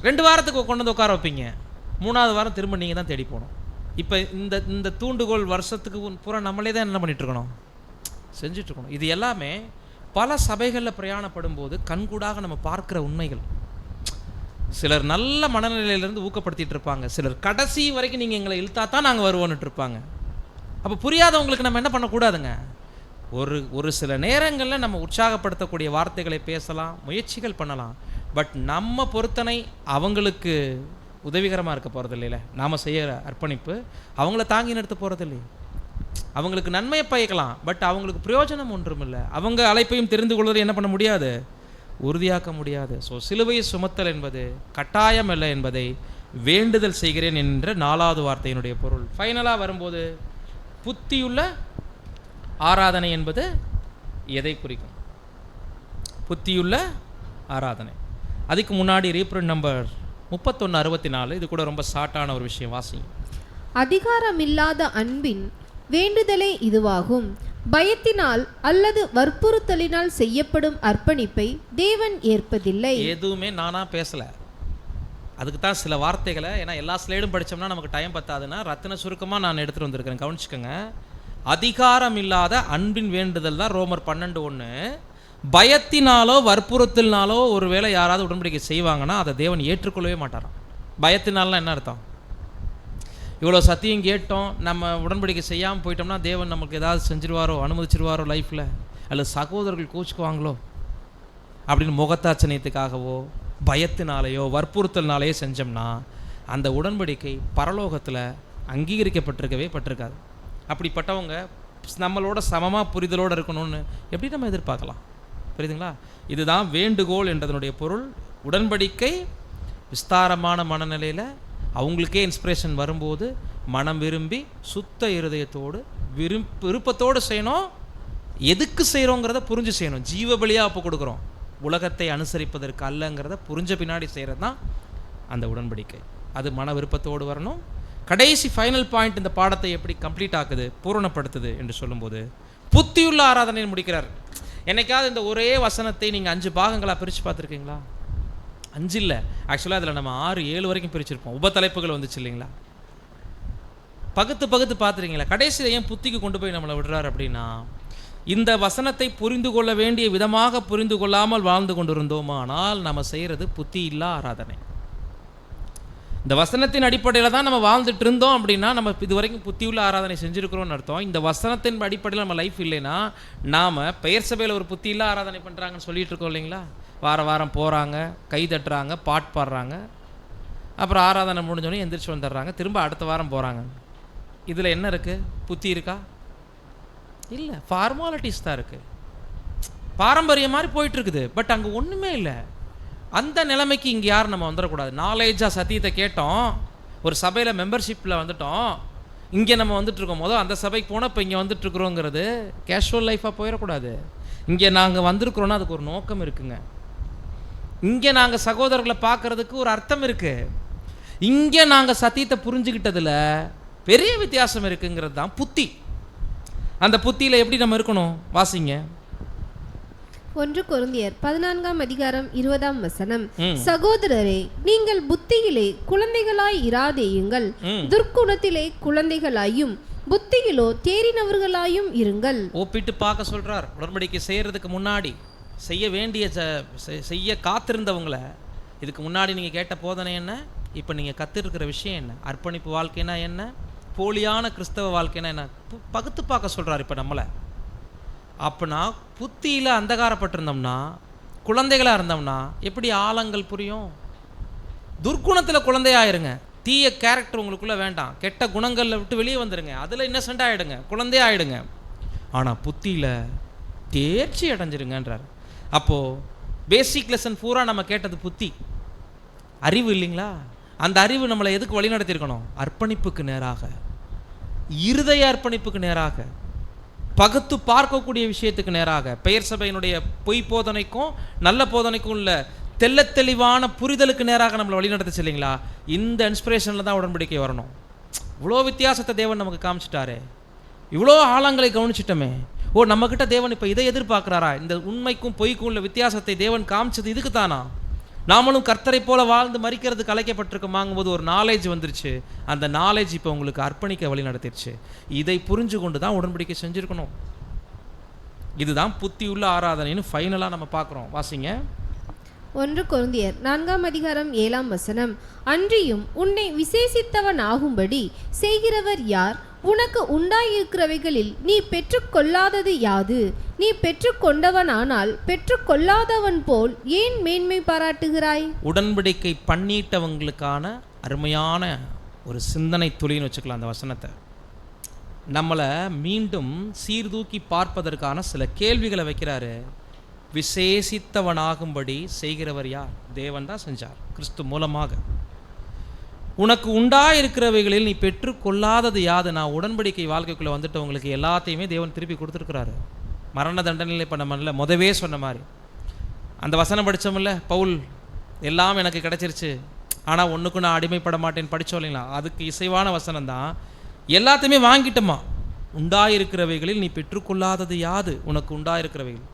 2 வாரத்துக்கு கொண்டு வந்து உட்கார வைப்பீங்க, 3வது வாரம் திரும்ப நீங்கள் தான் தேடி போகணும். இப்போ இந்த தூண்டுகோல் வருஷத்துக்கு பூரா நம்மளே தான் என்ன பண்ணிகிட்ருக்கணும்? செஞ்சிட்ருக்கணும். இது எல்லாமே பல சபைகளில் பிரயாணப்படும் போது கண்கூடாக நம்ம பார்க்குற உண்மைகள். சிலர் நல்ல மனநிலையிலேருந்து ஊக்கப்படுத்திட்டு இருப்பாங்க, சிலர் கடைசி வரைக்கும் நீங்கள் எங்களை இழுத்தா தான் நாங்கள் வருவோன்னுட்டு இருப்பாங்க. அப்போ புரியாதவங்களுக்கு நம்ம என்ன பண்ணக்கூடாதுங்க? ஒரு சில நேரங்களில் நம்ம உற்சாகப்படுத்தக்கூடிய வார்த்தைகளை பேசலாம், முயற்சிகள் பண்ணலாம். பட் நம்ம பொறுத்தனை அவங்களுக்கு உதவிகரமாக இருக்க போகிறது இல்லைல்ல. நாம் செய்கிற அர்ப்பணிப்பு அவங்கள தாங்கி நிறுத்த போகிறது இல்லை. அவங்களுக்கு நன்மையை பயக்கலாம், பட் அவங்களுக்கு பிரயோஜனம் ஒன்றும் இல்லை. அவங்க அழைப்பையும் தெரிந்து கொள்வதை என்ன பண்ண முடியாது? உறுதியாக்க முடியாது. ஸோ சிலுவையை சுமத்தல் என்பது கட்டாயம் இல்லை என்பதை வேண்டுதல் செய்கிறேன் என்ற 4வது வார்த்தையினுடைய பொருள். ஃபைனலாக வரும்போது புத்தியுள்ள ஆராதனை என்பது எதை குறிக்கும்? புத்தியுள்ள ஆராதனை. அதுக்கு முன்னாடி ரீப்ரிண்ட் நம்பர் 3164, இது கூட ரொம்ப ஷார்ட்டான ஒரு விஷயம், வாசிங்க. அதிகாரமில்லாத அன்பின் வேண்டுதலே இதுவாகும். பயத்தினால் அல்லது வற்புறுத்தலினால் செய்யப்படும் அர்ப்பணிப்பை தேவன் ஏற்பதில்லை. எதுவுமே நானா பேசல, அதுக்கு தான் சில வார்த்தைகளை, ஏன்னா எல்லா ஸ்லைடும் படித்தோம்னா நமக்கு டைம் பத்தாதுன்னா ரத்தின சுருக்கமாக நான் எடுத்துகிட்டு வந்திருக்கிறேன், கவனிச்சுக்கோங்க. அதிகாரம் இல்லாத அன்பின் வேண்டுதல் தான் ரோமர் 12:1. பயத்தினாலோ வற்புறுத்தலினாலோ ஒருவேளை யாராவது உடன்படிக்கை செய்வாங்கன்னா அதை தேவன் ஏற்றுக்கொள்ளவே மாட்டாராம். பயத்தினாலாம் என்ன அர்த்தம்? இவ்வளோ சத்தியம் கேட்டோம், நம்ம உடன்படிக்கை செய்யாமல் போயிட்டோம்னா தேவன் நமக்கு ஏதாவது செஞ்சிருவாரோ, அனுமதிச்சிருவாரோ லைஃப்பில், அல்லது சகோதரர்கள் கோச்சுக்குவாங்களோ அப்படின்னு முகத்தாச்சனையத்துக்காகவோ பயத்தினாலேயோ வற்புறுத்தல்னாலேயோ செஞ்சோம்னா அந்த உடன்படிக்கை பரலோகத்தில் அங்கீகரிக்கப்பட்டிருக்கவே பட்டிருக்காது. அப்படிப்பட்டவங்க நம்மளோட சமமாக புரிதலோடு இருக்கணும்னு எப்படி நம்ம எதிர்பார்க்கலாம்? புரியுதுங்களா? இதுதான் வேண்டுகோள் என்றதனுடைய பொருள். உடன்படிக்கை விஸ்தாரமான மனநிலையில் அவங்களுக்கே இன்ஸ்பிரேஷன் வரும்போது மனம் விரும்பி சுத்த இருதயத்தோடு விருப்பத்தோடு செய்யணும். எதுக்கு செய்கிறோங்கிறத புரிஞ்சு செய்யணும். ஜீவ பலியாக ஒப்பு கொடுக்குறோம், உலகத்தை அனுசரிப்பதற்கு அல்லங்கிறத புரிஞ்ச பின்னாடி செய்கிறது தான் அந்த உடன்படிக்கை. அது மன விருப்பத்தோடு வரணும். கடைசி ஃபைனல் பாயிண்ட் இந்த பாடத்தை எப்படி கம்ப்ளீட் ஆக்குது, பூரணப்படுத்துது என்று சொல்லும்போது புத்தியுள்ள ஆராதனை முடிக்கிறார். என்னைக்காவது இந்த ஒரே வசனத்தை நீங்கள் 5 பாகங்களாக பிரித்து பார்த்துருக்கீங்களா? 5 இல்லை, ஆக்சுவலாக அதில் நம்ம 6-7 வரைக்கும் பிரிச்சிருப்போம். உபத்தலைப்புகள் வந்துச்சு இல்லைங்களா? பகுத்து பார்த்துருக்கீங்களா? கடைசியில் ஏன் புத்திக்கு கொண்டு போய் நம்மளை விடுறார் அப்படின்னா, இந்த வசனத்தை புரிந்து கொள்ள வேண்டிய விதமாக புரிந்து கொள்ளாமல் வாழ்ந்து கொண்டிருந்தோமானால் நம்ம செய்கிறது புத்தி இல்லா ஆராதனை. இந்த வசனத்தின் அடிப்படையில் தான் நம்ம வாழ்ந்துட்டு இருந்தோம் அப்படின்னா நம்ம இது வரைக்கும் புத்தியுள்ள ஆராதனை செஞ்சுருக்கிறோம்னு அர்த்தம். இந்த வசனத்தின் அடிப்படையில் நம்ம லைஃப் இல்லைன்னா நாம் பெயர் சபையில் ஒரு புத்தி இல்லா ஆராதனை பண்ணுறாங்கன்னு சொல்லிட்டு இருக்கோம் இல்லைங்களா? வாரம் போகிறாங்க, கை தட்டுறாங்க, பாட்டு பாடுறாங்க, அப்புறம் ஆராதனை முடிஞ்சோடனே எந்திரிச்சு வந்துடுறாங்க, திரும்ப அடுத்த வாரம் போகிறாங்க. இதில் என்ன இருக்குது? புத்தி இருக்கா? இல்லை, ஃபார்மாலிட்டிஸ் தான் இருக்குது. பாரம்பரியம் மாதிரி போயிட்டுருக்குது. பட் அங்கே ஒன்றுமே இல்லை. அந்த நிலைமைக்கு இங்கே யாரும் நம்ம வந்துடக்கூடாது. நாலேஜாக சத்தியத்தை கேட்டோம், ஒரு சபையில் மெம்பர்ஷிப்பில் வந்துட்டோம், இங்கே நம்ம வந்துட்டுருக்கோம். முதல் அந்த சபைக்கு போனால் இப்போ இங்கே வந்துட்டுருக்குறோங்கிறது கேஷுவல் லைஃபாக போயிடக்கூடாது. இங்கே நாங்கள் வந்திருக்கிறோன்னா அதுக்கு ஒரு நோக்கம் இருக்குங்க. இங்கே நாங்கள் சகோதரர்களை பார்க்குறதுக்கு ஒரு அர்த்தம் இருக்குது. இங்கே நாங்கள் சத்தியத்தை புரிஞ்சுக்கிட்டதில் பெரிய வித்தியாசம் இருக்குங்கிறது தான் புத்தி. அந்த புத்தியில் எப்படி நம்ம இருக்கணும்? வாசிங்க. 1 கொரிந்தியர் 14:20 சகோதரரே, நீங்கள் புத்தியிலே குழந்தைகளாய் இராதேயுங்கள், துர்க்குணத்திலே குழந்தைகளாயும் புத்தியிலோ தேறினவர்களாயும் இருங்கள். ஒப்பிட்டு பார்க்க சொல்றார். உடன்படிக்கை செய்யறதுக்கு முன்னாடி செய்ய வேண்டிய செய்ய காத்திருந்தவங்களை, இதுக்கு முன்னாடி நீங்கள் கேட்ட போதனை என்ன, இப்போ நீங்கள் கற்றுருக்கிற விஷயம் என்ன, அர்ப்பணிப்பு வாழ்க்கைனா என்ன, போலியான கிறிஸ்தவ வாழ்க்கைனா என்ன, பகுத்து பார்க்க சொல்கிறார். இப்போ நம்மளை அப்போனா புத்தியில் அந்தகாரப்பட்டிருந்தோம்னா, குழந்தைகளாக இருந்தோம்னா எப்படி ஆழங்கள் புரியும்? துர்க்குணத்தில் குழந்தையாயிருங்க. தீய கேரக்டர் உங்களுக்குள்ளே வேண்டாம், கெட்ட குணங்களில் விட்டு வெளியே வந்துடுங்க, அதில் இன்னசென்ட் ஆகிடுங்க, குழந்தைய ஆகிடுங்க. ஆனால் புத்தியில் தேர்ச்சி அடைஞ்சிருங்கன்றார். அப்போது பேசிக் லெசன் பூரா நம்ம கேட்டது புத்தி, அறிவு இல்லைங்களா? அந்த அறிவு நம்மளை எதுக்கு வழி நடத்தியிருக்கணும்? அர்ப்பணிப்புக்கு நேராக, இருதய அர்ப்பணிப்புக்கு நேராக, பகுத்து பார்க்கக்கூடிய விஷயத்துக்கு நேராக, பெயர் சபையினுடைய பொய் போதனைக்கும் நல்ல போதனைக்கும் உள்ள தெள்ள தெளிவான புரிதலுக்கு நேராக நம்மளை வழி நடத்துச்சு இல்லைங்களா? இந்த இன்ஸ்பிரேஷனில் தான் உடன்படிக்கை வரணும். இவ்வளோ வித்தியாசத்தை தேவன் நமக்கு காமிச்சிட்டாரே, இவ்வளோ ஆழங்களை கவனிச்சிட்டோமே, ஓ நம்மக்கிட்ட தேவன் இப்போ இதை எதிர்பார்க்குறாரா? இந்த உண்மைக்கும் பொய்க்கும் உள்ள வித்தியாசத்தை தேவன் காமிச்சது இதுக்கு தானா? நாமளும் கர்த்தரை போல வாழ்ந்து மறிக்கிறதுக்கு அழைக்கப்பட்டிருக்கோமாங்கும்போது ஒரு நாலேஜ் வந்துருச்சு. அந்த நாலேஜ் இப்போ உங்களுக்கு அர்ப்பணிக்க வழி நடத்திடுச்சு. இதை புரிஞ்சு கொண்டு தான் உடன்படிக்கை செஞ்சுருக்கணும். இதுதான் புத்தியுள்ள ஆராதனைன்னு ஃபைனலாக நம்ம பார்க்குறோம். வாசிங்க. 1 கொரிந்தியர் 4:7 அன்றியும் உன்னை விசேஷித்தவன் ஆகும்படி செய்கிறவர் யார்? உனக்கு உண்டாயிருக்கிறவைகளில் நீ பெற்றுக்கொள்ளாதது யாது? நீ பெற்றுக்கொண்டவனானால் பெற்றுக்கொள்ளாதவன் போல் ஏன் மேன்மை பாராட்டுகிறாய்? உடன்படிக்கை பண்ணிட்டவங்களுக்கான அருமையான ஒரு சிந்தனை துளின்னு வச்சுக்கலாம் அந்த வசனத்தை. நம்மளை மீண்டும் சீர்தூக்கி பார்ப்பதற்கான சில கேள்விகளை வைக்கிறாரு. விசேஷித்தவனாகும்படி செய்கிறவர் யார்? தேவன் தான் செஞ்சார் கிறிஸ்து மூலமாக. உனக்கு உண்டாயிருக்கிறவைகளில் நீ பெற்றுக்கொள்ளாதது யாது? நான் உடன்படிக்கை வாழ்க்கைக்குள்ளே வந்துட்டவங்களுக்கு எல்லாத்தையுமே தேவன் திருப்பி கொடுத்துருக்கிறாரு. மரண தண்டனையில் இப்போ நம்ம முதவே சொன்ன மாதிரி அந்த வசனம் படித்தோம்ல, பவுல் எல்லாம் எனக்கு கிடைச்சிருச்சு ஆனால் ஒன்றுக்கும் நான் அடிமைப்பட மாட்டேன்னு படித்தோம் இல்லைங்களா? அதுக்கு இசைவான வசனம் தான். எல்லாத்தையுமே வாங்கிட்டோமா, உண்டாயிருக்கிறவைகளில் நீ பெற்றுக்கொள்ளாதது யாது? உனக்கு உண்டாயிருக்கிறவைகள்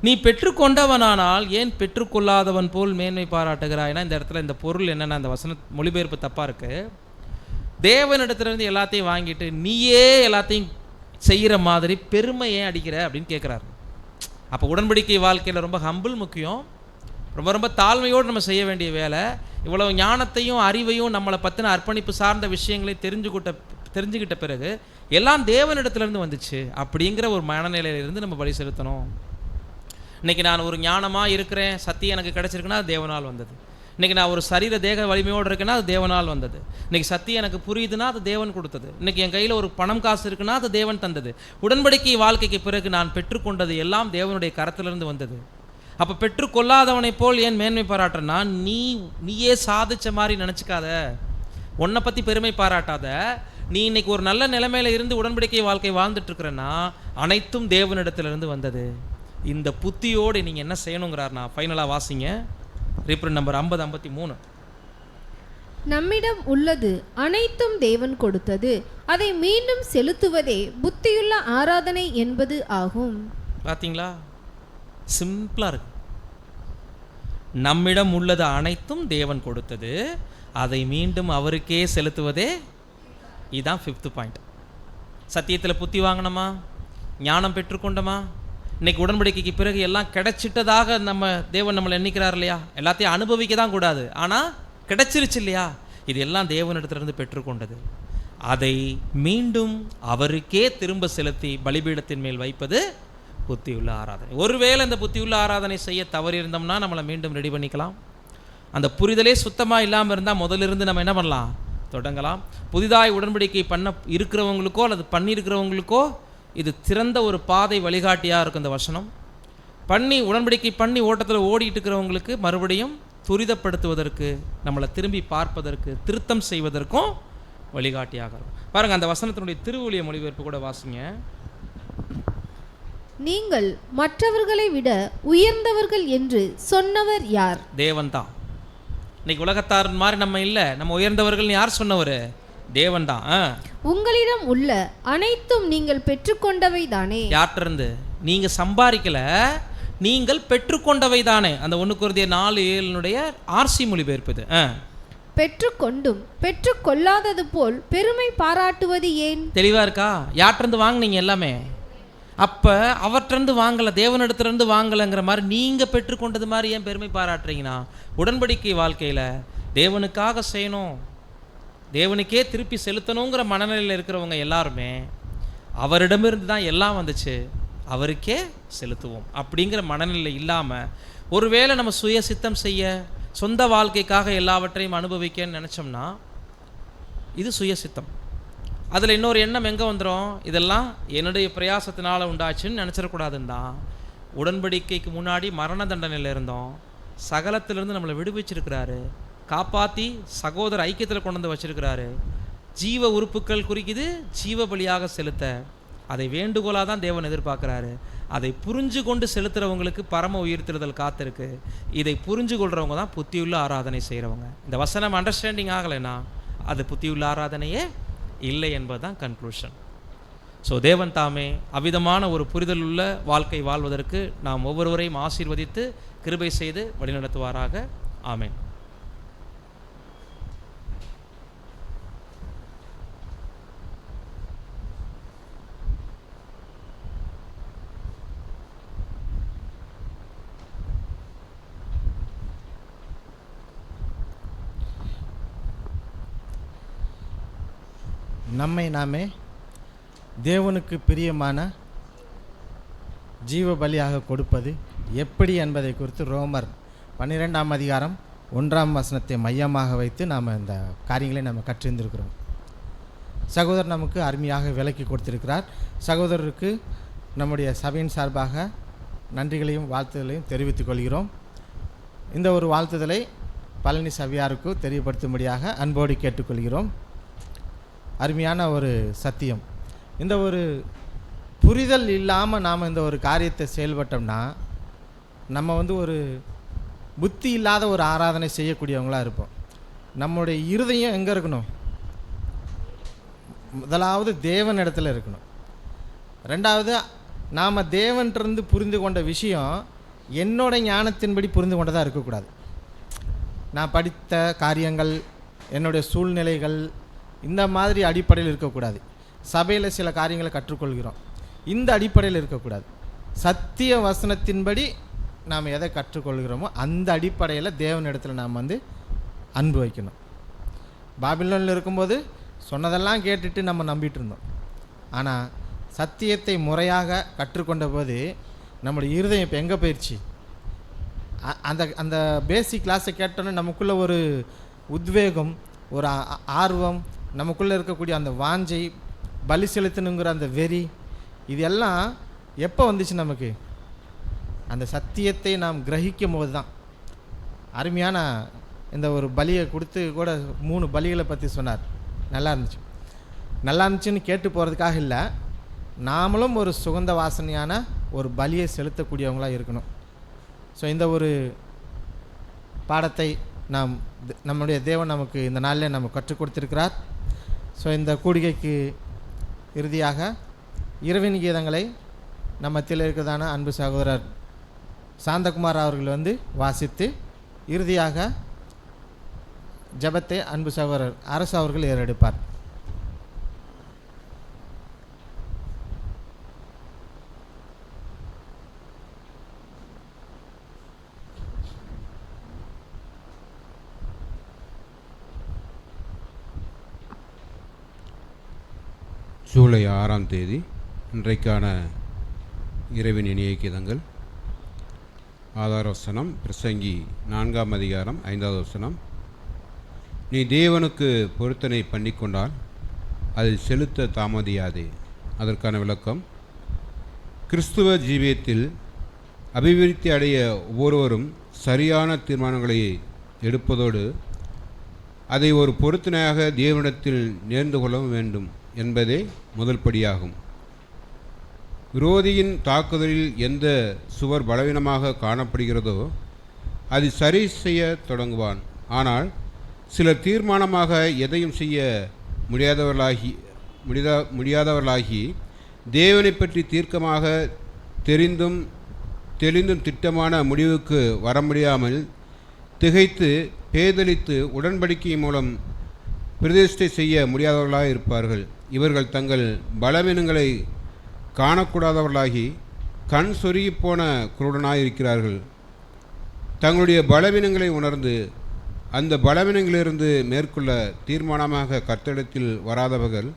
நீ பெற்றுக்கொண்டவனானால் ஏன் பெற்றுக்கொள்ளாதவன் போல் மேன்மை பாராட்டுகிறாய்னா, இந்த இடத்துல இந்த பொருள் என்னென்னா, அந்த வசன மொழிபெயர்ப்பு தப்பாக இருக்குது. தேவனிடத்துலேருந்து எல்லாத்தையும் வாங்கிட்டு நீயே எல்லாத்தையும் செய்கிற மாதிரி பெருமை ஏன் அடிக்கிற அப்படின்னு கேட்குறாரு. அப்போ உடன்படிக்கை வாழ்க்கையில் ரொம்ப ஹம்பிள் முக்கியம். ரொம்ப ரொம்ப தாழ்மையோடு நம்ம செய்ய வேண்டிய வேலை. இவ்வளவு ஞானத்தையும் அறிவையும் நம்மளை பற்றின அர்ப்பணிப்பு சார்ந்த விஷயங்களையும் தெரிஞ்சுக்கிட்ட பிறகு எல்லாம் தேவனிடத்துலேருந்து வந்துச்சு அப்படிங்கிற ஒரு மனநிலையிலிருந்து நம்ம பலி செலுத்தணும். இன்றைக்கி நான் ஒரு ஞானமாக இருக்கிறேன், சத்தியம் எனக்கு கிடச்சிருக்குன்னா அது தேவனால் வந்தது. இன்றைக்கி நான் ஒரு சரீர தேக வலிமையோடு இருக்கேன்னா அது தேவனால் வந்தது. இன்றைக்கி சத்தியம் எனக்கு புரியுதுன்னா அது தேவன் கொடுத்தது. இன்றைக்கி என் கையில் ஒரு பணம் காசு இருக்குன்னா அது தேவன் தந்தது. உடன்படிக்கை வாழ்க்கைக்கு பிறகு நான் பெற்றுக்கொண்டது எல்லாம் தேவனுடைய கரத்திலிருந்து வந்தது. அப்போ பெற்றுக்கொள்ளாதவனை போல் ஏன் மேன்மை பாராட்டுறனா, நீயே சாதித்த மாதிரி நினச்சிக்காத. உன்னை பற்றி பெருமை பாராட்டாத. நீ இன்னைக்கு ஒரு நல்ல நிலைமையில இருந்து உடன்படிக்கை வாழ்க்கை வாழ்ந்துட்டு இருக்கிறன்னா அனைத்தும் தேவனிடத்திலிருந்து வந்தது. இந்த புத்தியோடு நீங்கள் என்ன செய்யணுங்கிறார்னா ஃபைனலாக வாசிங்க ரீப்ரிண்ட் நம்பர் 50-53. நம்மிடம் உள்ளது அனைத்தும் தேவன் கொடுத்தது, அதை மீண்டும் செலுத்துவதே புத்தியுள்ள ஆராதனை என்பது ஆகும். பார்த்தீங்களா, சிம்பிளாக இருக்கு. நம்மிடம் உள்ளது அனைத்தும் தேவன் கொடுத்தது, அதை மீண்டும் அவருக்கே செலுத்துவதே. இதுதான் 5th பாயிண்ட். சத்தியத்தில் புத்தி வாங்கினோமா, ஞானம் பெற்றுக்கொண்டோமா, இன்னைக்கு உடன்படிக்கைக்கு பிறகு எல்லாம் கிடைச்சிட்டதாக தேவன் நம்மளை எண்ணிக்கிறார் இல்லையா? எல்லாத்தையும் அனுபவிக்க தான் கூடாது, ஆனால் கிடைச்சிருச்சு இல்லையா? இது எல்லாம் தேவனிடத்திலிருந்து பெற்றுக்கொண்டது. அதை மீண்டும் அவருக்கே திரும்ப செலுத்தி பலிபீடத்தின் மேல் வைப்பது புத்தியுள்ள ஆராதனை. ஒருவேளை இந்த புத்தியுள்ள ஆராதனை செய்ய தவறி இருந்தோம்னா நம்மளை மீண்டும் ரெடி பண்ணிக்கலாம். அந்த புரிதலே சுத்தமாக இல்லாமல் இருந்தால் முதலிருந்து நம்ம என்ன பண்ணலாம், தொடங்கலாம். புதிதாய் உடன்படிக்கை பண்ண இருக்கிறவங்களுக்கோ அல்லது பண்ணியிருக்கிறவங்களுக்கோ இது திறந்த ஒரு பாதை வழிகாட்டியாக இருக்கும். இந்த வசனம் உடன்படிக்கை பண்ணி ஓட்டத்தில் ஓடிட்டு இருக்கிறவங்களுக்கு மறுபடியும் துரிதப்படுத்துவதற்கு, நம்மளை திரும்பி பார்ப்பதற்கு, திருத்தம் செய்வதற்கும் வழிகாட்டியாக இருக்கும். பாருங்கள், அந்த வசனத்தினுடைய திருவூழிய மொழிபெயர்ப்பு கூட வாசிங்க. நீங்கள் மற்றவர்களை விட உயர்ந்தவர்கள் என்று சொன்னவர் யார்? தேவன் தான். இன்னைக்கு உலகத்தார் மாதிரி நம்ம இல்லை, நம்ம உயர்ந்தவர்கள் யார் சொன்னவர்? தேவன் தான். உங்களிடம் உள்ள அனைத்தும் நீங்கள் பெற்றுக்கொண்டவை தானே. யார்கிட்ட? நீங்கள் சம்பாதிக்கல, நீங்கள் பெற்றுக்கொண்டவை தானே. அந்த 1 கொரிந்தியர் 4:7 ஆர்சி மொழிபெயர்ப்பு இது. பெற்றுக்கொண்டும் பெற்றுக்கொள்ளாதது போல் பெருமை பாராட்டுவது ஏன்? தெளிவாக இருக்கா? யார்கிட்ட வாங்கினீங்க எல்லாமே? அப்போ அவர்கிட்ட வாங்கலை, தேவனிடத்துலேருந்து வாங்கலைங்கிற மாதிரி நீங்கள் பெற்றுக்கொண்டது மாதிரி ஏன் பெருமை பாராட்டுறீங்கன்னா, உடன்படிக்கை வாழ்க்கையில் தேவனுக்காக செய்யணும், தேவனுக்கே திருப்பி செலுத்தணுங்கிற மனநிலையில் இருக்கிறவங்க எல்லாருமே அவரிடமிருந்து தான் எல்லாம் வந்துச்சு, அவருக்கே செலுத்துவோம் அப்படிங்கிற மனநிலை இல்லாமல் ஒருவேளை நம்ம சுய சித்தம் செய்ய, சொந்த வாழ்க்கைக்காக எல்லாவற்றையும் அனுபவிக்கன்னு நினச்சோம்னா இது சுய சித்தம். அதில் இன்னொரு எண்ணம் எங்கே வந்துடும், இதெல்லாம் என்னுடைய பிரயாசத்தினால் உண்டாச்சுன்னு நினச்சிடக்கூடாதுன்னு தான் உடன்படிக்கைக்கு முன்னாடி மரண தண்டனையில் இருந்தோம், சகலத்திலிருந்து நம்மளை விடுவிச்சிருக்கிறாரு, காப்பாற்றி சகோதர ஐக்கியத்தில் கொண்டு வந்து வச்சிருக்கிறாரு. ஜீவ உறுப்புகள் குறிக்குது, ஜீவ பலியாக செலுத்த. அதை வேண்டுகோளாக தான் தேவன் எதிர்பார்க்குறாரு. அதை புரிஞ்சு கொண்டு செலுத்துகிறவங்களுக்கு பரம உயிர்த்தெழுதல் காத்திருக்கு. இதை புரிஞ்சு கொள்கிறவங்க தான் புத்தியுள்ள ஆராதனை செய்கிறவங்க. இந்த வசனம் அண்டர்ஸ்டாண்டிங் ஆகலைன்னா அது புத்தியுள்ள ஆராதனையே இல்லை என்பது தான் கன்க்ளூஷன். ஸோ தேவன் தாமே அவ்விதமான ஒரு புரிதல் உள்ள வாழ்க்கை வாழ்வதற்கு நாம் ஒவ்வொருவரையும் ஆசீர்வதித்து கிருபை செய்து வழிநடத்துவாராக. ஆமென். நம்மை நாமே தேவனுக்கு பிரியமான ஜீவ பலியாக கொடுப்பது எப்படி என்பதை குறித்து ரோமர் 12ஆம் அதிகாரம் 1ஆம் வசனத்தை மையமாக வைத்து நாம் இந்த காரியங்களை நம்ம கற்றிருந்திருக்கிறோம். சகோதரர் நமக்கு அருமையாக விளக்கி கொடுத்திருக்கிறார். சகோதரருக்கு நம்முடைய சபையின் சார்பாக நன்றிகளையும் வாழ்த்துதலையும் தெரிவித்துக் கொள்கிறோம். இந்த ஒரு வாழ்த்துதலை பழனி சபையாருக்கு தெரியப்படுத்தும்படியாக அன்போடு கேட்டுக்கொள்கிறோம். அருமையான ஒரு சத்தியம். இந்த ஒரு புரிதல் இல்லாமல் நாம் இந்த ஒரு காரியத்தை செயல்பட்டோம்னா நம்ம ஒரு புத்தி இல்லாத ஒரு ஆராதனை செய்யக்கூடியவங்களாக இருப்போம். நம்முடைய இருதயம் எங்கே இருக்கணும்? முதலாவது தேவன் இடத்துல இருக்கணும். ரெண்டாவது, நாம் தேவன்கிட்டருந்து புரிந்து கொண்ட விஷயம் என்னோட ஞானத்தின்படி புரிந்து கொண்டதாக இருக்கக்கூடாது. நான் படித்த காரியங்கள், என்னுடைய சூழ்நிலைகள், இந்த மாதிரி அடிப்படையில் இருக்கக்கூடாது. சபையில் சில காரியங்களை கற்றுக்கொள்கிறோம், இந்த அடிப்படையில் இருக்கக்கூடாது. சத்திய வசனத்தின்படி நாம் எதை கற்றுக்கொள்கிறோமோ அந்த அடிப்படையில் தேவனிடத்தில் நாம் அன்பு வைக்கணும். பாபிலோனில் இருக்கும்போது சொன்னதெல்லாம் கேட்டுட்டு நம்ம நம்பிட்டு இருந்தோம். ஆனால் சத்தியத்தை முறையாக கற்றுக்கொண்ட போது நம்முடைய இருதயம் இப்போ எங்கே போயிடுச்சு? அந்த பேசிக் கிளாஸை கேட்டோன்னே நமக்குள்ளே ஒரு உத்வேகம், ஒரு ஆர்வம், நமக்குள்ளே இருக்கக்கூடிய அந்த வாஞ்சை, பலி செலுத்தணுங்கிற அந்த வெறி, இது எல்லாம் எப்போ வந்துச்சு நமக்கு? அந்த சத்தியத்தை நாம் கிரகிக்கும் போது தான். அருமையான இந்த ஒரு பலியை கொடுத்து கூட 3 பலிகளை பற்றி சொன்னார். நல்லா இருந்துச்சுன்னு கேட்டு போகிறதுக்காக இல்லை, நாமளும் ஒரு சுகந்த வாசனையான ஒரு பலியை செலுத்தக்கூடியவங்களாக இருக்கணும். ஸோ இந்த ஒரு பாடத்தை நம்முடைய தேவன் நமக்கு இந்த நாளில் நம்ம கற்றுக் கொடுத்திருக்கிறார். ஸோ இந்த கூடிகைக்கு இறுதியாக இரவின் கீதங்களை நம்ம மத்தியில் இருக்கிறதான அன்பு சகோதரர் சாந்தகுமார் அவர்கள் வாசித்து இறுதியாக ஜெபத்தை அன்பு சகோதரர் அரசு அவர்கள் ஏறெடுப்பார். ஜூலை 6ஆம் தேதி இன்றைக்கான இரவின் இனிய கீதங்கள். ஆதார வசனம் பிரசங்கி 4ஆம் அதிகாரம் 5வது வசனம். நீ தேவனுக்கு பொருத்தனை பண்ணிக்கொண்டால் அதில் செலுத்த தாமதியாதே. அதற்கான விளக்கம், கிறிஸ்துவ ஜீவியத்தில் அபிவிருத்தி அடைய ஒவ்வொருவரும் சரியான தீர்மானங்களை எடுப்பதோடு அதை ஒரு பொருத்தனையாக தேவனிடத்தில் நேர்ந்து கொள்ளவும் வேண்டும் என்பதே முதல் படியாகும். விரோதியின் தாக்குதலில் எந்த சுவர் பலவீனமாக காணப்படுகிறதோ அது சரி செய்ய தொடங்குவான். ஆனால் சிலர் தீர்மானமாக எதையும் செய்ய முடியாதவர்களாகி தேவனை பற்றி தீர்க்கமாக தெளிந்தும் திட்டமான முடிவுக்கு வர முடியாமல் திகைத்து பேதலித்து உடன்படிக்கை மூலம் பிரதிஷ்டை செய்ய முடியாதவர்களாக இருப்பார்கள். இவர்கள் தங்கள் பலவீனங்களை காணக்கூடாதவர்களாகி கண் சொருகிப்போன குருடனாக இருக்கிறார்கள். தங்களுடைய பலவீனங்களை உணர்ந்து அந்த பலவீனங்களிலிருந்து மேற்கொள்ள தீர்மானமாக கர்த்தரிடத்தில் வராதவர்கள்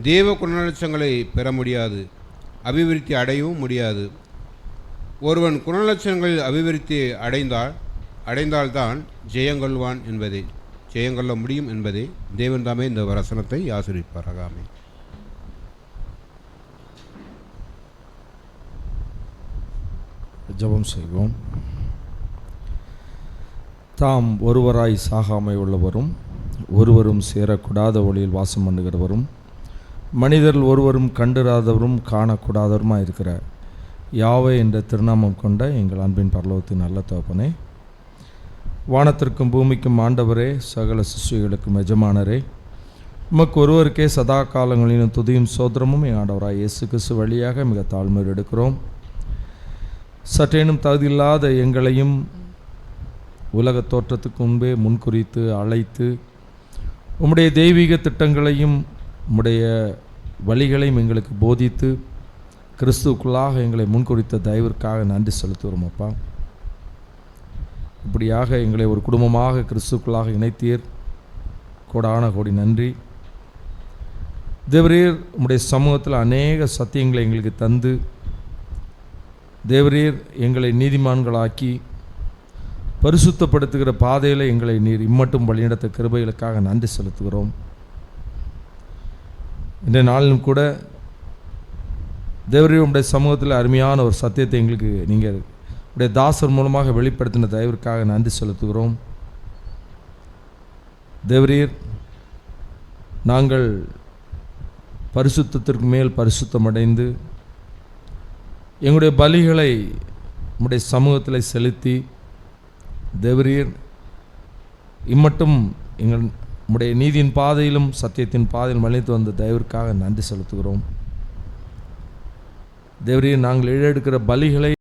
தேவ குணலட்சங்களை பெற முடியாது, அபிவிருத்தி அடையவும் முடியாது. ஒருவன் குணலட்சணங்களில் அபிவிருத்தி அடைந்தால்தான் ஜெயங்கொள்ள முடியும் என்பதை தேவன் தாமே இந்த வசனத்தை ஆசீர்வதிப்பாராக. ஆமென். ஜெபம் செய்வோம். தாம் ஒருவராய் சாகாமை உள்ளவரும் ஒருவரும் சேரக்கூடாத ஒளியில் வாசம் பண்ணுகிறவரும் மனிதர்கள் ஒருவரும் கண்டிராதவரும் காணக்கூடாதவருமாக இருக்கிற யாவே என்ற திருநாமம் கொண்ட எங்கள் அன்பின் பரலோகத்தின் நல்ல தகப்பனே, வானத்திற்கும் பூமிக்கும் ஆண்டவரே, சகல சிருஷ்டிகளுக்கும் எஜமானரே, உமக்கு ஒருவருக்கே சதா காலங்களிலும் துதியும் சோத்திரமும் என் ஆண்டவராய் இயேசு கிறிஸ்து வழியாக மிக தாழ்மையோடு எடுக்கிறோம். சற்றேனும் தகுதியில்லாத எங்களையும் உலக தோற்றத்துக்கு முன்பே முன்குறித்து அழைத்து உம்முடைய தெய்வீக திட்டங்களையும் உம்முடைய வழிகளையும் எங்களுக்கு போதித்து கிறிஸ்துவுக்குள்ளாக எங்களை முன்குறித்த தயவிற்காக நன்றி செலுத்துகிறோம் அப்பா. இப்படியாக எங்களை ஒரு குடும்பமாக கிறிஸ்துவுக்குள்ளாக இணைத்தீர், கோடான கோடி நன்றி. தேவரீர் உம்முடைய சமூகத்தில் அநேக சத்தியங்களை எங்களுக்கு தந்து தேவரீர் எங்களை நீதிமான்களாக்கி பரிசுத்தப்படுத்துகிற பாதையில் எங்களை நீர் இம்மட்டும் வழிநடத்த கிருபைகளுக்காக நன்றி செலுத்துகிறோம். இந்த நாளிலும் கூட தேவரீர் உம்முடைய சமூகத்தில் அருமையான ஒரு சத்தியத்தை எங்களுக்கு நீங்கள் உடைய தாசர் மூலமாக வெளிப்படுத்தின தயவிற்காக நன்றி செலுத்துகிறோம். தேவரீர், நாங்கள் பரிசுத்தத்திற்கு மேல் பரிசுத்தமடைந்து எங்களுடைய பலிகளை உம்முடைய சமூகத்தில் செலுத்தி தேவரீர் இம்மட்டும் எங்கள் உம்முடைய நீதியின் பாதையிலும் சத்தியத்தின் பாதையிலும் வழித்து வந்த தயவிற்காக நன்றி செலுத்துகிறோம். தேவரீர், நாங்கள் எடுக்கிற பலிகளை